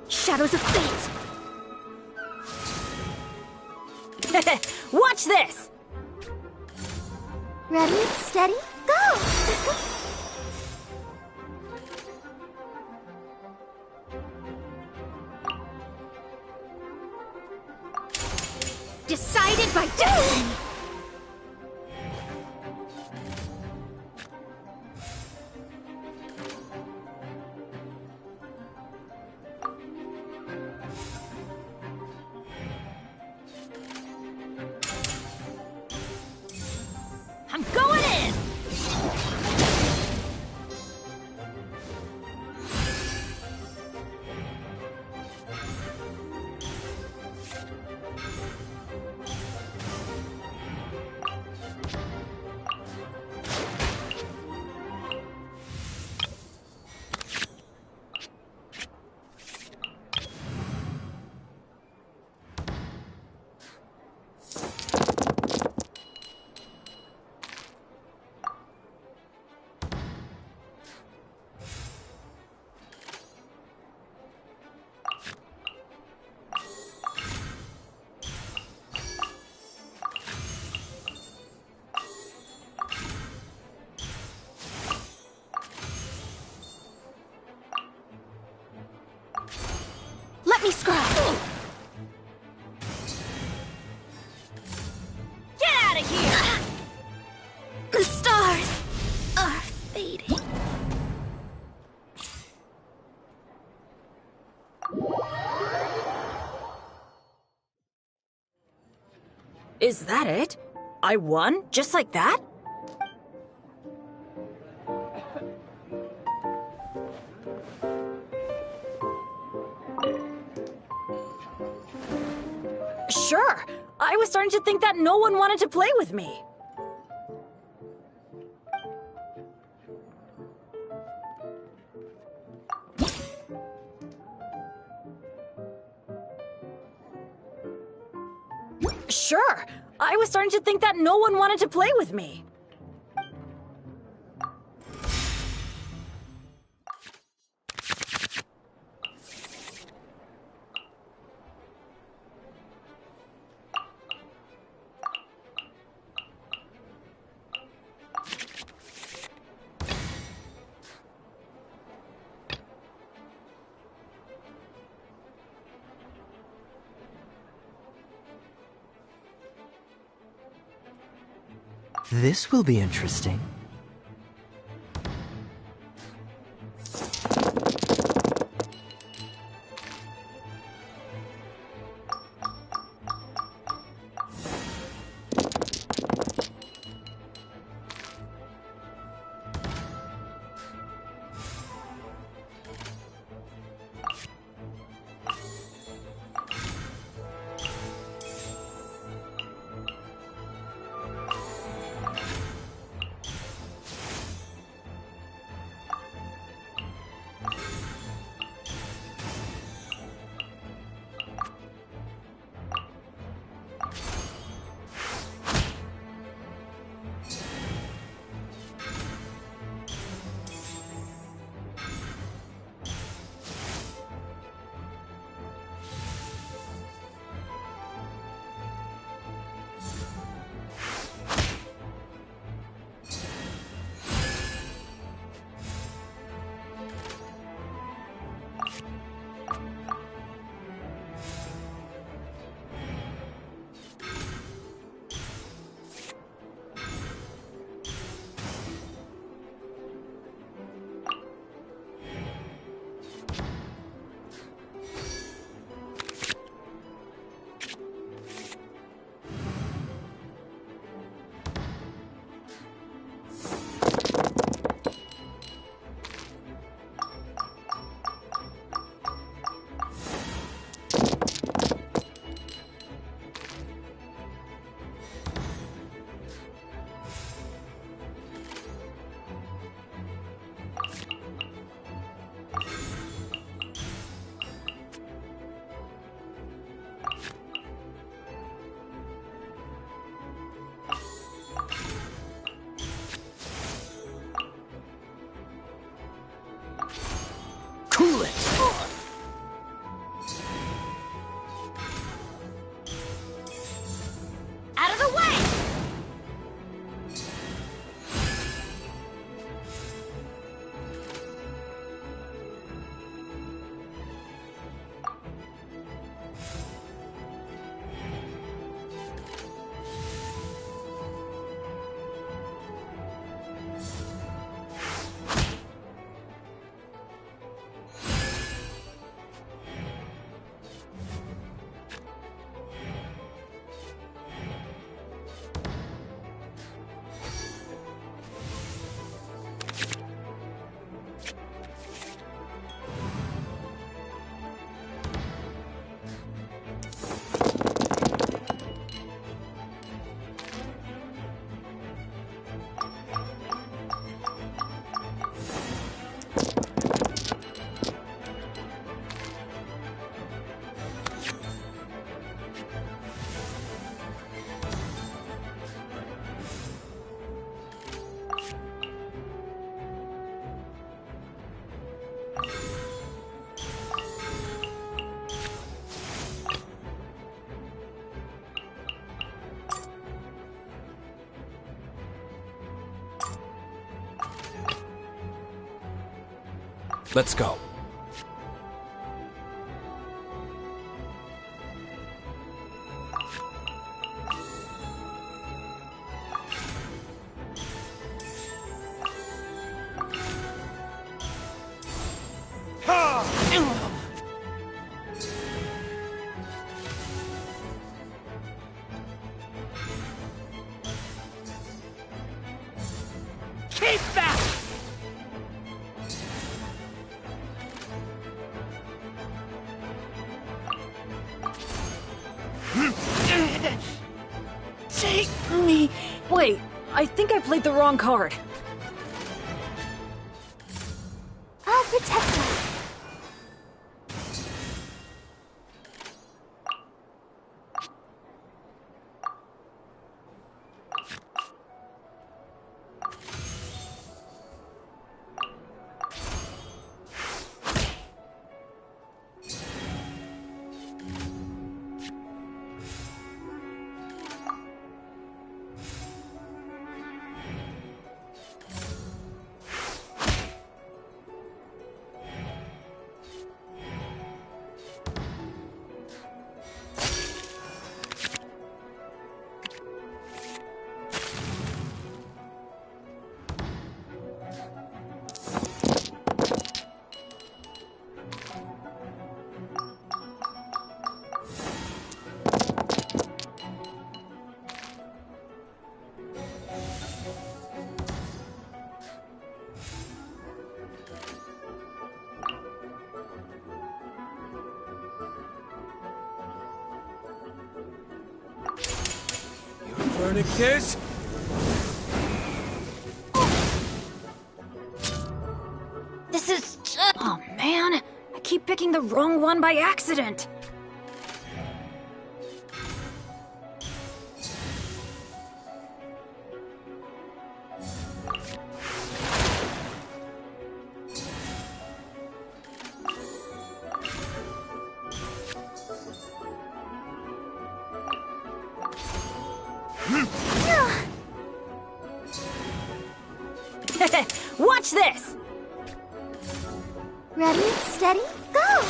Shadows of fate! Watch this! Ready, steady, go! Decided by destiny! I'm going in! Let me scry! Get out of here! The stars are fading. Is that it? I won? Just like that? Sure. I was starting to think that no one wanted to play with me. Sure. I was starting to think that no one wanted to play with me. This will be interesting. Cool it! Out of the way! Let's go. Keep back! Take me. Wait, I think I played the wrong card. I'll protect us. Furnicus? This is oh man, I keep picking the wrong one by accident. Watch this! Ready, steady, go!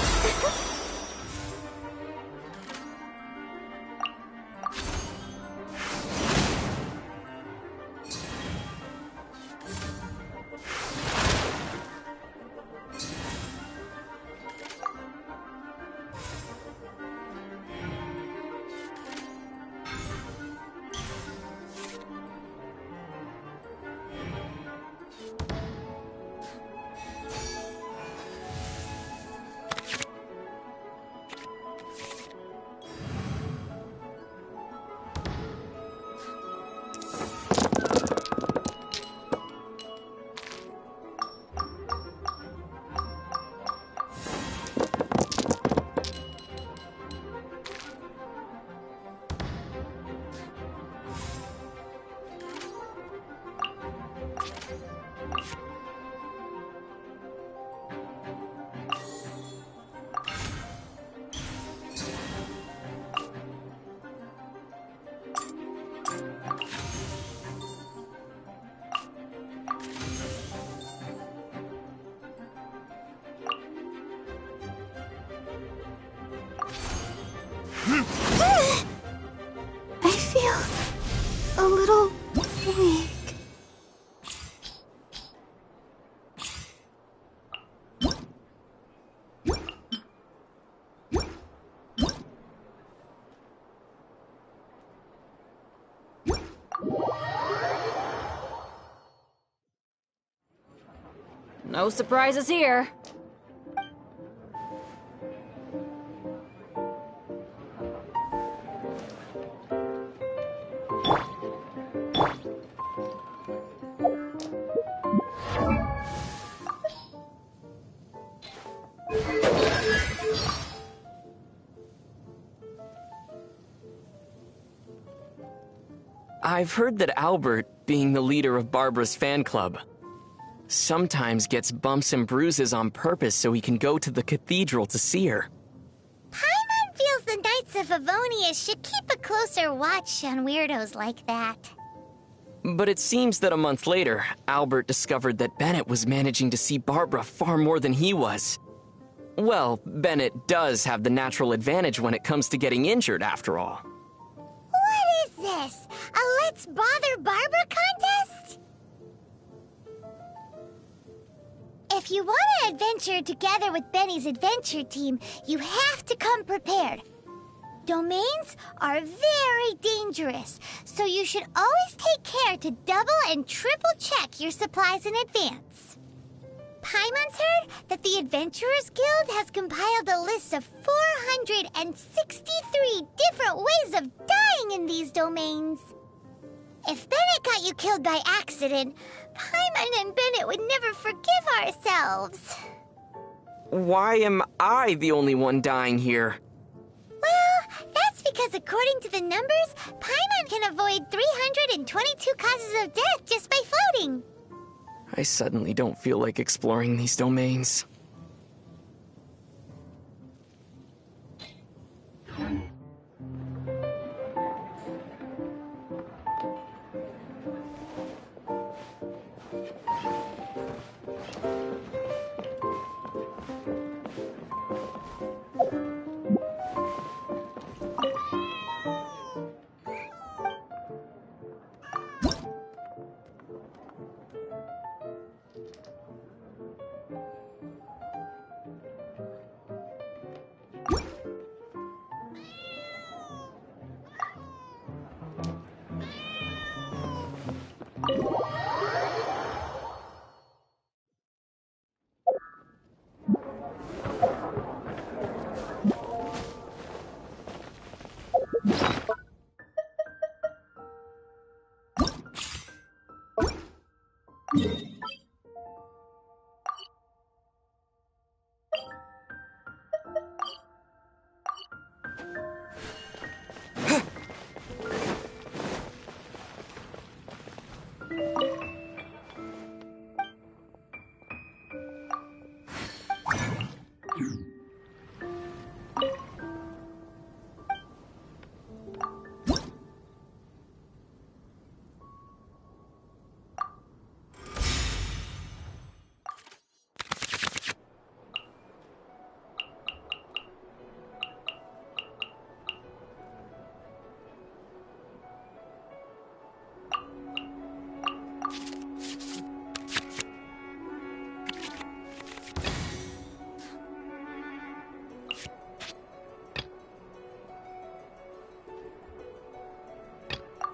I feel a little weak. No surprises here. I've heard that Albert, being the leader of Barbara's fan club, sometimes gets bumps and bruises on purpose so he can go to the cathedral to see her. Paimon feels the Knights of Avonia should keep a closer watch on weirdos like that. But it seems that a month later, Albert discovered that Bennett was managing to see Barbara far more than he was. Well, Bennett does have the natural advantage when it comes to getting injured, after all. What is this? A Let's Bother Barbara contest? If you want to adventure together with Benny's adventure team, you have to come prepared. Domains are very dangerous, so you should always take care to double and triple check your supplies in advance. Paimon's heard that the Adventurers Guild has compiled a list of 463 different ways of dying in these domains. If Bennett got you killed by accident, Paimon and Bennett would never forgive ourselves. Why am I the only one dying here? Well, that's because according to the numbers, Paimon can avoid 322 causes of death just by floating. I suddenly don't feel like exploring these domains.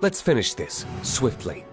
Let's finish this, swiftly.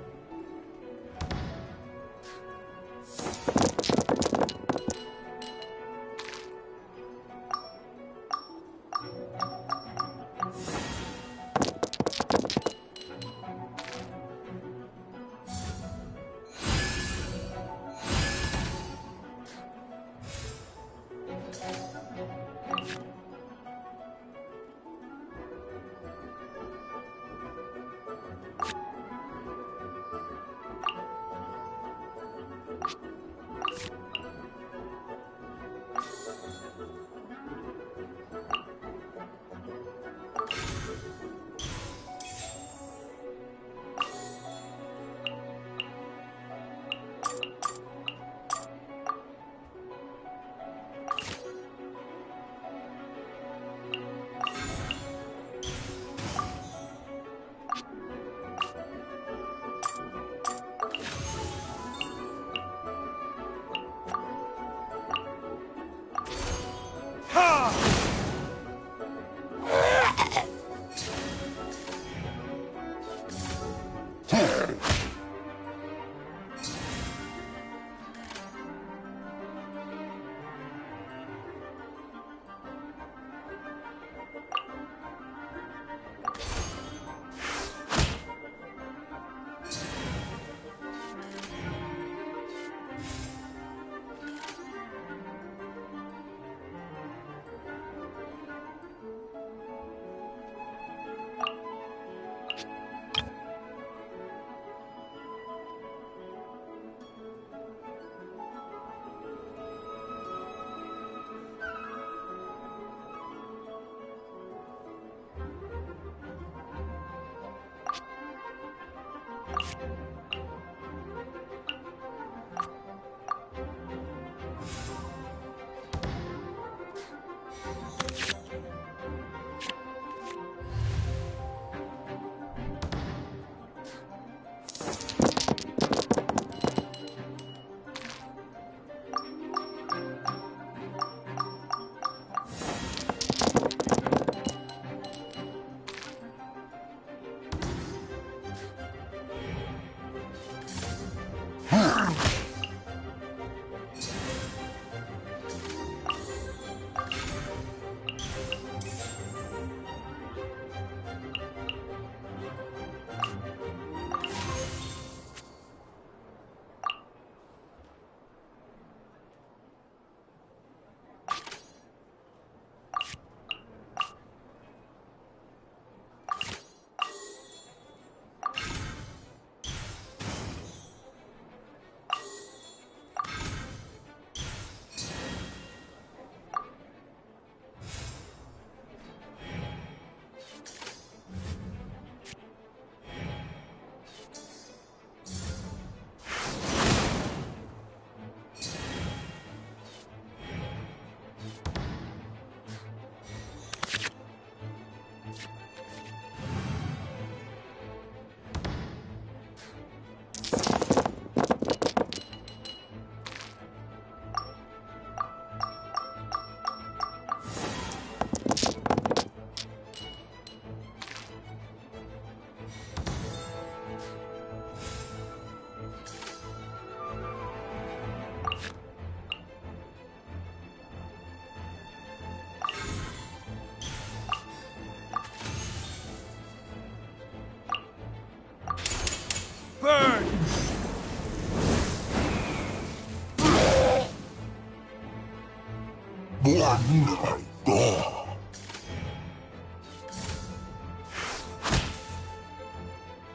Burn!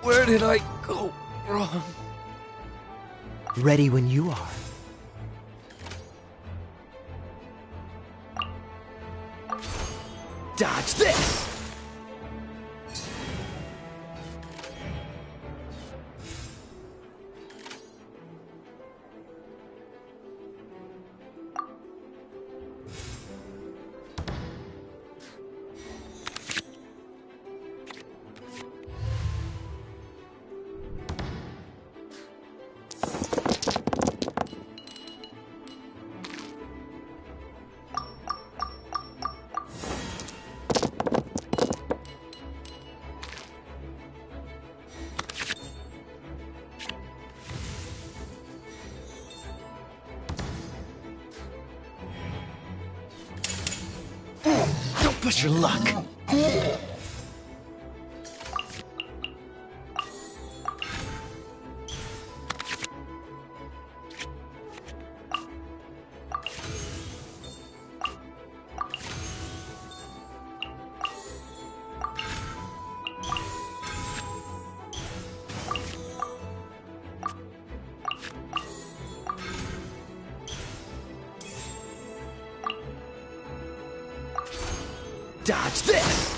Where did I go wrong? Ready when you are. Dodge this! Don't push your luck. Dodge this!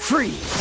Freeze!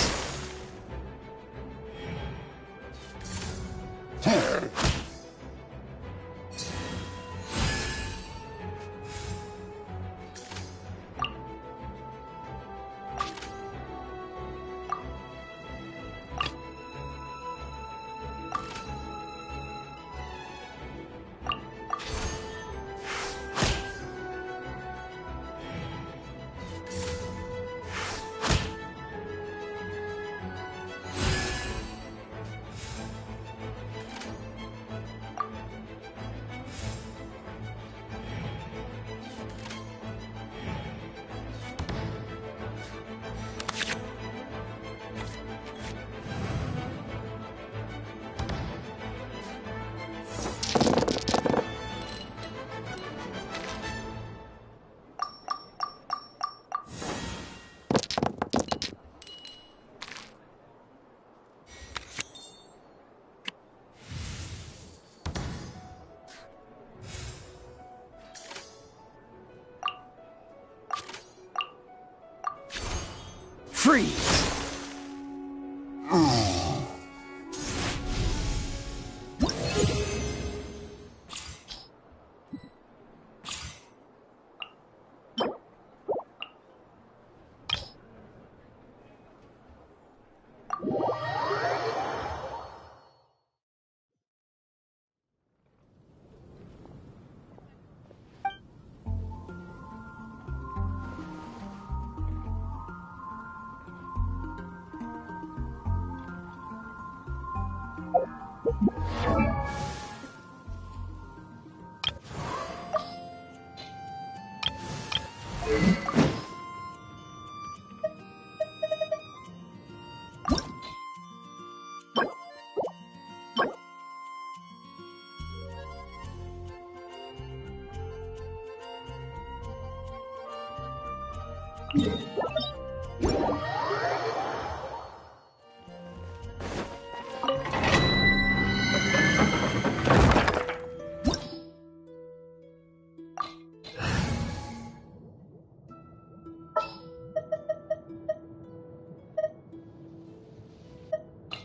Freeze!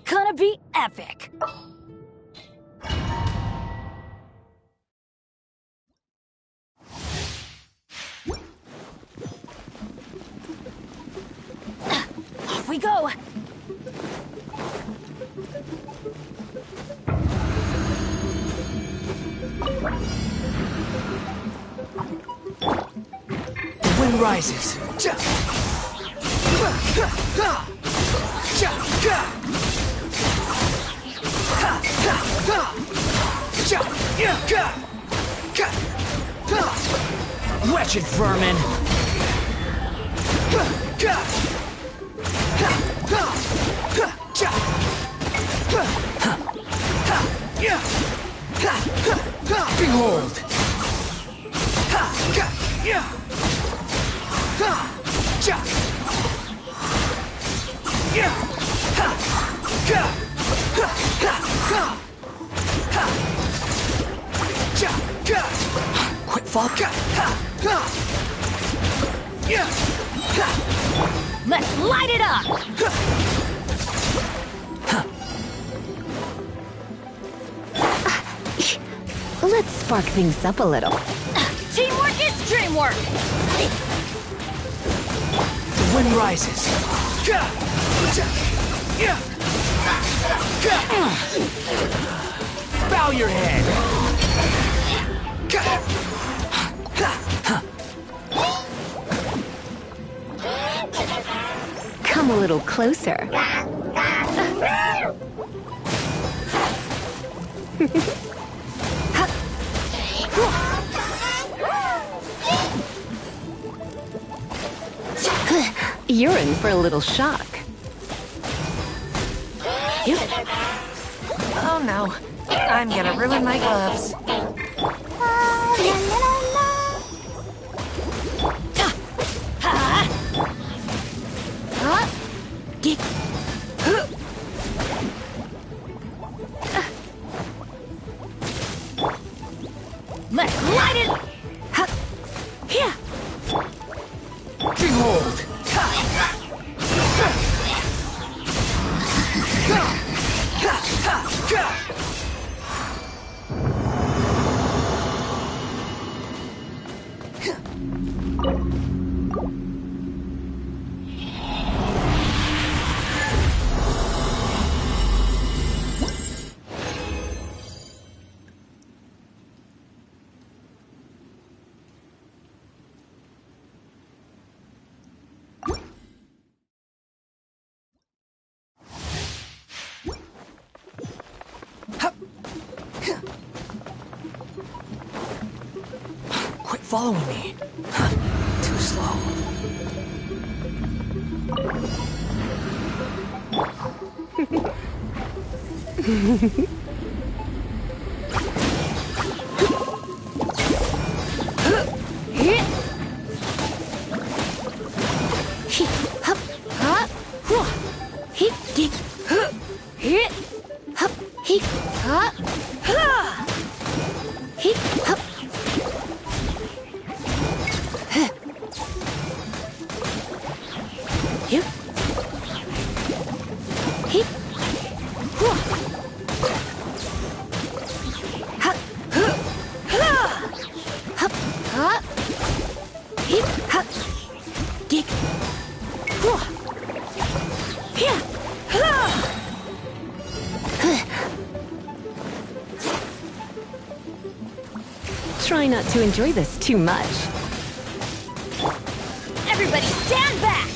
Gonna be epic! Off we go! The wind rises. Wretched vermin! Behold! Quick fall! Let's light it up! Let's spark things up a little. Teamwork is dreamwork! The wind rises. Bow your head. Come a little closer. You're in for a little shock. Oh no, I'm gonna ruin my gloves. Let's light it! Here! Behold! Quit following me. Too slow. to enjoy this too much. Everybody stand back!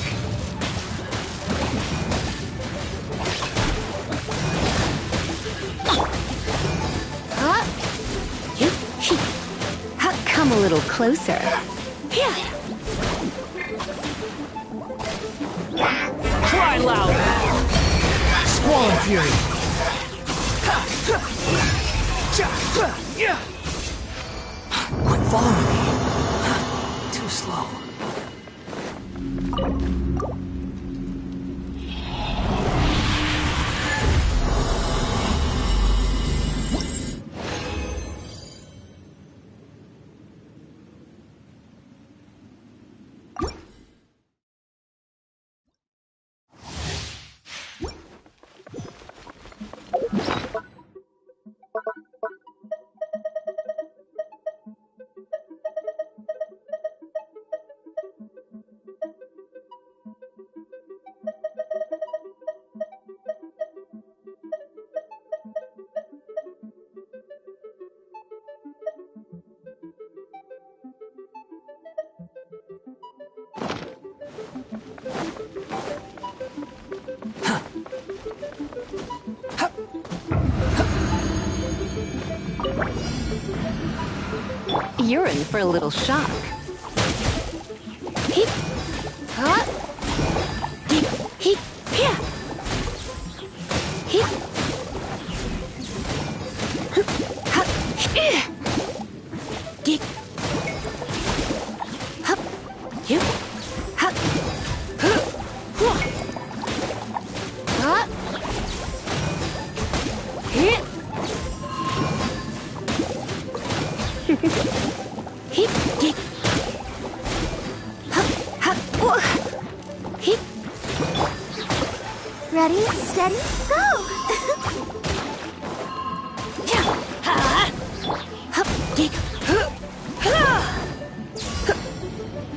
Come a little closer. Cry loud! Squall and fury! Quit following me! Too slow. You're in for a little shock. Ready, steady, go!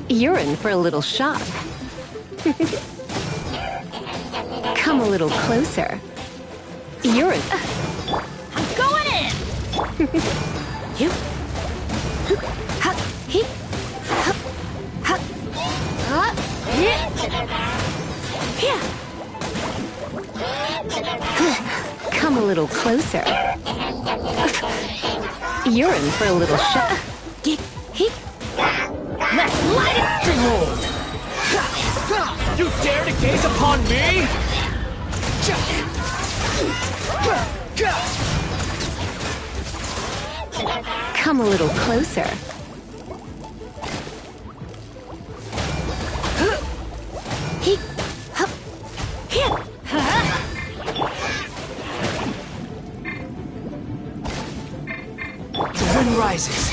You're in for a little shock. Come a little closer. You're in. I'm going in! Come a little closer. You're in for a little shock. Let's light it! Behold! You dare to gaze upon me? Come a little closer. The wind rises.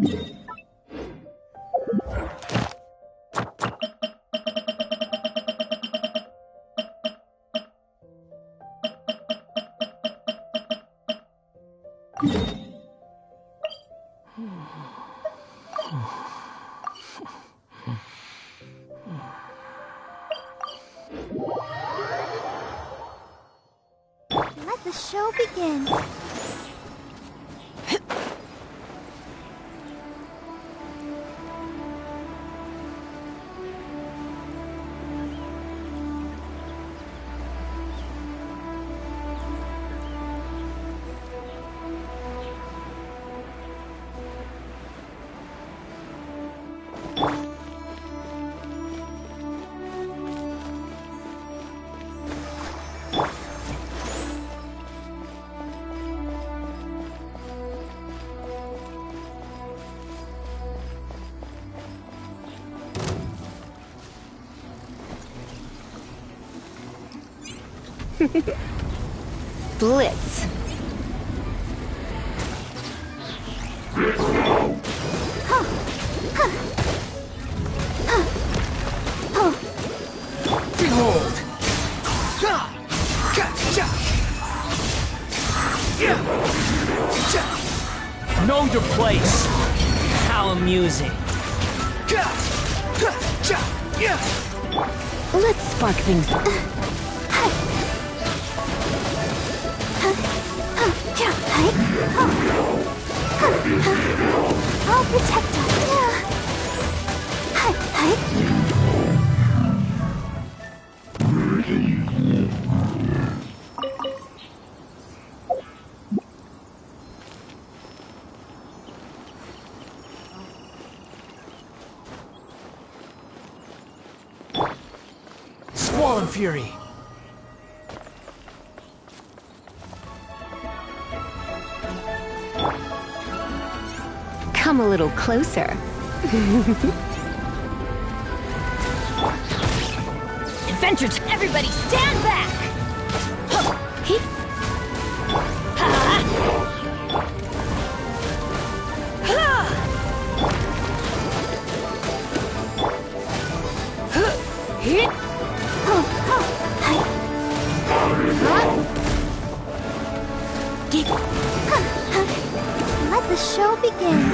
Let the show begin. Blitz. Behold! Know your place. How amusing. Let's spark things up. I'll protect us. Squall and Fury. Come a little closer. Adventures! Everybody stand back! Let the show begin.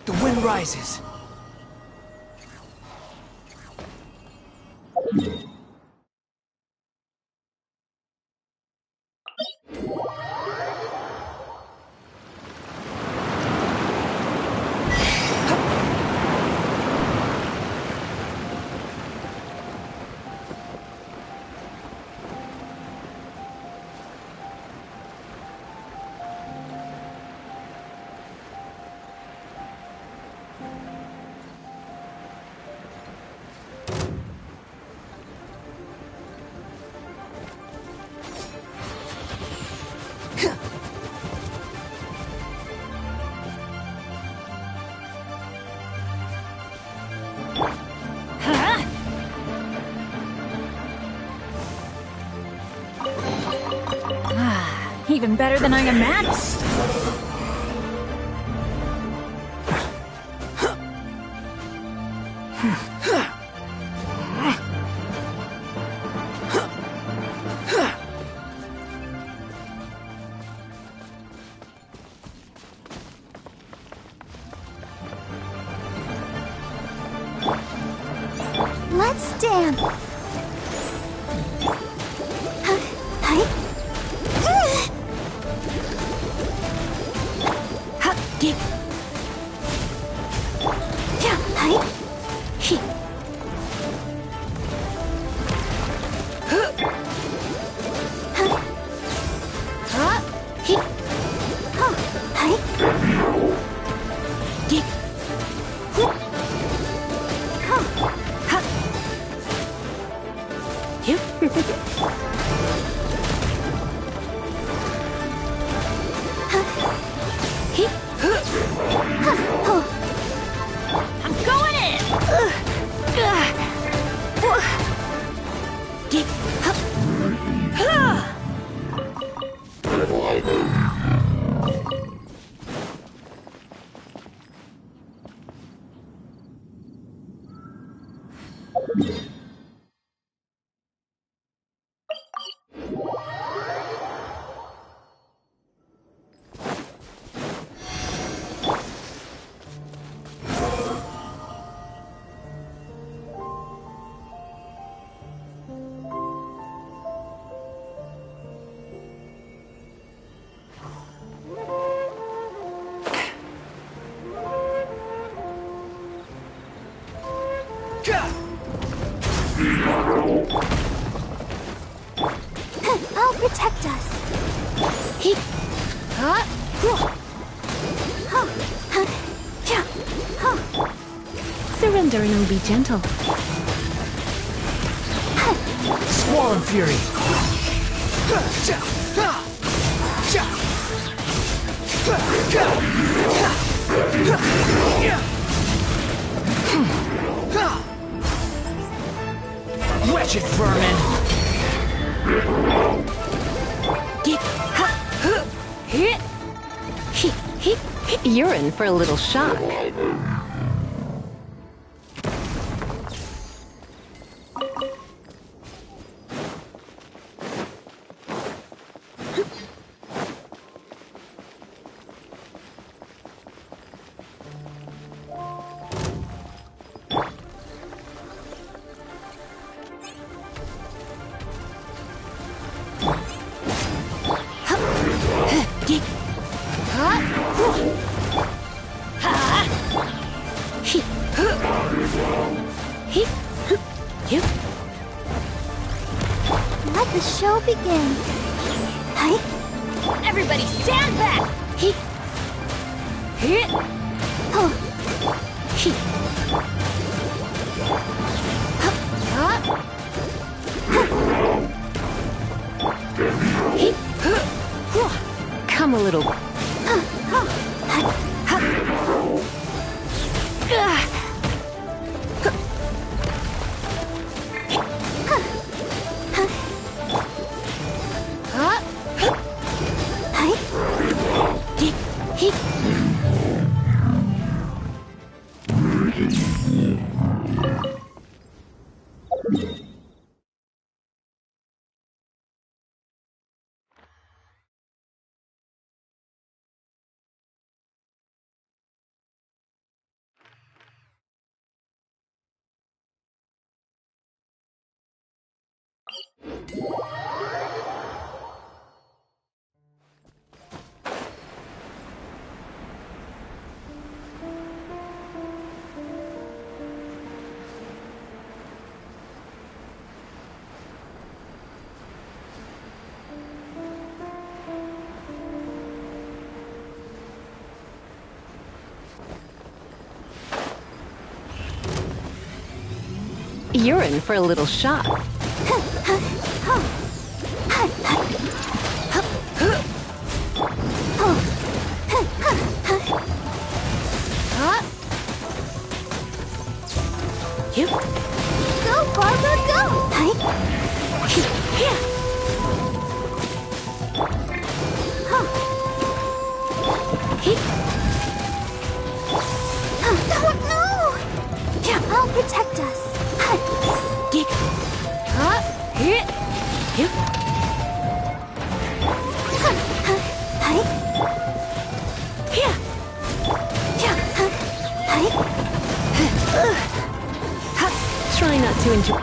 The wind rises. Even better than I imagined. Let's dance. I'll protect us. Surrender and I'll be gentle. Swarm Fury! Wretched vermin! You're in for a little shock. Let the show begin. Everybody stand back! Come a little. You're in for a little shock. Go, Barbara, go! No! I'll protect us. Try not to enjoy.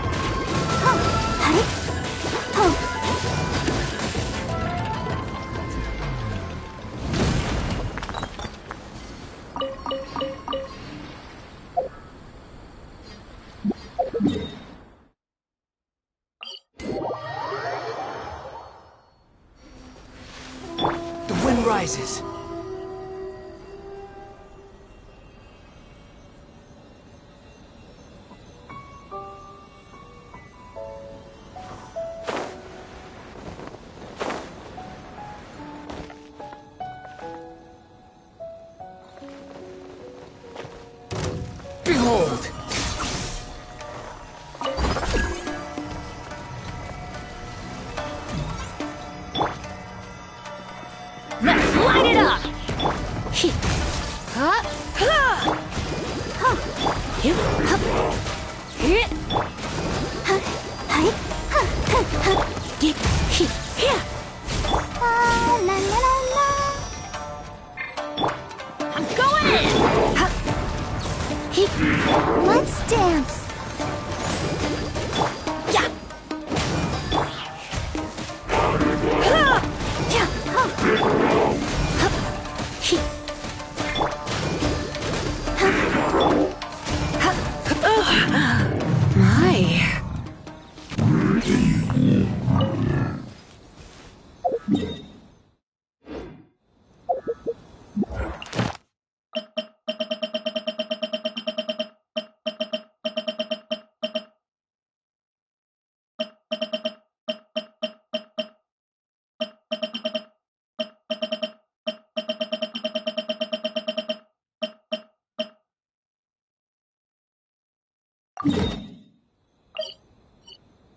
The wind rises. Behold! Let's light it up! La la la la. I'm going in! Let's dance. Yeah! My.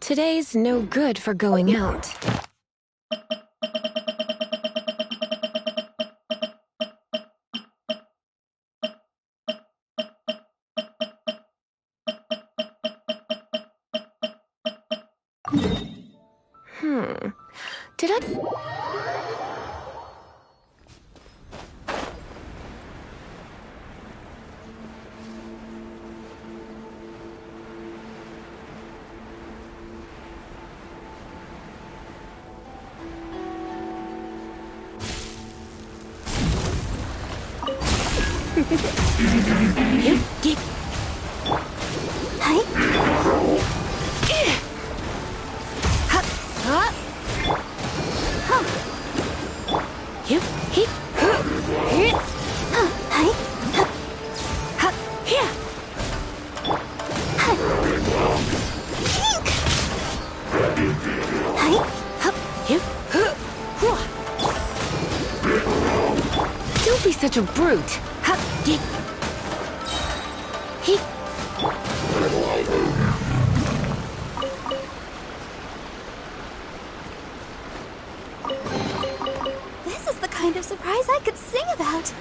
Today's no good for going out. Did I... Don't be such a brute. This is the kind of surprise I could sing about.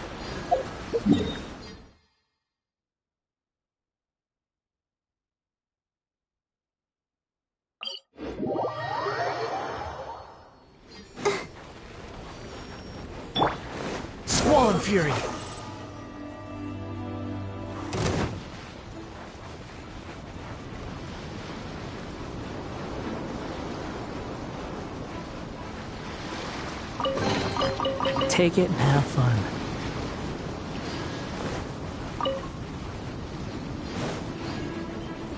Squall Fury! Take it and have fun.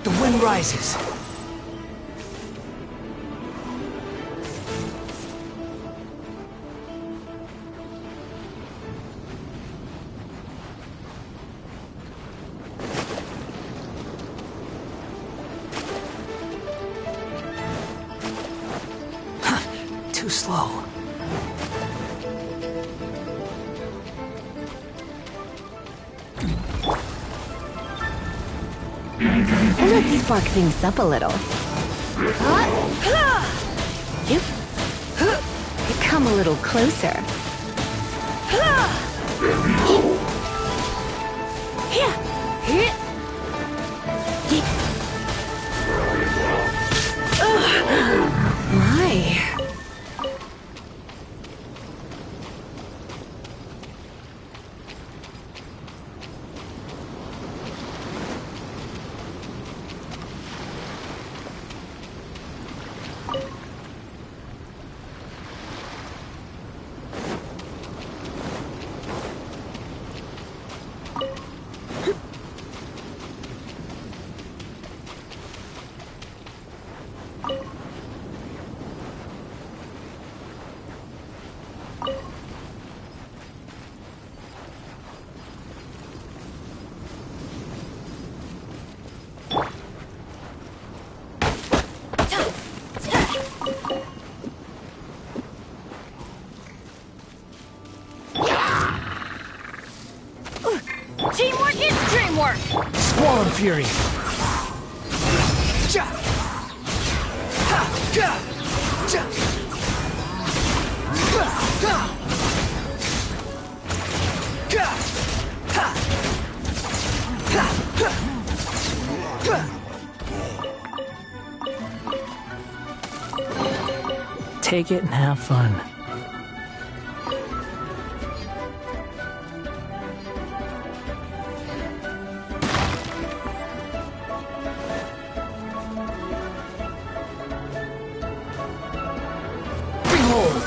The wind rises. Too slow. Let's spark things up a little. Come a little closer. My. Teamwork is dreamwork! Squall Fury! take it and have fun. Behold!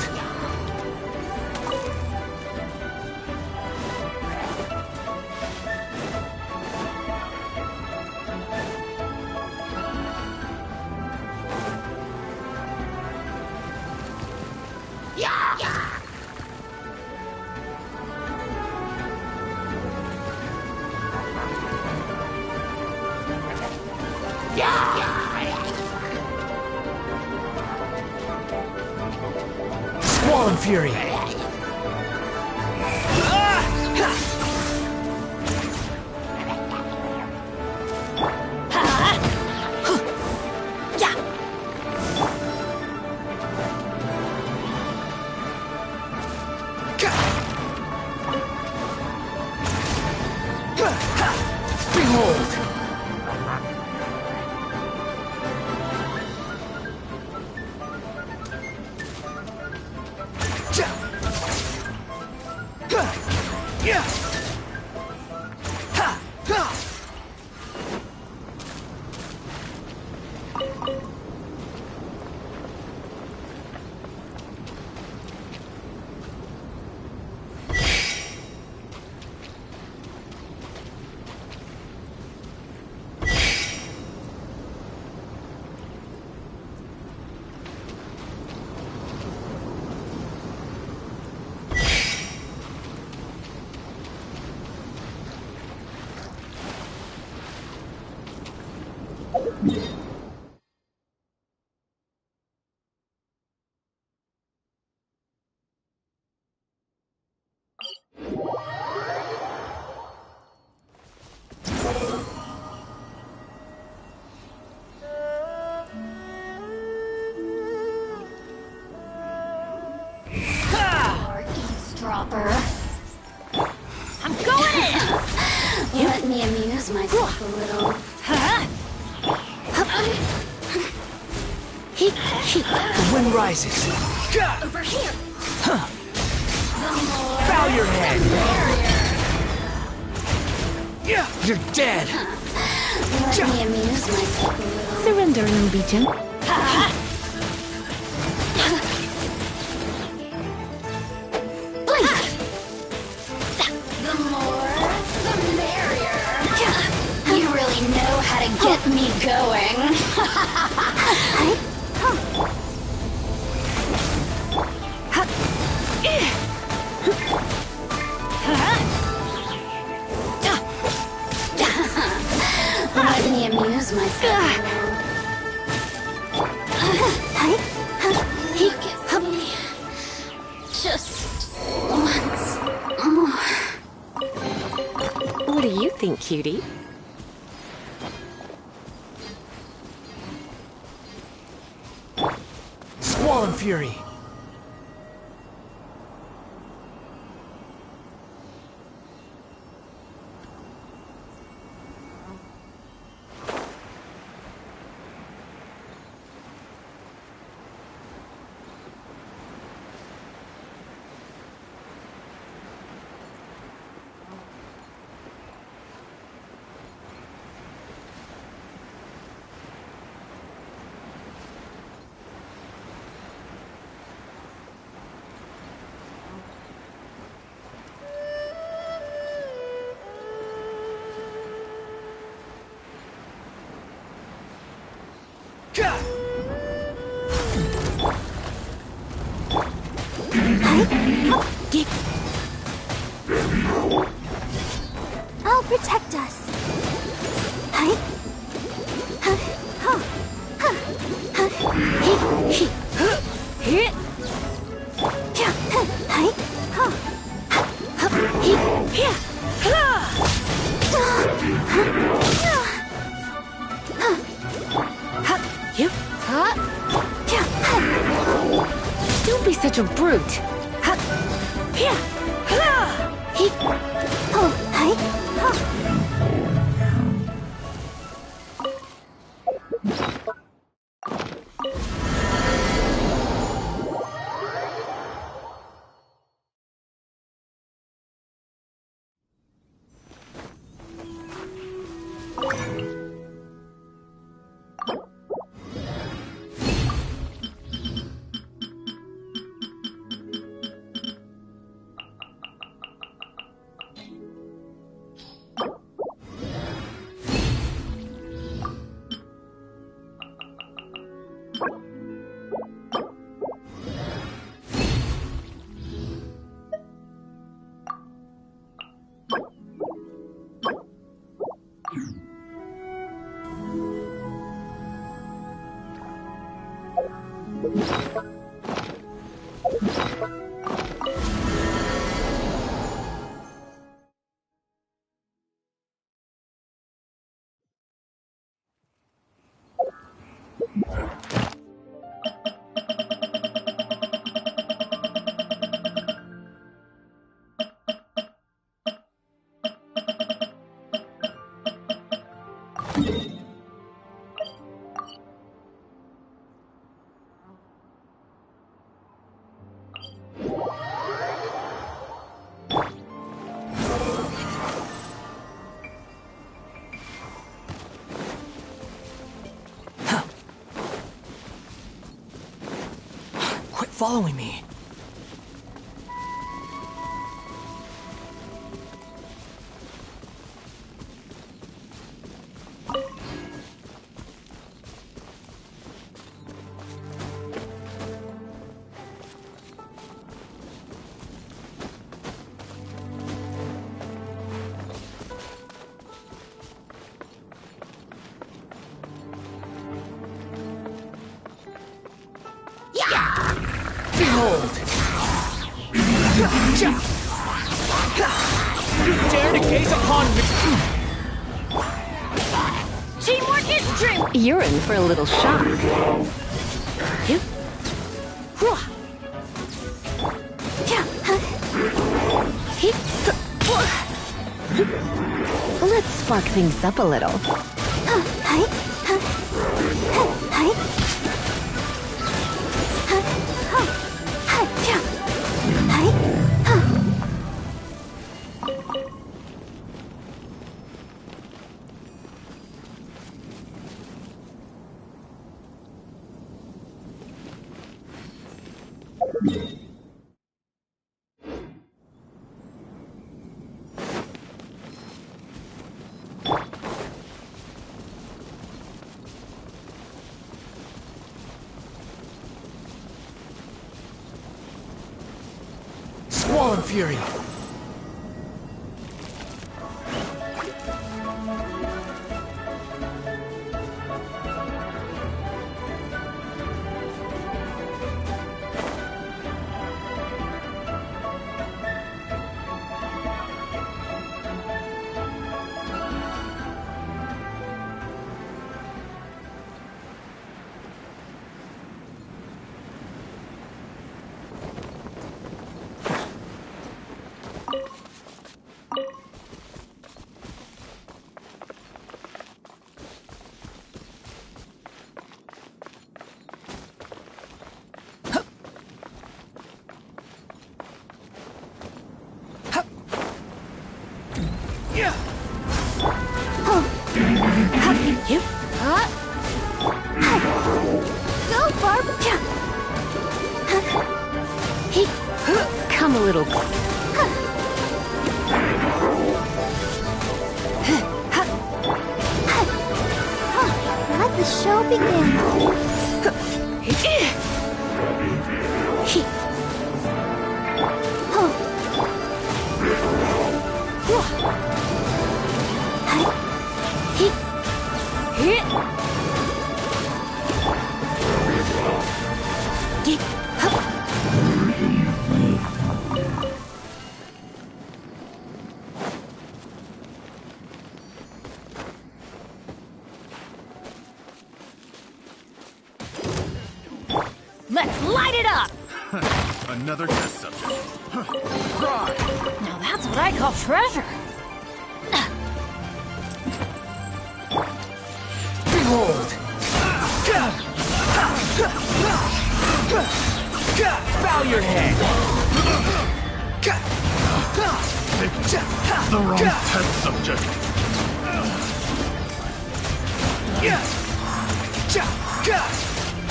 Squall Fury! Behold! Eavesdropper. I'm going in! Let me amuse myself a little. The wind rises. Over here! Bow your head! You're dead! Let me amuse myself a little. Surrender and be gentle. The more, the merrier. You really know how to get me going. Let me amuse myself. Look at me. Just once more. What do you think, cutie? Squall Fury! I'll protect us. Don't be such a brute. following me. Behold! You dare to gaze upon me! Teamwork is dream! You're in for a little shock. Let's spark things up a little. Squall Fury! Go, Barb! Come a little. Let the show begin. Let's light it up! Another test subject. Now that's what I call treasure. Behold! Bow your head! The wrong test subject.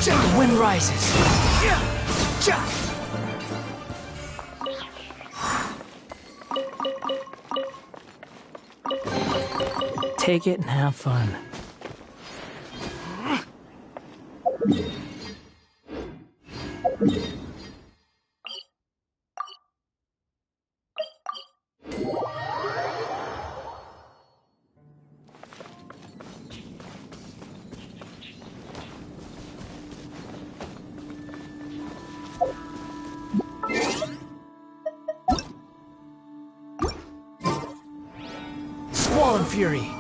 The wind rises. Take it and have fun. Squall and Fury!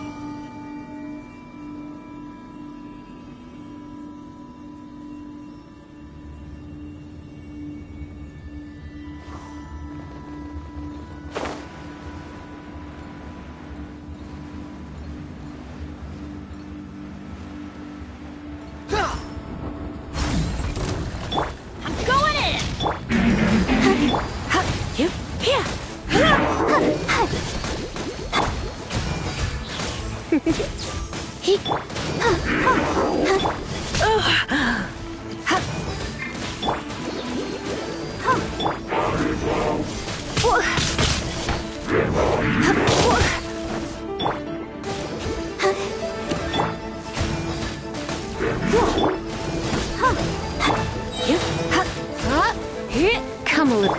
Come a little.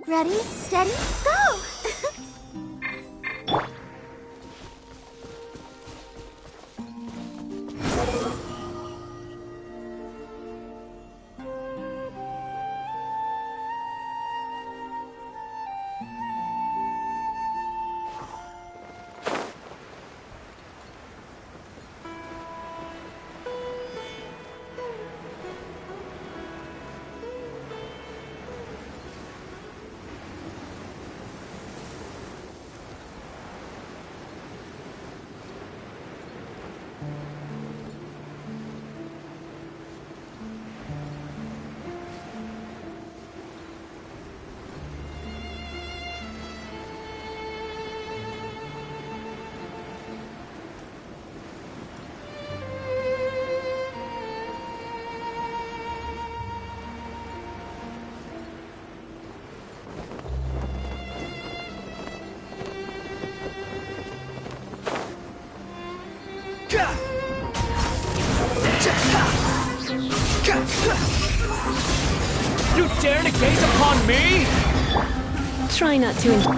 Ready, steady, go! You dare to gaze upon me? Try not to enjoy.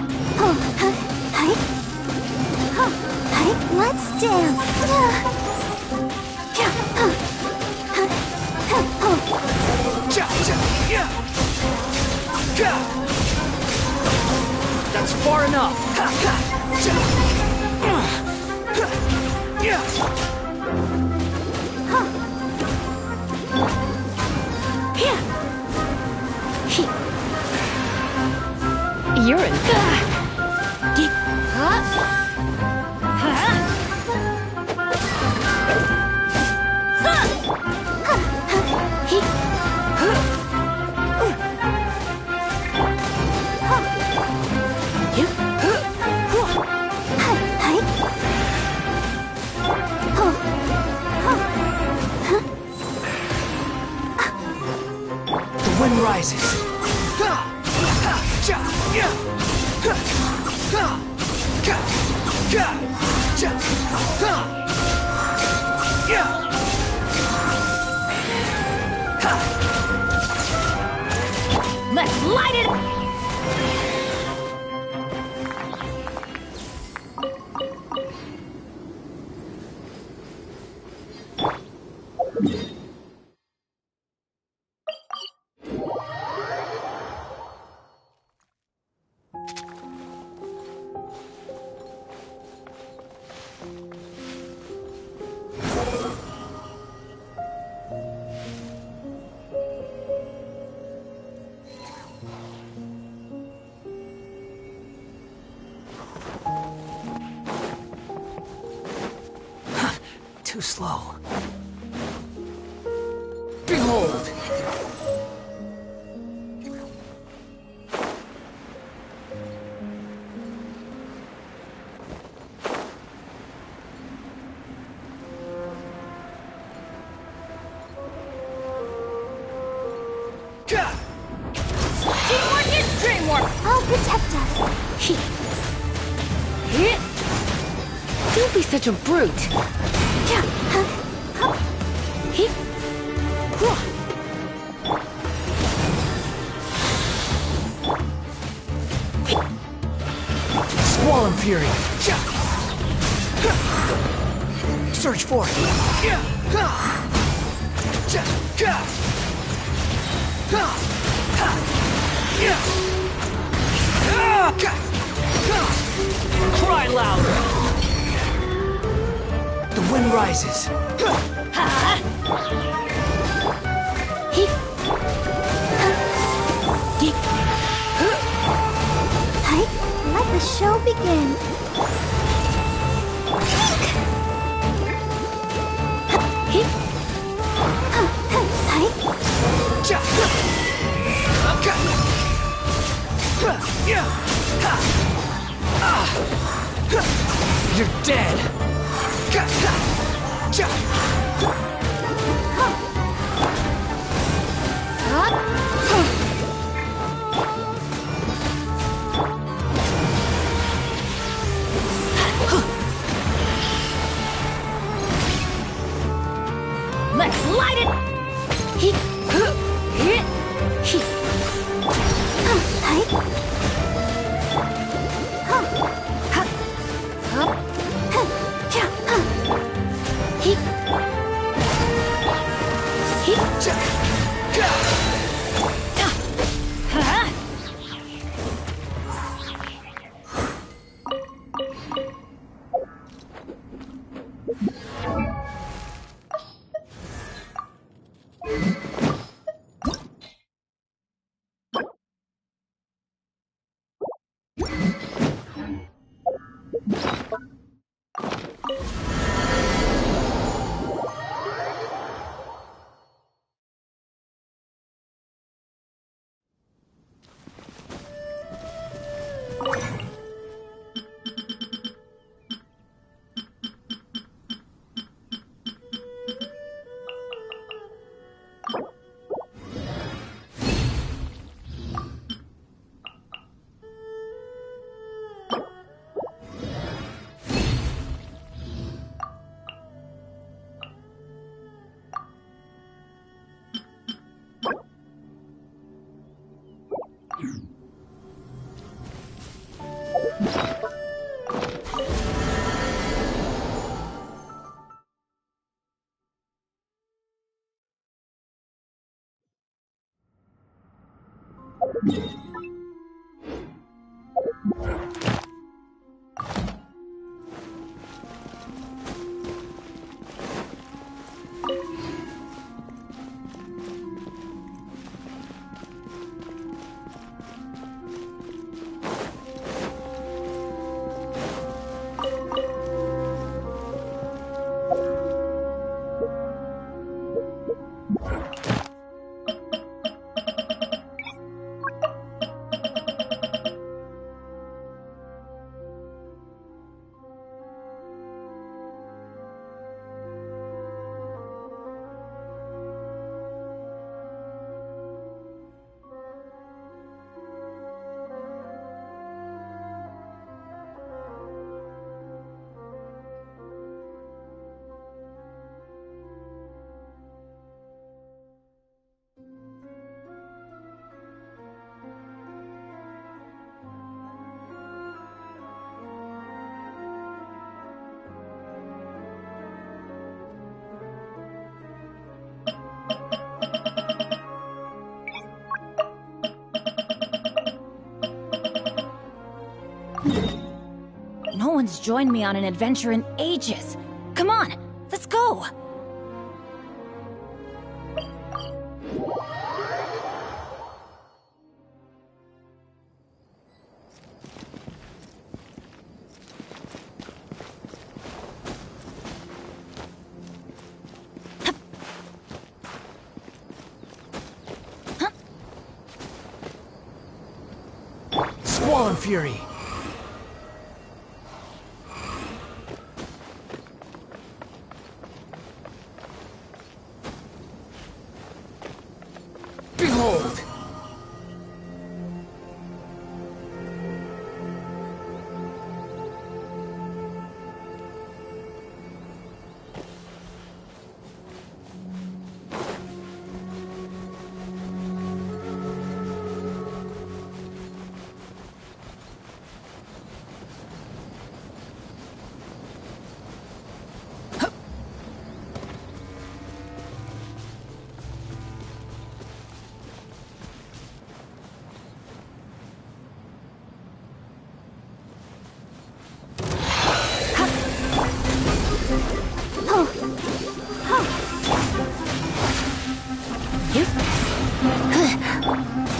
Let's dance. That's far enough. You're in. The wind rises. Let's light it! too slow. Behold! Teamwork is dreamwork! I'll protect us. Don't be such a brute. Squall and Fury. Search for it. Cry louder. The wind rises. Let the show begin. You're dead. Let's light it! No one's joined me on an adventure in ages. Come on, let's go! Squall Fury! Behold!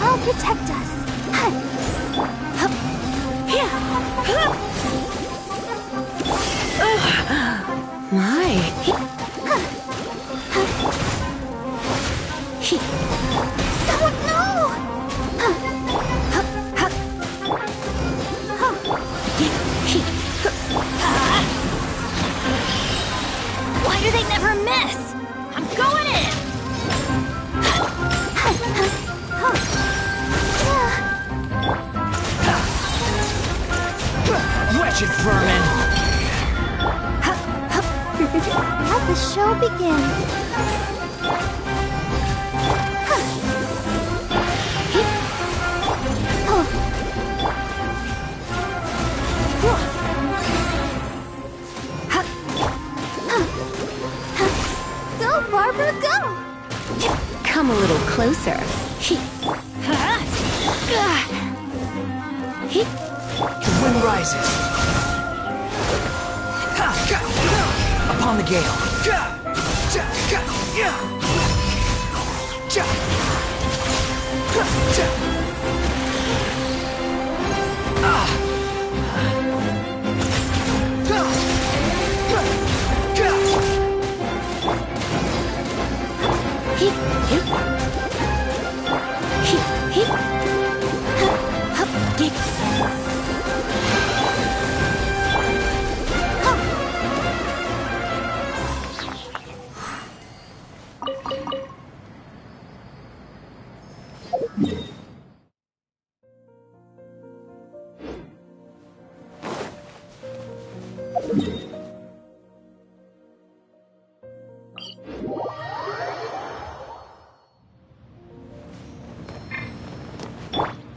I'll protect us. My. Someone, no! Why do they never miss? I'm going in! Wretched vermin! Let the show begin. Go, Barbara, go! Come a little closer. The wind rises. Upon the gale.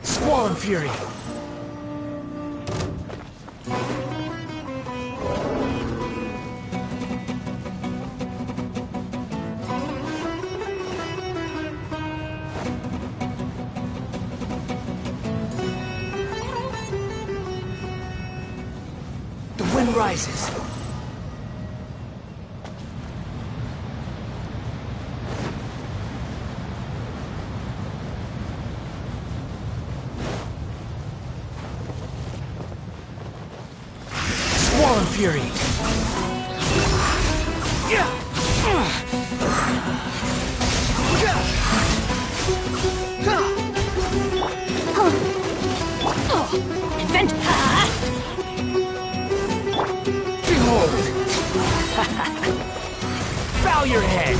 Squall and Fury. The wind rises. Squall and Fury. Invent. Behold! Bow your head!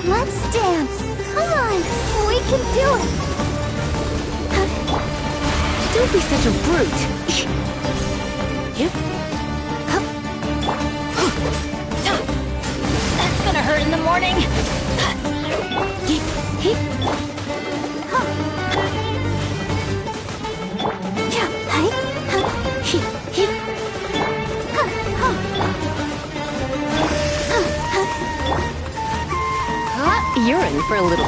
Let's dance. Come on, we can do it. Don't be such a brute. That's gonna hurt in the morning. You're in for a little.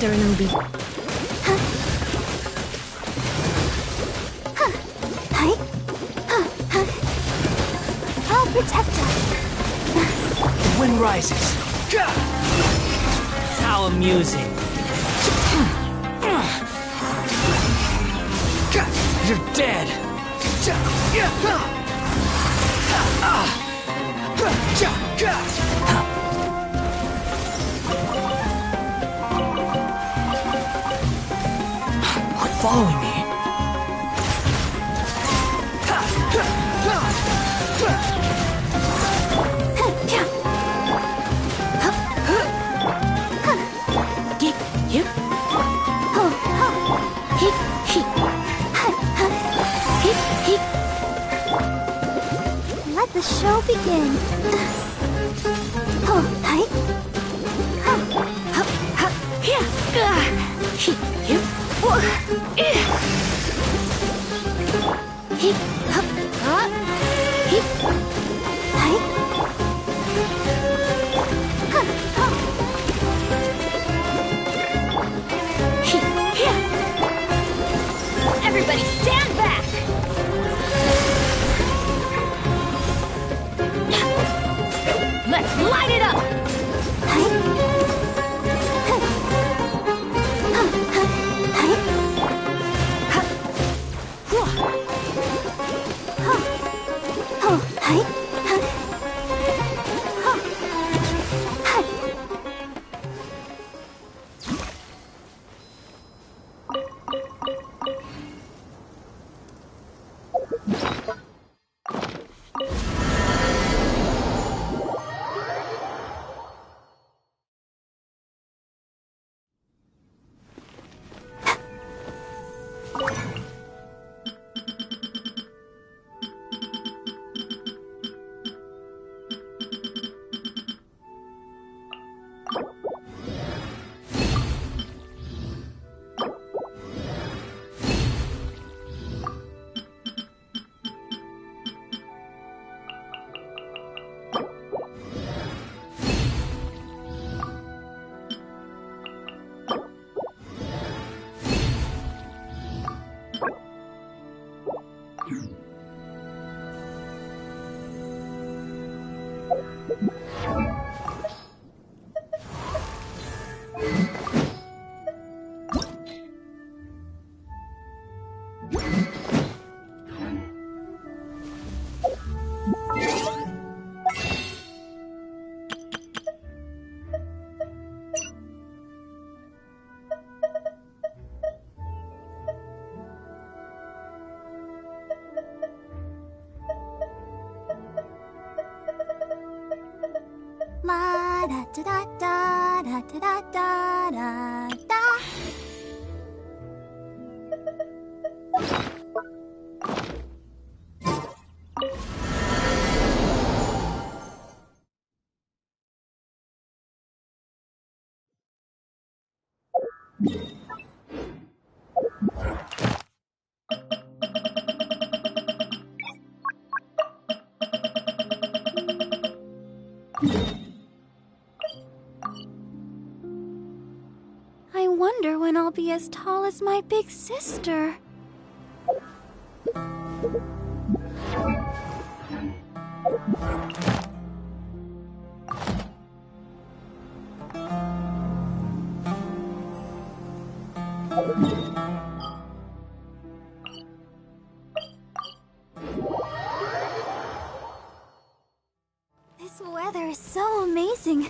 surrender and I'll be... I'll protect us. The wind rises. How amusing. You're dead. Quit following me. Let the show begin. Everybody stand back! Let's light it up! La da da da da da da da da. I wonder when I'll be as tall as my big sister. This weather is so amazing.